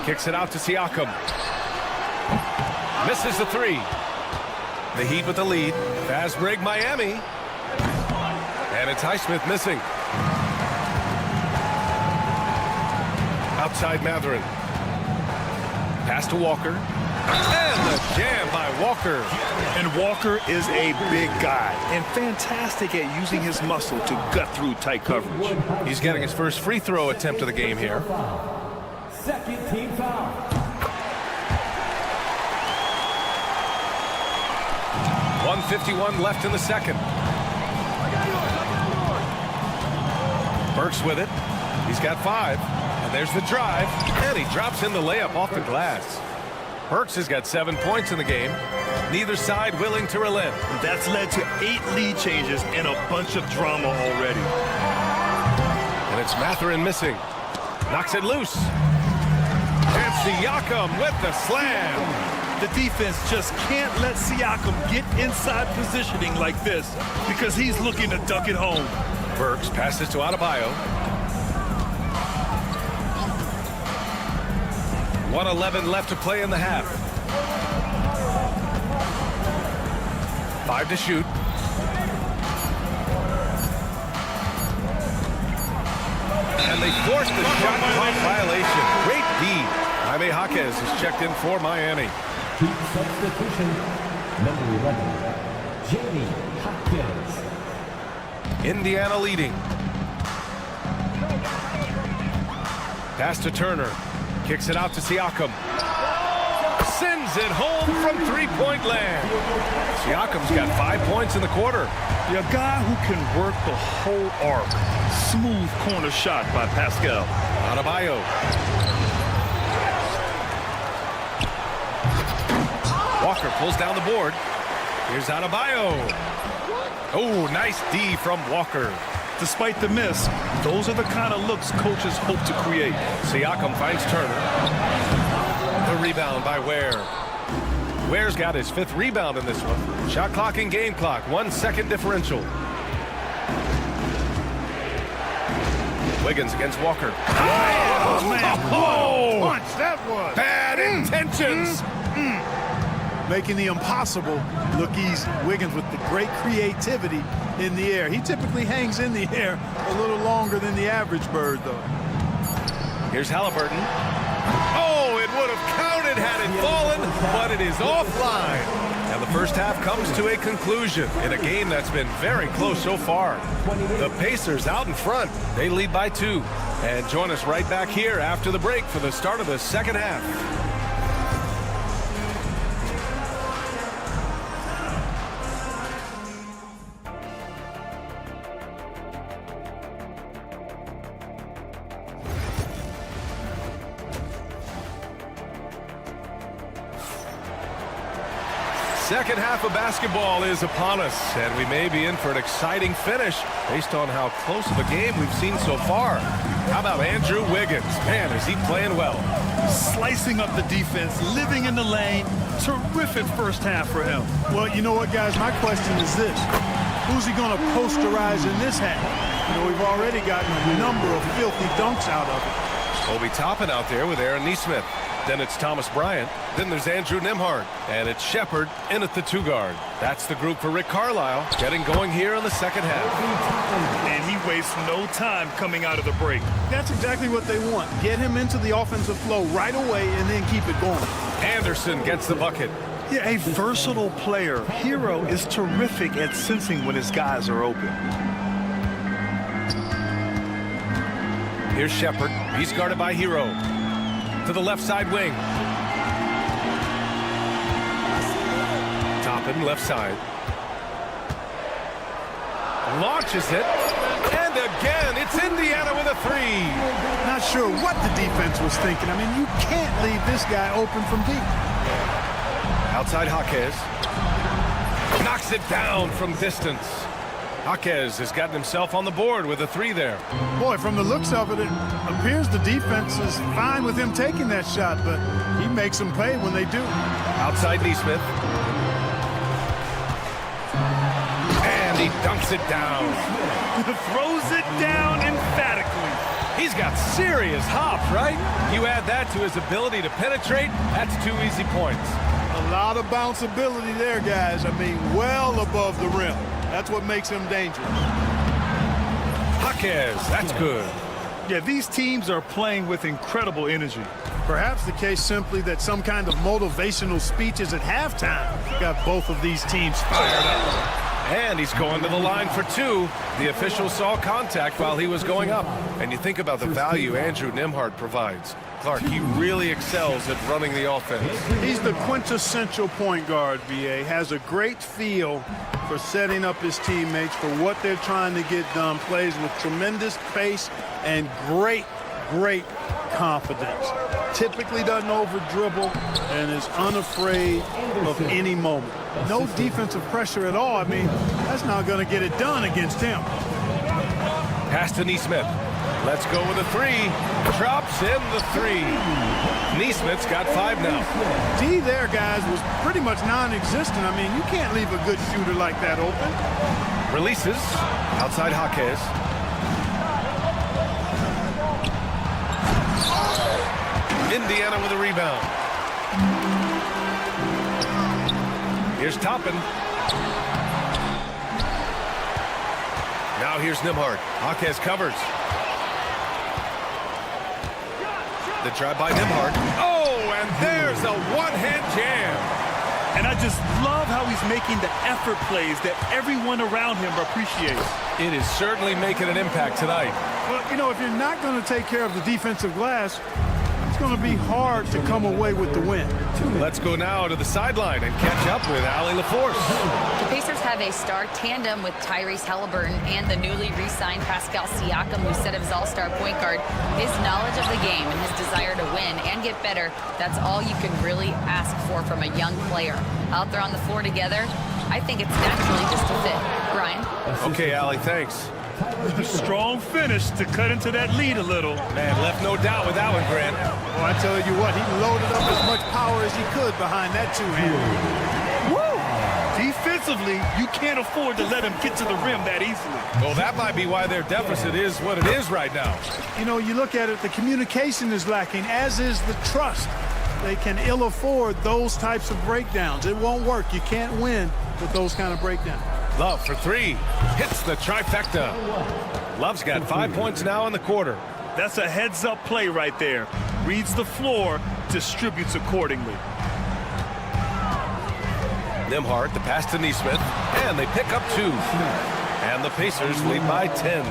Kicks it out to Siakam. Misses the 3. The Heat with the lead. Fast break Miami. And it's Highsmith missing. Outside Mathurin. Pass to Walker. And the jam by Walker. And Walker is a big guy and fantastic at using his muscle to gut through tight coverage. He's getting his first free throw attempt of the game here. Second team foul. 1:51 left in the second. Burks with it. He's got 5. And there's the drive. And he drops in the layup off the glass. Burks has got 7 points in the game. Neither side willing to relent. That's led to 8 lead changes and a bunch of drama already. And it's Mathurin missing. Knocks it loose. And Siakam with the slam. The defense just can't let Siakam get inside positioning like this because he's looking to duck it home. Burks passes to Adebayo. 1:11 left to play in the half. 5 to shoot. And they forced the shot clock violation. Great D. Jaime Jaquez is checked in for Miami. Team substitution, number 11, Jaime Jaquez. Indiana leading. Pass to Turner. Kicks it out to Siakam. Sends it home from three-point land. Siakam's got 5 points in the quarter. A guy who can work the whole arc. Smooth corner shot by Pascal. Adebayo. Walker pulls down the board. Here's Adebayo. Oh, nice D from Walker. Despite the miss, those are the kind of looks coaches hope to create. Siakam finds Turner. The rebound by Ware. Ware's got his 5th rebound in this one. Shot clock and game clock. 1 second differential. Wiggins against Walker. Oh, man. Oh, Punch, that was. bad intentions. Making the impossible look easy. Wiggins with the great creativity in the air. He typically hangs in the air a little longer than the average bird, though. Here's Halliburton. Oh, it would have counted had it fallen, but it is offline. And the first half comes to a conclusion in a game that's been very close so far. The Pacers out in front. They lead by 2. And join us right back here after the break for the start of the second half. Second half of basketball is upon us, and we may be in for an exciting finish based on how close of a game we've seen so far. How about Andrew Wiggins? Man, is he playing well. Slicing up the defense, living in the lane. Terrific first half for him. Well, you know what, guys? My question is this. Who's he going to posterize in this half? You know, we've already gotten a number of filthy dunks out of it. Obi Toppin out there with Aaron Nesmith. Then it's Thomas Bryant. Then there's Andrew Nembhard. And it's Shepard in at the 2 guard. That's the group for Rick Carlisle getting going here in the second half. And he wastes no time coming out of the break. That's exactly what they want. Get him into the offensive flow right away and then keep it going. Anderson gets the bucket. Yeah, a versatile player. Hero is terrific at sensing when his guys are open. Here's Shepard. He's guarded by Hero. To the left side wing. Toppin, left side. Launches it. And again, it's Indiana with a 3. Not sure what the defense was thinking. I mean, you can't leave this guy open from deep. Outside Jaquez. Knocks it down from distance. Jaquez has gotten himself on the board with a 3 there. Boy, from the looks of it, it appears the defense is fine with him taking that shot, but he makes them pay when they do. Outside Nesmith. And he dunks it down. Throws it down emphatically. He's got serious hops, right? You add that to his ability to penetrate, that's 2 easy points. A lot of bounceability there, guys. I mean, well above the rim. That's what makes him dangerous. Jaquez, that's good. Yeah, these teams are playing with incredible energy. Perhaps the case simply that some kind of motivational speeches at halftime got both of these teams fired up. And he's going to the line for two. The official saw contact while he was going up. And you think about the value Andrew Nembhard provides. Clark, he really excels at running the offense. He's the quintessential point guard, VA. Has a great feel for setting up his teammates for what they're trying to get done. Plays with tremendous pace and great confidence. Typically doesn't over-dribble and is unafraid of any moment. No defensive pressure at all. I mean, that's not going to get it done against him. Pass to Neesmith. Let's go with a three. Drops in the three. Neesmith's got 5 now. D there, guys, was pretty much non-existent. I mean, you can't leave a good shooter like that open. Releases. Outside Jaquez. Indiana with a rebound. Here's Toppin. Now here's Nembhard. Jaquez covers. The drive by Nembhard. Oh, and there's a one-hand jam. And I just love how he's making the effort plays that everyone around him appreciates. It is certainly making an impact tonight. Well, you know, if you're not going to take care of the defensive glass, it's going to be hard to come away with the win. Let's go now to the sideline and catch up with Allie LaForce. The Pacers have a star tandem with Tyrese Halliburton and the newly re-signed Pascal Siakam, who said of his all-star point guard, his knowledge of the game and his desire to win and get better, that's all you can really ask for from a young player. Out there on the floor together, I think it's naturally just a fit. Brian? Okay, Allie, thanks. Strong finish to cut into that lead a little. Man, left no doubt with that one, Grant. Well, I tell you what, he loaded up as much power as he could behind that two-hander. Woo! Defensively, you can't afford to let him get to the rim that easily. Well, that might be why their deficit is what it is right now. You know, you look at it, the communication is lacking, as is the trust. They can ill afford those types of breakdowns. It won't work. You can't win with those kind of breakdowns. Love for 3. Hits the trifecta. Love's got 5 points now in the quarter. That's a heads-up play right there. Reads the floor, distributes accordingly. Nembhard, the pass to Neesmith, and they pick up 2. And the Pacers lead by 10.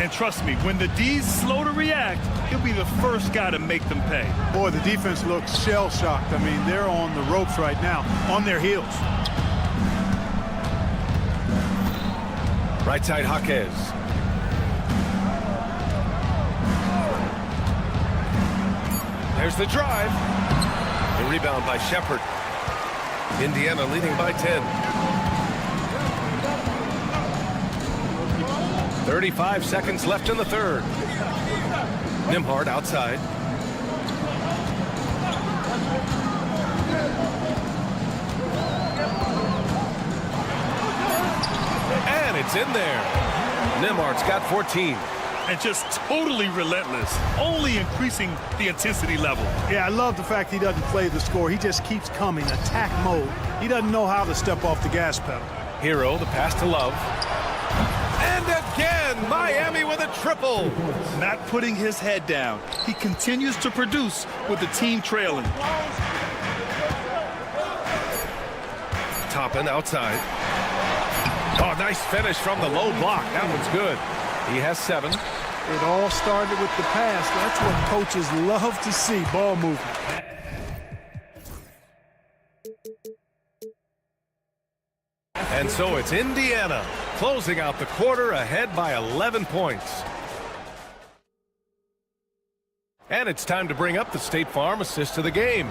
And trust me, when the D's slow to react, he'll be the first guy to make them pay. Boy, the defense looks shell-shocked. I mean, they're on the ropes right now, on their heels. Right side, Jaquez. There's the drive. The rebound by Shepard. Indiana leading by 10. 35 seconds left in the third. Nembhard outside. And it's in there. Nembhard's got 14. And just totally relentless, only increasing the intensity level. Yeah, I love the fact he doesn't play the score. He just keeps coming, attack mode. He doesn't know how to step off the gas pedal. Hero, the pass to Love. And again, Miami with a triple. Not putting his head down. He continues to produce with the team trailing. Toppin outside. Oh, nice finish from the low block. That one's good. He has 7. It all started with the pass. That's what coaches love to see, ball movement. And so it's Indiana closing out the quarter ahead by 11 points. And it's time to bring up the State Farm assist of the game.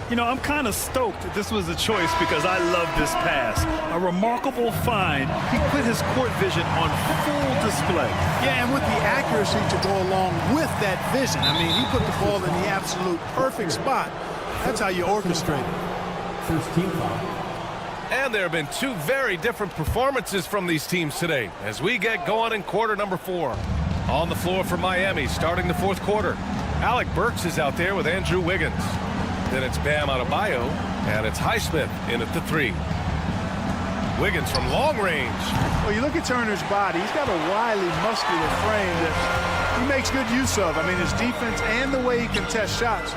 You know, I'm kind of stoked that this was a choice because I love this pass. A remarkable find. He put his court vision on full display. Yeah, and with the accuracy to go along with that vision. I mean, he put the ball in the absolute perfect spot. That's how you orchestrate it. First team foul. And there have been 2 very different performances from these teams today as we get going in quarter number 4. On the floor for Miami starting the 4th quarter. Alec Burks is out there with Andrew Wiggins. Then it's Bam Adebayo, and it's Highsmith in at the 3. Wiggins from long range. Well, you look at Turner's body. He's got a wily, muscular frame that he makes good use of. I mean, his defense and the way he contests shots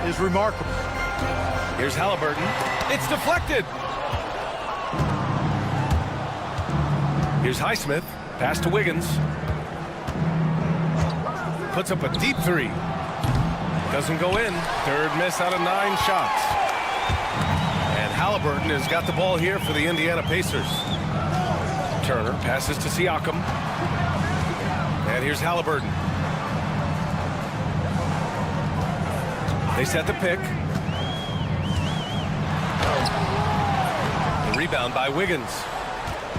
is remarkable. Here's Halliburton. It's deflected. Here's Highsmith. Pass to Wiggins. Puts up a deep three. Doesn't go in. Third miss out of 9 shots. And Halliburton has got the ball here for the Indiana Pacers. Turner passes to Siakam. And here's Halliburton. They set the pick. The rebound by Wiggins.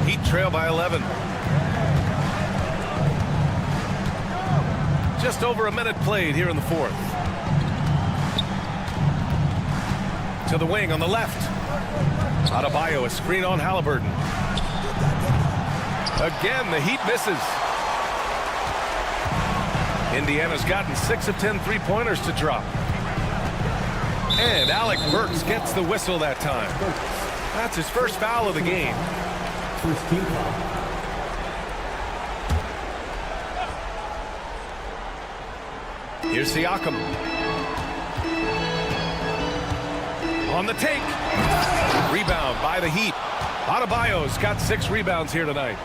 Heat trail by 11. Just over a minute played here in the fourth. To the wing on the left. Adebayo, a screen on Halliburton. Again, the Heat misses. Indiana's gotten 6 of 10 three-pointers to drop. And Alec Burks gets the whistle that time. That's his first foul of the game. First team foul. Here's Siakam. On the take. Rebound by the Heat. Adebayo's got 6 rebounds here tonight.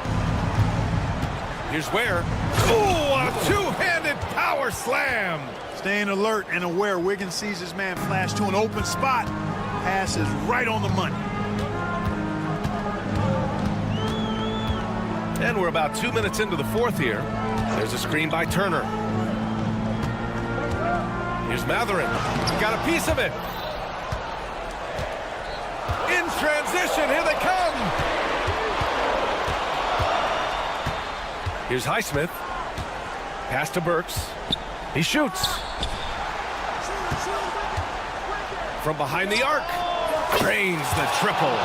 Here's Ware. Oh, a two-handed power slam. Staying alert and aware. Wiggins sees his man flash to an open spot. Pass is right on the money. And we're about 2 minutes into the fourth here. There's a screen by Turner. Here's Mathurin. Got a piece of it. In transition, here they come. Here's Highsmith. Pass to Burks. He shoots. From behind the arc. Drains the triple.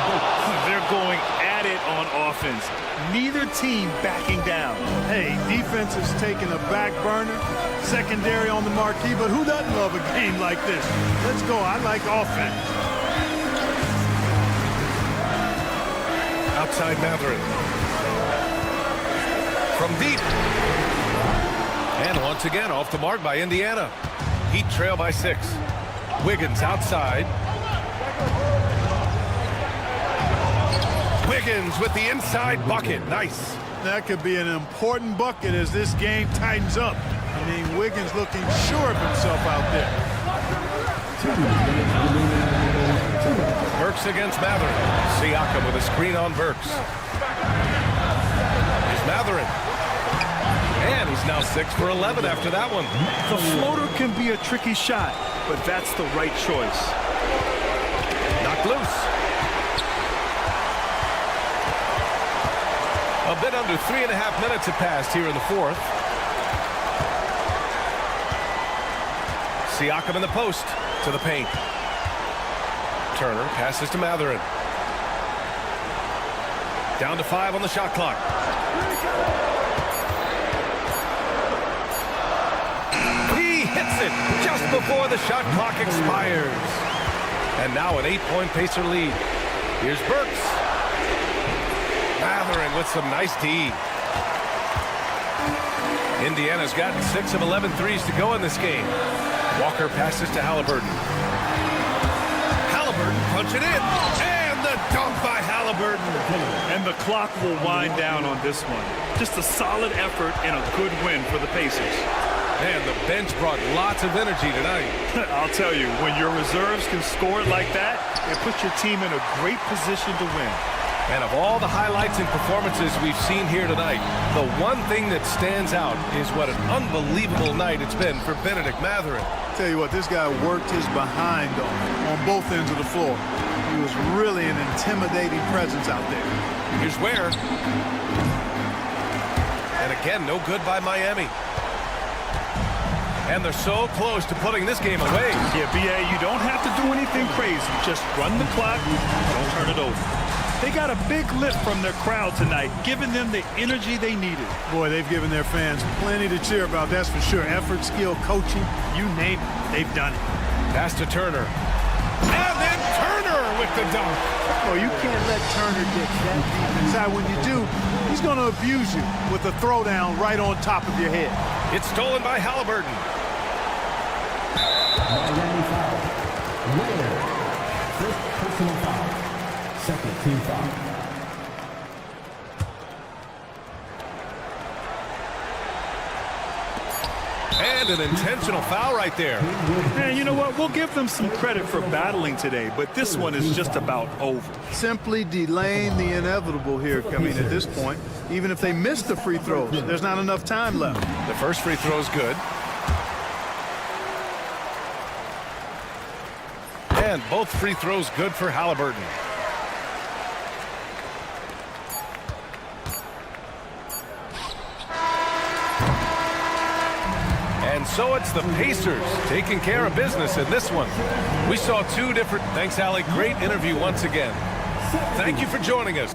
They're going at it on offense. Neither team backing down. Hey, defense is taking a back burner. Secondary on the marquee, but who doesn't love a game like this? Let's go. I like offense. Outside Mathurin. From deep. And once again off the mark by Indiana. Heat trail by 6. Wiggins outside. Wiggins with the inside bucket. Nice. That could be an important bucket as this game tightens up. I mean, Wiggins looking sure of himself out there. Burks against Mathurin. Siakam with a screen on Burks. Here's Mathurin. And he's now 6 for 11 after that one. The floater can be a tricky shot, but that's the right choice. Knocked loose. A bit under 3.5 minutes have passed here in the fourth. Siakam in the post to the paint. Turner passes to Mathurin. Down to 5 on the shot clock. He hits it just before the shot clock expires. And now an 8-point Pacer lead. Here's Burks. Mathurin with some nice D. Indiana's gotten 6 of 11 threes to go in this game. Walker passes to Halliburton. Halliburton punching in. And the dunk by Halliburton. And the clock will wind down on this one. Just a solid effort and a good win for the Pacers. Man, the bench brought lots of energy tonight. I'll tell you, when your reserves can score it like that, it puts your team in a great position to win. And of all the highlights and performances we've seen here tonight, the one thing that stands out is what an unbelievable night it's been for Benedict Mathurin. Tell you what, this guy worked his behind on both ends of the floor. He was really an intimidating presence out there. Here's Ware. And again, no good by Miami. And they're so close to putting this game away. Yeah, B.A., you don't have to do anything crazy. Just run the clock, don't turn it over. They got a big lift from their crowd tonight, giving them the energy they needed. Boy, they've given their fans plenty to cheer about, that's for sure. Effort, skill, coaching, you name it, they've done it. Pass to Turner. And then Turner with the dunk. Oh, you can't let Turner get that deep inside. When you do, he's going to abuse you with a throwdown right on top of your head. It's stolen by Halliburton. Miami foul. Ware. First personal foul. Second team foul. And an intentional foul right there. And you know what? We'll give them some credit for battling today, but this one is just about over. Simply delaying the inevitable here coming at this point. Even if they miss the free throws, there's not enough time left. The first free throw is good. And both free throws good for Halliburton. And so it's the Pacers taking care of business in this one. We saw two different... Thanks, Allie. Great interview once again. Thank you for joining us.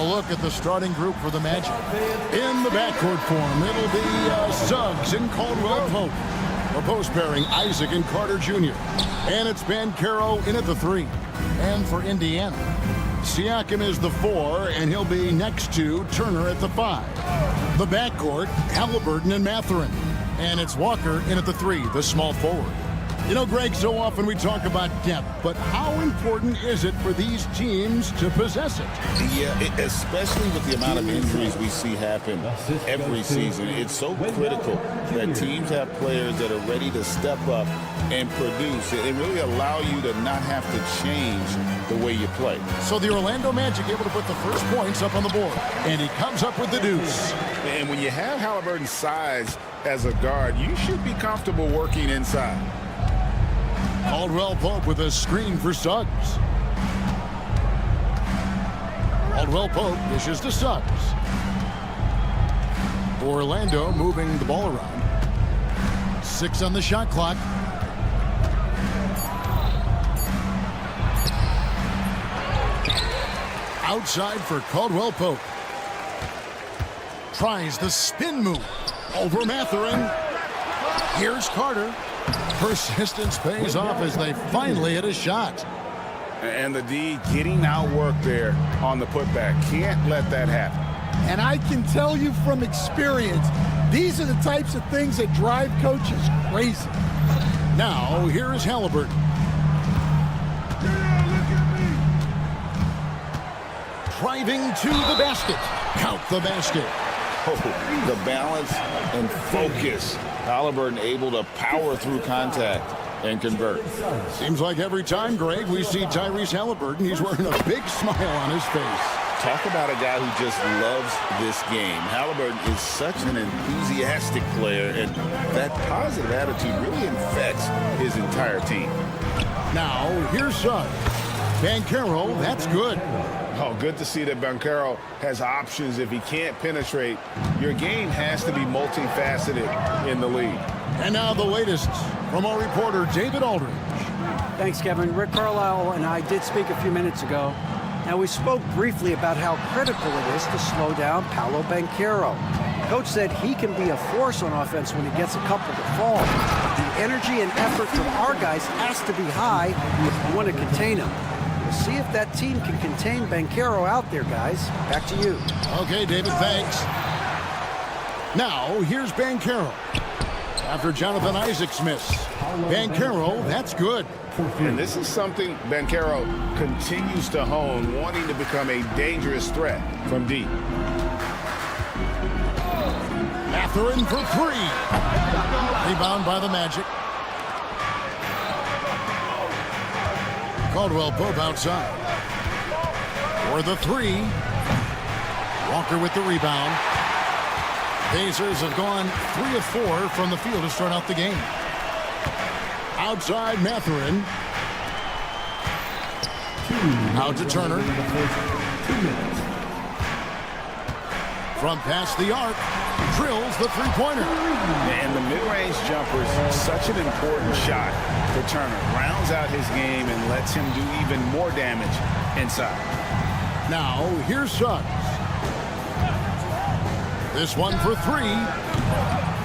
look at the starting group for the Magic. In the backcourt form, it'll be Suggs and Caldwell Pope. A post pairing, Isaac and Carter Jr. And it's Banchero in at the 3. And for Indiana, Siakam is the 4, and he'll be next to Turner at the 5. The backcourt, Halliburton and Mathurin. And it's Walker in at the 3, the small forward. You know, Greg, so often we talk about depth, but how important is it for these teams to possess it? Yeah, especially with the amount of injuries we see happen every season. It's so critical that teams have players that are ready to step up and produce it and really allow you to not have to change the way you play. So the Orlando Magic able to put the first points up on the board, and he comes up with the deuce. And when you have Halliburton's size as a guard, you should be comfortable working inside. Caldwell Pope with a screen for Suggs. Caldwell Pope dishes to Suggs. Orlando moving the ball around. 6 on the shot clock. Outside for Caldwell Pope. Tries the spin move over Mathurin. Here's Carter. Persistence pays off as they finally hit a shot. And the D getting outworked there on the putback. Can't let that happen. And I can tell you from experience, these are the types of things that drive coaches crazy. Now, here is Halliburton. Driving to the basket. Count the basket. Oh, the balance and focus. Halliburton able to power through contact and convert. Seems like every time, Greg, we see Tyrese Halliburton, he's wearing a big smile on his face. Talk about a guy who just loves this game. Halliburton is such an enthusiastic player, and that positive attitude really infects his entire team. Now, here's Suggs. Banchero, that's good. Oh, good to see that Banchero has options if he can't penetrate. Your game has to be multifaceted in the league. And now the latest from our reporter, David Aldridge. Thanks, Kevin. Rick Carlisle and I did speak a few minutes ago. Now, we spoke briefly about how critical it is to slow down Paolo Banchero. Coach said he can be a force on offense when he gets a couple to fall. The energy and effort from our guys has to be high if we want to contain him. We'll see if that team can contain Banchero out there, guys. Back to you. Okay, David, thanks. Now, here's Banchero. After Jonathan Isaac's miss. Banchero, that's good. And this is something Banchero continues to hone, wanting to become a dangerous threat from deep. Mathurin for 3. Rebound by the Magic. Caldwell Pope outside. For the 3. Walker with the rebound. Pacers have gone 3 of 4 from the field to start out the game. Outside Mathurin. Out to Turner. From past the arc. Drills the three-pointer. And the mid-range jumper is such an important shot for Turner. Rounds out his game and lets him do even more damage inside. Now, here's Suggs. This one for 3.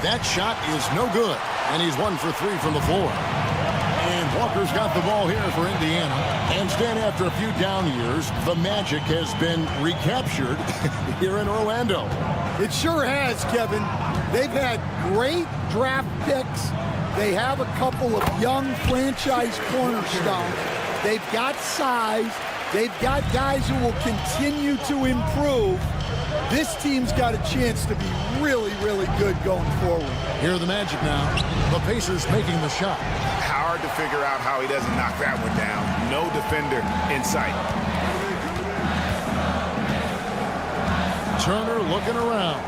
That shot is no good. And he's 1 for 3 from the floor. And Walker's got the ball here for Indiana. And Stan, after a few down years, the Magic has been recaptured here in Orlando. It sure has, Kevin. They've had great draft picks. They have a couple of young franchise cornerstones. They've got size. They've got guys who will continue to improve. This team's got a chance to be really, really good going forward. Here are the Magic now. The Pacers making the shot. Hard to figure out how he doesn't knock that one down. No defender in sight. Turner looking around.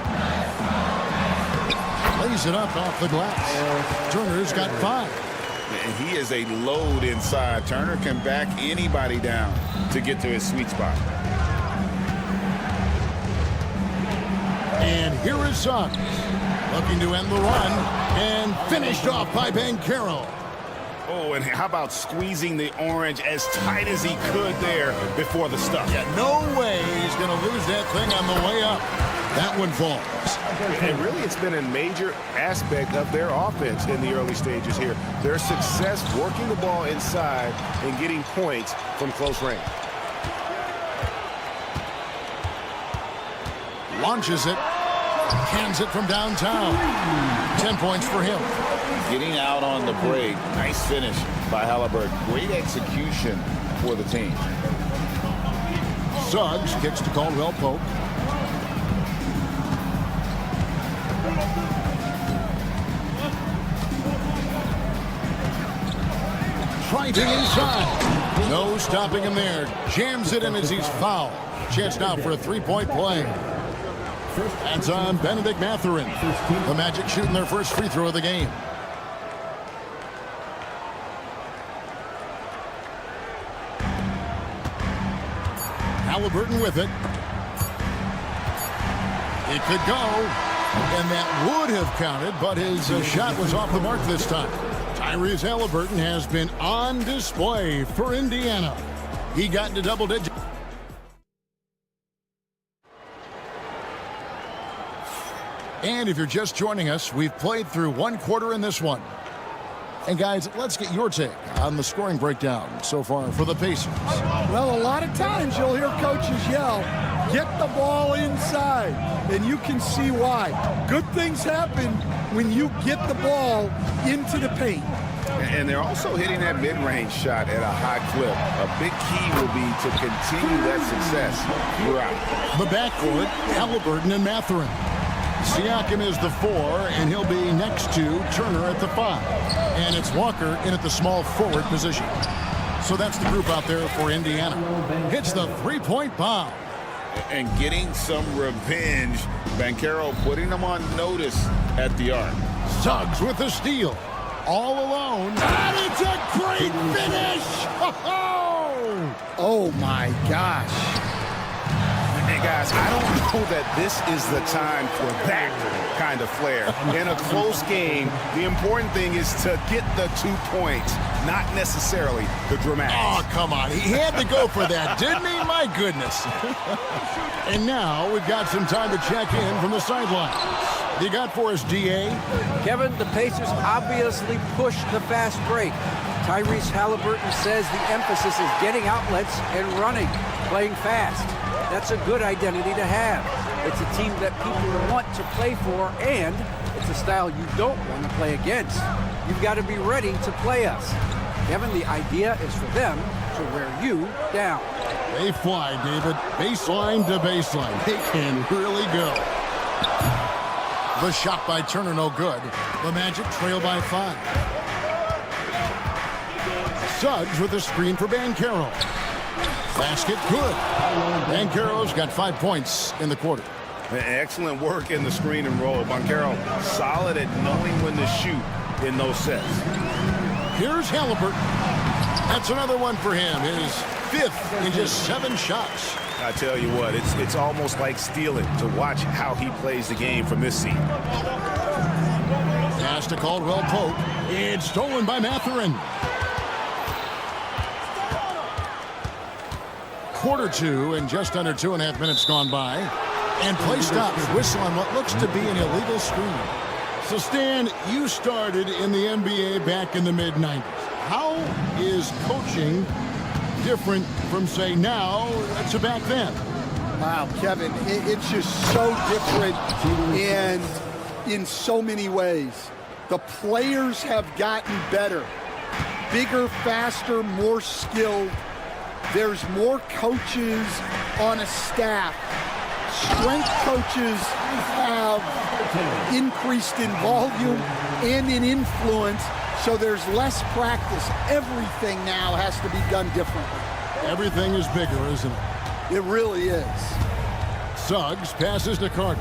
Lays it up off the glass. Turner's got 5. And he is a load inside. Turner can back anybody down to get to his sweet spot. And here is Suggs, looking to end the run, and finished off by Banchero. Oh, and how about squeezing the orange as tight as he could there before the stuff? Yeah, no way he's going to lose that thing on the way up. That one falls. And really, it's been a major aspect of their offense in the early stages here. Their success working the ball inside and getting points from close range. Launches it. Cans it from downtown. 10 points for him. Getting out on the break. Nice finish by Halliburton. Great execution for the team. Suggs kicks to Caldwell Pope. Fighting inside. No stopping him there. Jams it in as he's fouled. Chance now for a three-point play. That's on Benedict Mathurin. The Magic shooting their first free throw of the game. Halliburton with it. It could go, and that would have counted, but his shot was off the mark this time. Tyrese Halliburton has been on display for Indiana. He got into double digits. And if you're just joining us, we've played through one quarter in this one. And guys, let's get your take on the scoring breakdown so far for the Pacers. Well, a lot of times you'll hear coaches yell, get the ball inside, and you can see why. Good things happen when you get the ball into the paint. And they're also hitting that mid-range shot at a high clip. A big key will be to continue that success throughout. The backcourt, Halliburton and Mathurin. Siakam is the 4, and he'll be next to Turner at the 5. And it's Walker in at the small forward position. So that's the group out there for Indiana. Hits the three-point bomb. And getting some revenge. Banchero putting them on notice at the arc. Suggs with the steal. All alone. And it's a great finish! Oh, my gosh. Hey, guys, I don't know that this is the time for that kind of flair. In a close game, the important thing is to get the 2 points, not necessarily the dramatics. Oh, come on. He had to go for that, didn't he? My goodness. And now we've got some time to check in from the sidelines. You got for us, D.A.? Kevin, the Pacers obviously pushed the fast break. Tyrese Halliburton says the emphasis is getting outlets and running, playing fast. That's a good identity to have. It's a team that people want to play for, and it's a style you don't want to play against. You've got to be ready to play us. Kevin, the idea is for them to wear you down. They fly, David. Baseline to baseline. They can really go. The shot by Turner, no good. The Magic trail by 5. Suggs with a screen for Banchero. Basket good. Banchero's got 5 points in the quarter. Excellent work in the screen and roll. Banchero solid at knowing when to shoot in those sets. Here's Halliburton. That's another one for him. His 5th in just 7 shots. I tell you what, it's almost like stealing to watch how he plays the game from this seat. Pass to Caldwell Pope. It's stolen by Mathurin. Quarter 2 and just under 2.5 minutes gone by. And play stops. Whistle on what looks to be an illegal screen. So, Stan, you started in the NBA back in the mid-90s. How is coaching different from, say, now to back then? Wow, Kevin, it's just so different and in so many ways. The players have gotten better. Bigger, faster, more skilled. There's more coaches on a staff. Strength coaches have increased in volume and in influence, so there's less practice. Everything now has to be done differently. Everything is bigger, isn't it? It really is. Suggs passes to Carter.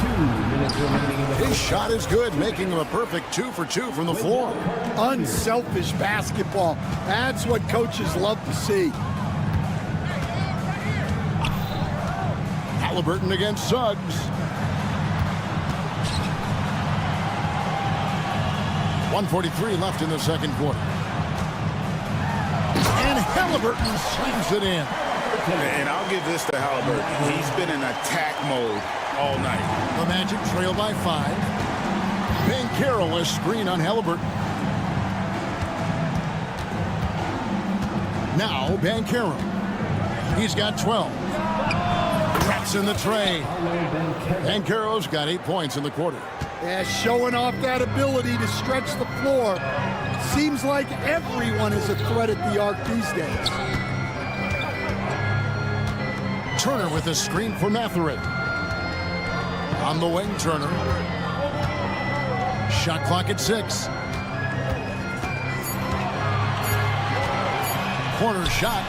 2 minutes remaining in the His shot is good, making him a perfect 2 for 2 from the floor. Unselfish basketball. That's what coaches love to see. Halliburton against Suggs. 1:43 left in the second quarter. And Halliburton slams it in. And I'll give this to Halliburton. He's been in attack mode all night. The Magic trail by 5. Banchero a screen on Halliburton. Now Banchero. He's got 12. Cracks in the tray. Banchero's got 8 points in the quarter. Yeah, showing off that ability to stretch the floor. Seems like everyone is a threat at the arc these days. Turner with a screen for Mathurin. On the wing, Turner. Shot clock at 6. Corner shot.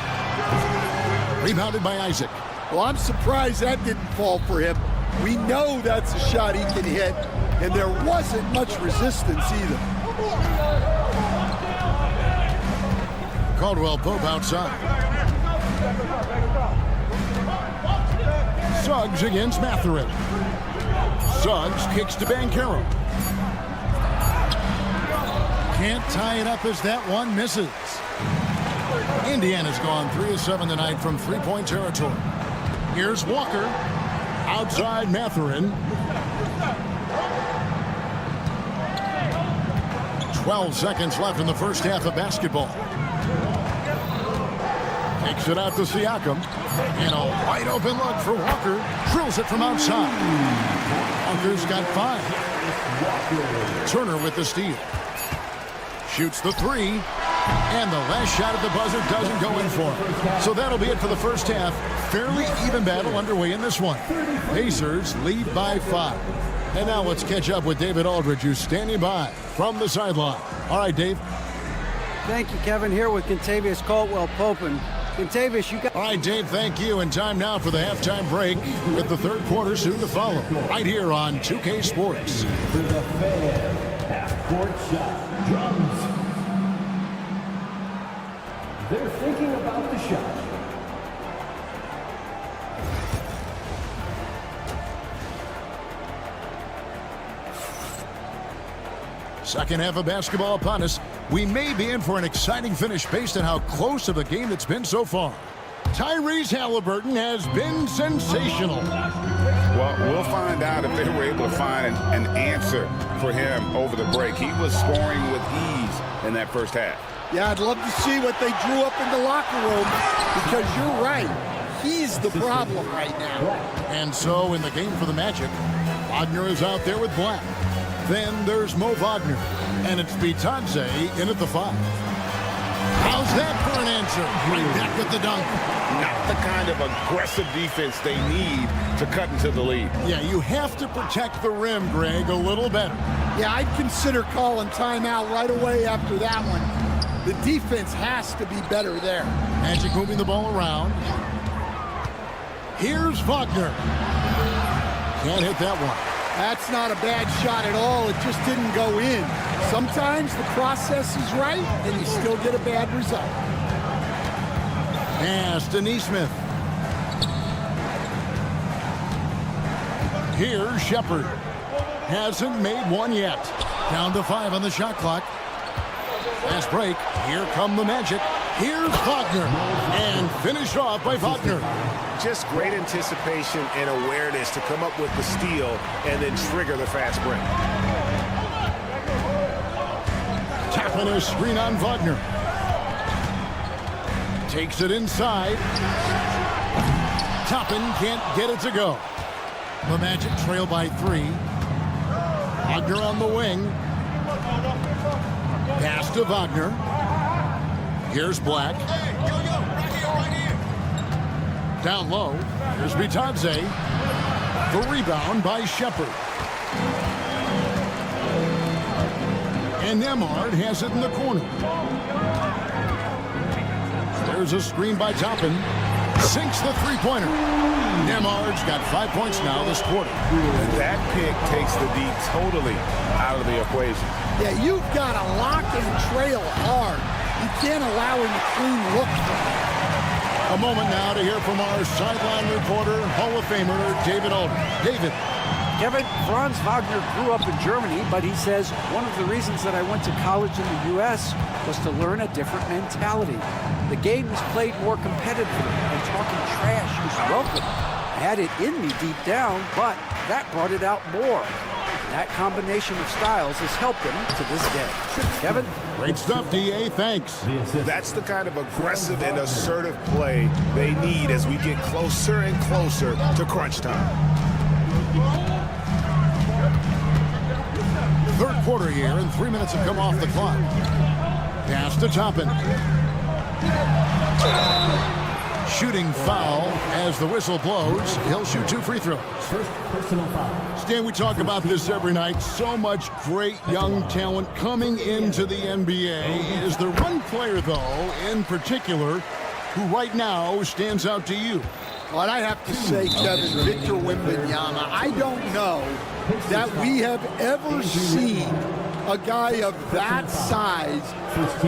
Rebounded by Isaac. Well, I'm surprised that didn't fall for him. We know that's a shot he can hit, and there wasn't much resistance either. Caldwell Pope outside. Suggs against Mathurin. Suggs kicks to Banchero. Can't tie it up as that one misses. Indiana's gone 3 of 7 tonight from three-point territory. Here's Walker. Outside Mathurin. 12 seconds left in the first half of basketball. Takes it out to Siakam. And a wide open look for Walker. Drills it from outside. Walker's got 5. Turner with the steal. Shoots the 3. And the last shot at the buzzer doesn't go in for him. So that'll be it for the first half. Fairly even battle underway in this one. Pacers lead by 5. And now let's catch up with David Aldridge, who's standing by from the sideline. All right, Dave. Thank you, Kevin. Here with Kentavious Caldwell-Pope. And Kentavious, you got... All right, Dave, thank you. And time now for the halftime break with the third quarter soon to follow. Right here on 2K Sports. For the fan, half-court shot. Drums. They're thinking about the shot. Second half of basketball upon us. We may be in for an exciting finish based on how close of a game it's been so far. Tyrese Halliburton has been sensational. Well, we'll find out if they were able to find an answer for him over the break. He was scoring with ease in that first half. Yeah, I'd love to see what they drew up in the locker room, because you're right. He's the problem right now. And so in the game for the Magic, Wagner is out there with Black. Then there's Mo Wagner, and it's Bitadze in at the 5. How's that for an answer? Right back with the dunk. Not the kind of aggressive defense they need to cut into the lead. Yeah, you have to protect the rim, Greg, a little better. Yeah, I'd consider calling timeout right away after that one. The defense has to be better there. Magic moving the ball around. Here's Wagner. Can't hit that one. That's not a bad shot at all. It just didn't go in. Sometimes the process is right, and you still get a bad result. Pass to Nesmith. Here's Shepard. Hasn't made one yet. Down to 5 on the shot clock. Last break. Here come the Magic. Here's Wagner. And finished off by Wagner. Just great anticipation and awareness to come up with the steal and then trigger the fast break. Tapping a screen on Wagner. Takes it inside. Toppin can't get it to go. The Magic trail by 3. Wagner on the wing. Pass to Wagner. Here's Black. Down low. Here's Bitadze. The rebound by Shepard. And Nemard has it in the corner. There's a screen by Toppin. Sinks the three-pointer. Nemard's got 5 points now this quarter. And that pick takes the D totally out of the equation. Yeah, you've got to lock and trail hard. You can't allow him a clean look. A moment now to hear from our sideline reporter, Hall of Famer David Aldridge. David. Kevin, Franz Wagner grew up in Germany, but he says one of the reasons that I went to college in the U.S. was to learn a different mentality. The game is played more competitively, and talking trash is welcome. I had it in me deep down, but that brought it out more. That combination of styles has helped him to this day. Kevin? Great stuff, D.A. Thanks. That's the kind of aggressive and assertive play they need as we get closer and closer to crunch time. Third quarter here, and 3 minutes have come off the clock. Pass to Toppin. Shooting foul as the whistle blows. He'll shoot 2 free throws. First personal foul. Stan, we talk about this every night. So much great young talent coming into the NBA. Is there one player, though, in particular, who right now stands out to you? Well, I have to say, Kevin, Victor Wembanyama. I don't know that we have ever seen a guy of that size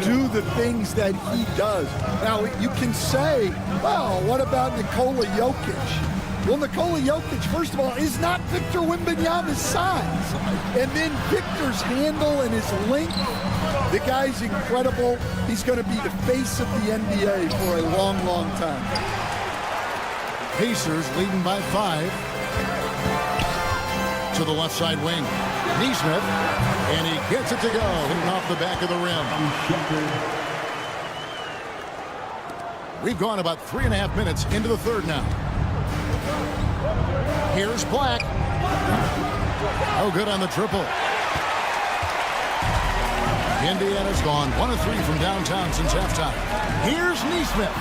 do the things that he does. Now, you can say, well, what about Nikola Jokic? Well, Nikola Jokic, first of all, is not Victor Wembanyama's size. And then Victor's handle and his length, the guy's incredible. He's going to be the face of the NBA for a long, long time. Pacers leading by 5. To the left side wing. Neesmith, and he gets it to go, hitting off the back of the rim. We've gone about 3.5 minutes into the third now. Here's Black. Oh, good on the triple. Indiana's gone 1 of 3 from downtown since halftime. Here's Neesmith.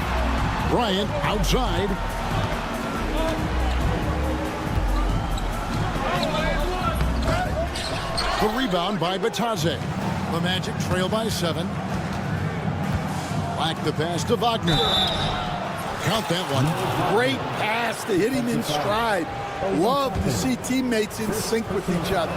Bryant outside. The rebound by Batadze. The Magic trail by 7. Black the pass to Wagner. Count that one. Great pass to hit him in stride. Love to see teammates in sync with each other.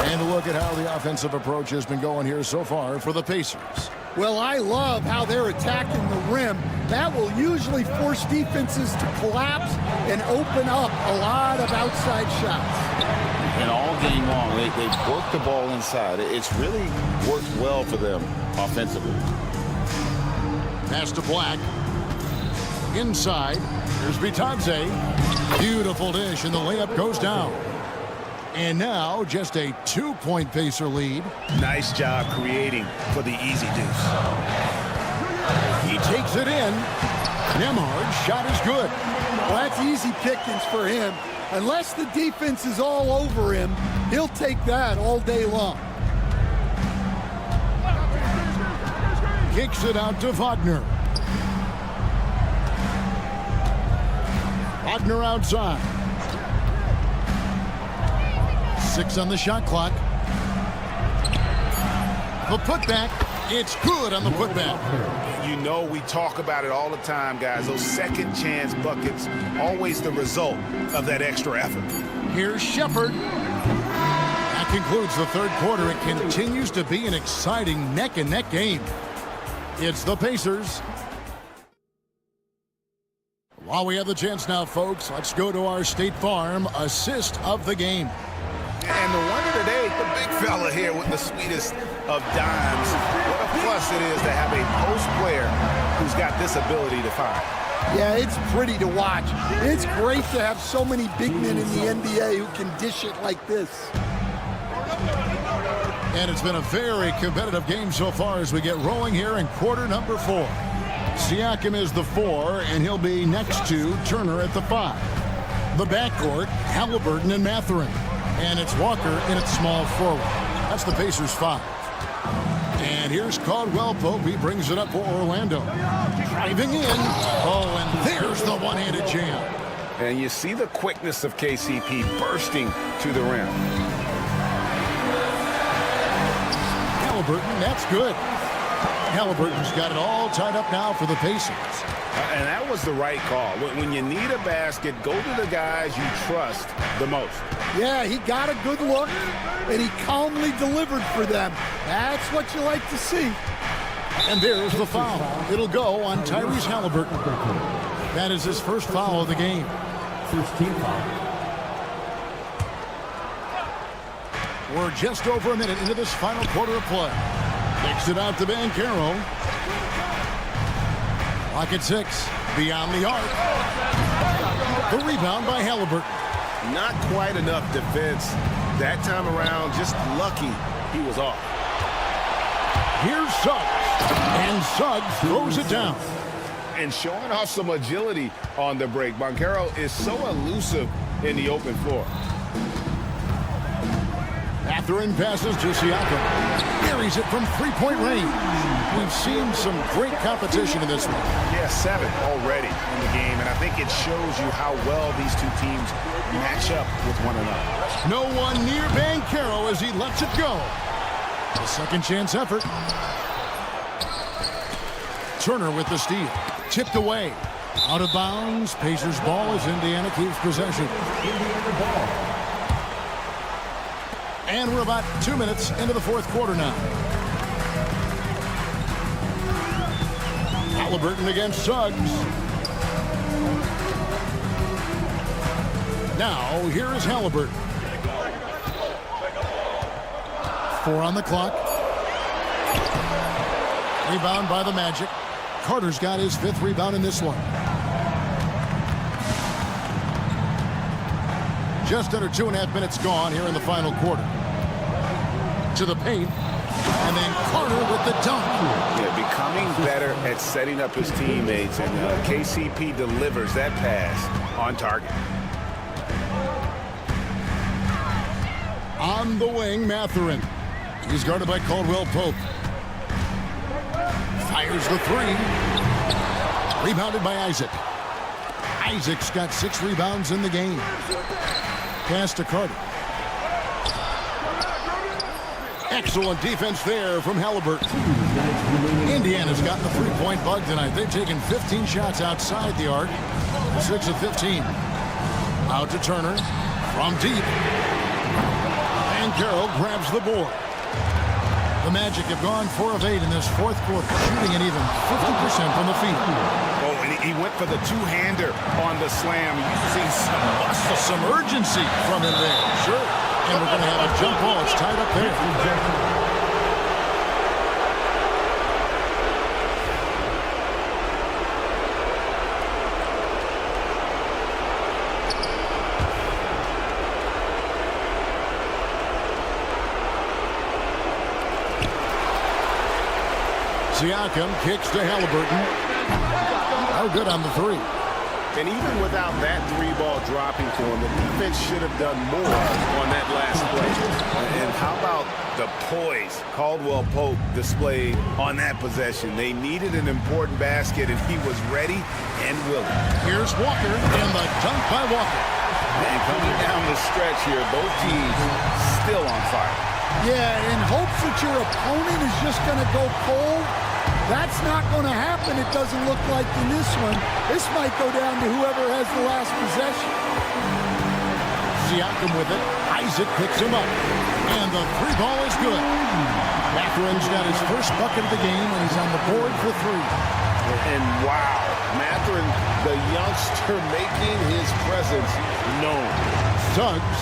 And a look at how the offensive approach has been going here so far for the Pacers. Well, I love how they're attacking the rim. That will usually force defenses to collapse and open up a lot of outside shots. And all game long, they've worked the ball inside. It's really worked well for them offensively. Pass to Black. Inside. Here's Batadze. Beautiful dish, and the layup goes down. And now just a 2-point Pacer lead. Nice job creating for the easy deuce. He takes it in. Nembhard's shot is good. Well, that's easy pickings for him. Unless the defense is all over him, he'll take that all day long. Kicks it out to Wagner. Wagner outside. 6 on the shot clock. The putback. It's good on the putback. You know we talk about it all the time, guys. Those second chance buckets, always the result of that extra effort. Here's Shepard. That concludes the third quarter. It continues to be an exciting neck-and-neck game. It's the Pacers. While we have the chance now, folks, let's go to our State Farm assist of the game. And the winner today, the big fella here with the sweetest of dimes. What a plus it is to have a post player who's got this ability to find. Yeah, it's pretty to watch. It's great to have so many big men in the NBA who can dish it like this. And it's been a very competitive game so far as we get rolling here in quarter number 4. Siakam is the 4, and he'll be next to Turner at the 5. The backcourt, Halliburton and Mathurin. And it's Walker in at small forward. That's the Pacers 5. And here's Caldwell Pope. He brings it up for Orlando. Driving in. Oh, and there's the one-handed jam. And you see the quickness of KCP bursting to the rim. Halliburton, that's good. Halliburton's got it all tied up now for the Pacers. And that was the right call. When you need a basket, go to the guys you trust the most. Yeah, he got a good look, and he calmly delivered for them. That's what you like to see. And there's the foul. It'll go on Tyrese Halliburton. That is his first foul of the game. First team foul. We're just over a minute into this final quarter of play. Kicks it out to Banchero. Clock at 6. Beyond the arc. The rebound by Halliburton. Not quite enough defense that time around. Just lucky he was off. Here's Suggs. And Suggs throws it down. And showing off some agility on the break. Banchero is so elusive in the open floor. Mathurin passes to Siakam. Buries it from three-point range. We've seen some great competition in this one. Yeah, 7 already in the game, and I think it shows you how well these two teams match up with one another. No one near Banchero as he lets it go. A second chance effort. Turner with the steal. Tipped away. Out of bounds. Pacers ball as Indiana keeps possession. Indiana ball. And we're about 2 minutes into the fourth quarter now. Halliburton against Suggs. Now, here is Halliburton. 4 on the clock. Rebound by the Magic. Carter's got his 5th rebound in this one. Just under 2.5 minutes gone here in the final quarter. To the paint. And then Carter with the dunk. Yeah, becoming better at setting up his teammates. And KCP delivers that pass on target. On the wing, Mathurin. He's guarded by Caldwell Pope. Fires the 3. Rebounded by Isaac. Isaac's got 6 rebounds in the game. Pass to Carter. Excellent defense there from Halliburton. Indiana's gotten the 3-point bug tonight. They've taken 15 shots outside the arc. 6 of 15. Out to Turner from deep. And Carroll grabs the board. The Magic have gone 4 of 8 in this fourth quarter, shooting an even 50% from the field. Oh, and he went for the two-hander on the slam. You see some muscle, some urgency from him there. Sure. And we're going to have a jump ball. It's tied up there. Siakam kicks to Halliburton. Oh, good on the 3. And even without that 3-ball dropping for him, the defense should have done more on that last play. And how about the poise Caldwell Pope displayed on that possession? They needed an important basket, and he was ready and willing. Here's Walker, and the dunk by Walker. And coming down the stretch here, both teams still on fire. Yeah, in hopes that your opponent is just going to go cold. That's not going to happen, it doesn't look like in this one. This might go down to whoever has the last possession. Siakam with it. Isaac picks him up. And the 3-ball is good. Mathurin's got his first bucket of the game, and he's on the board for 3. And wow, Mathurin, the youngster, making his presence known. Suggs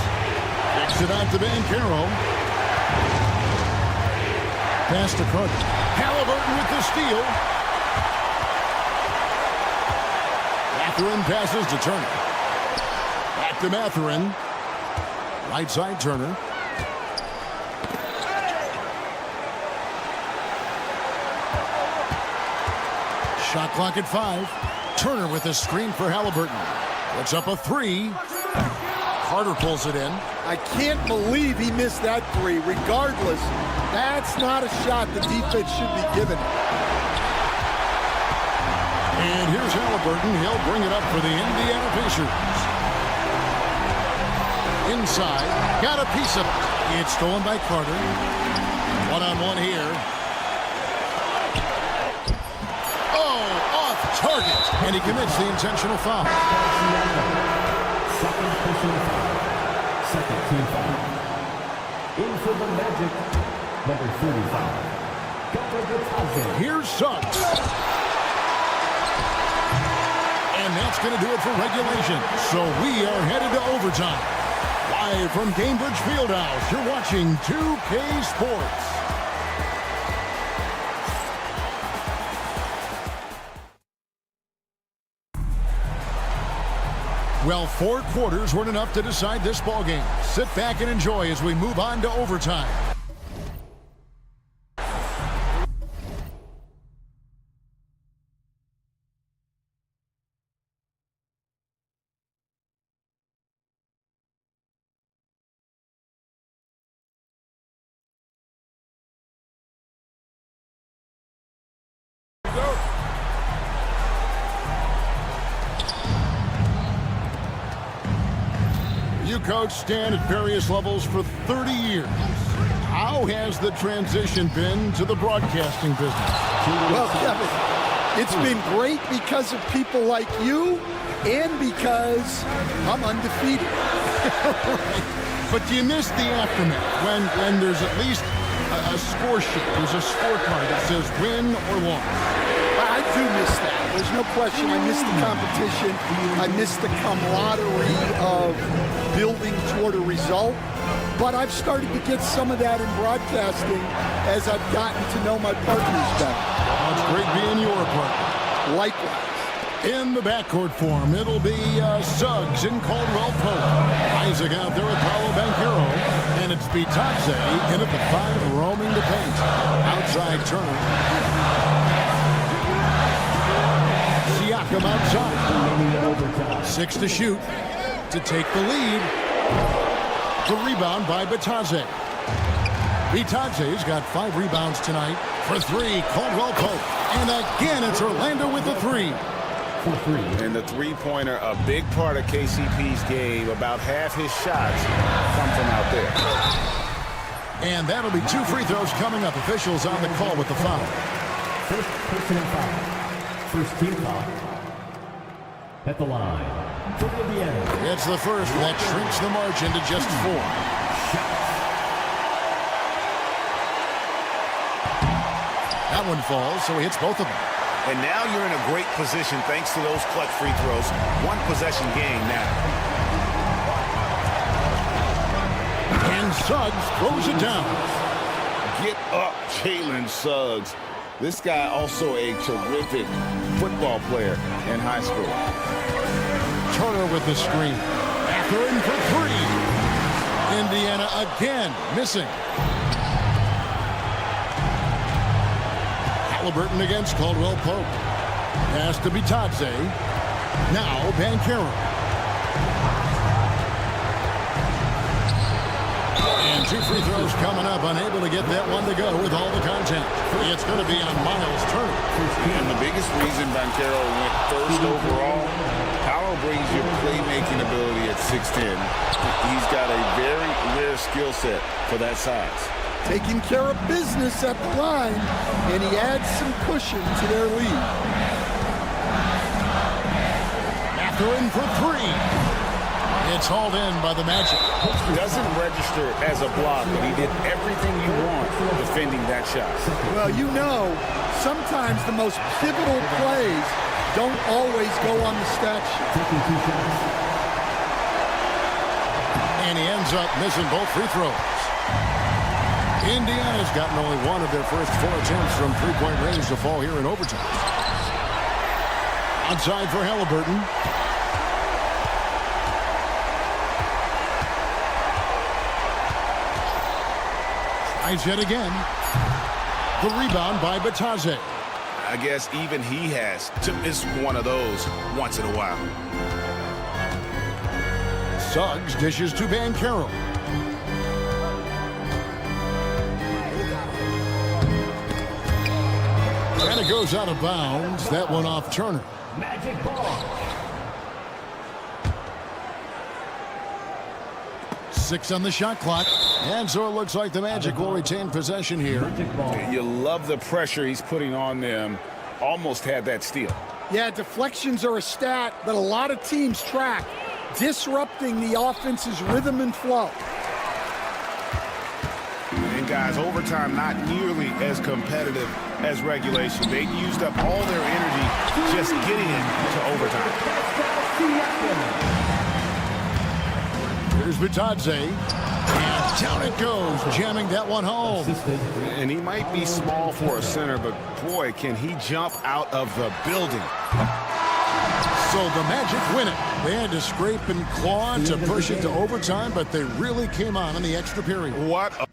kicks it out to Banchero. Pass to Carter. Halliburton with the steal. Mathurin passes to Turner. Back to Mathurin. Right side Turner. Shot clock at 5. Turner with a screen for Halliburton. Puts up a 3. Carter pulls it in. I can't believe he missed that 3. Regardless, that's not a shot the defense should be given. And here's Halliburton. He'll bring it up for the Indiana Pacers. Inside. Got a piece of it. It's stolen by Carter. One-on-one here. Oh, off target. And he commits the intentional foul. Second personal foul. Second team foul. In for the Magic, number 35. Here's Suggs. And that's going to do it for regulation. So we are headed to overtime. Live from Cambridge Fieldhouse, you're watching 2K Sports. Well, 4 quarters weren't enough to decide this ballgame. Sit back and enjoy as we move on to overtime. You coached Stan at various levels for 30 years. How has the transition been to the broadcasting business? Well, Kevin, it's been great because of people like you and because I'm undefeated. But do you miss the aftermath when there's at least a score sheet? There's a scorecard that says win or loss. I do miss that. There's no question. I miss the competition. I miss the camaraderie of building toward a result. But I've started to get some of that in broadcasting as I've gotten to know my partners better. It's great being your partner. Likewise. In the backcourt form, it'll be Suggs and Caldwell Pope. Isaac out there with Paolo Banchero. And it's Bitadze in at the 5, roaming the paint. Outside Turner. Siakam outside. 6 to shoot to take the lead. The rebound by Bitadze. Bitadze's got 5 rebounds tonight. For 3, Caldwell Pope. And again, it's Orlando with the 3. And the three-pointer, a big part of KCP's game. About half his shots come from out there. And that'll be 2 free throws coming up. Officials on the call with the foul. First personal foul. First team foul. At the line. It's the first that shrinks the margin to just 4. That one falls, so he hits both of them. And now you're in a great position thanks to those clutch free throws. 1 possession game now. And Suggs throws it down. Get up, Jalen Suggs. This guy also a terrific football player in high school. Turner with the screen. After in for 3. Indiana again missing. Halliburton against Caldwell Pope. Pass to Bitadze. Now Banchero. And 2 free throws coming up. Unable to get that one to go with all the content. It's going to be on Miles Turner. And the biggest reason Banchero went first overall, Paolo brings you playmaking ability at 6'10". He's got a very rare skill set for that size. Taking care of business at the line, and he adds some cushion to their lead. After in for 3. It's hauled in by the Magic. Doesn't register as a block, but he did everything you want defending that shot. Well, you know, sometimes the most pivotal plays don't always go on the stat sheet. And he ends up missing both free throws. Indiana's gotten only 1 of their first 4 attempts from 3-point range to fall here in overtime. Outside for Halliburton. Tries yet again. The rebound by Bitadze. I guess even he has to miss one of those once in a while. Suggs dishes to Banchero. And it goes out of bounds. That one off Turner. Magic ball. 6 on the shot clock. And so it looks like the Magic will retain possession here. You love the pressure he's putting on them. Almost had that steal. Yeah, deflections are a stat that a lot of teams track, disrupting the offense's rhythm and flow. And guys, overtime not nearly as competitive as regulation. They used up all their energy just getting into overtime. Here's Vitadze. And down it goes, jamming that one home. And he might be small for a center, but boy, can he jump out of the building. So the Magic win it. They had to scrape and claw to push it to overtime, but they really came on in the extra period. What a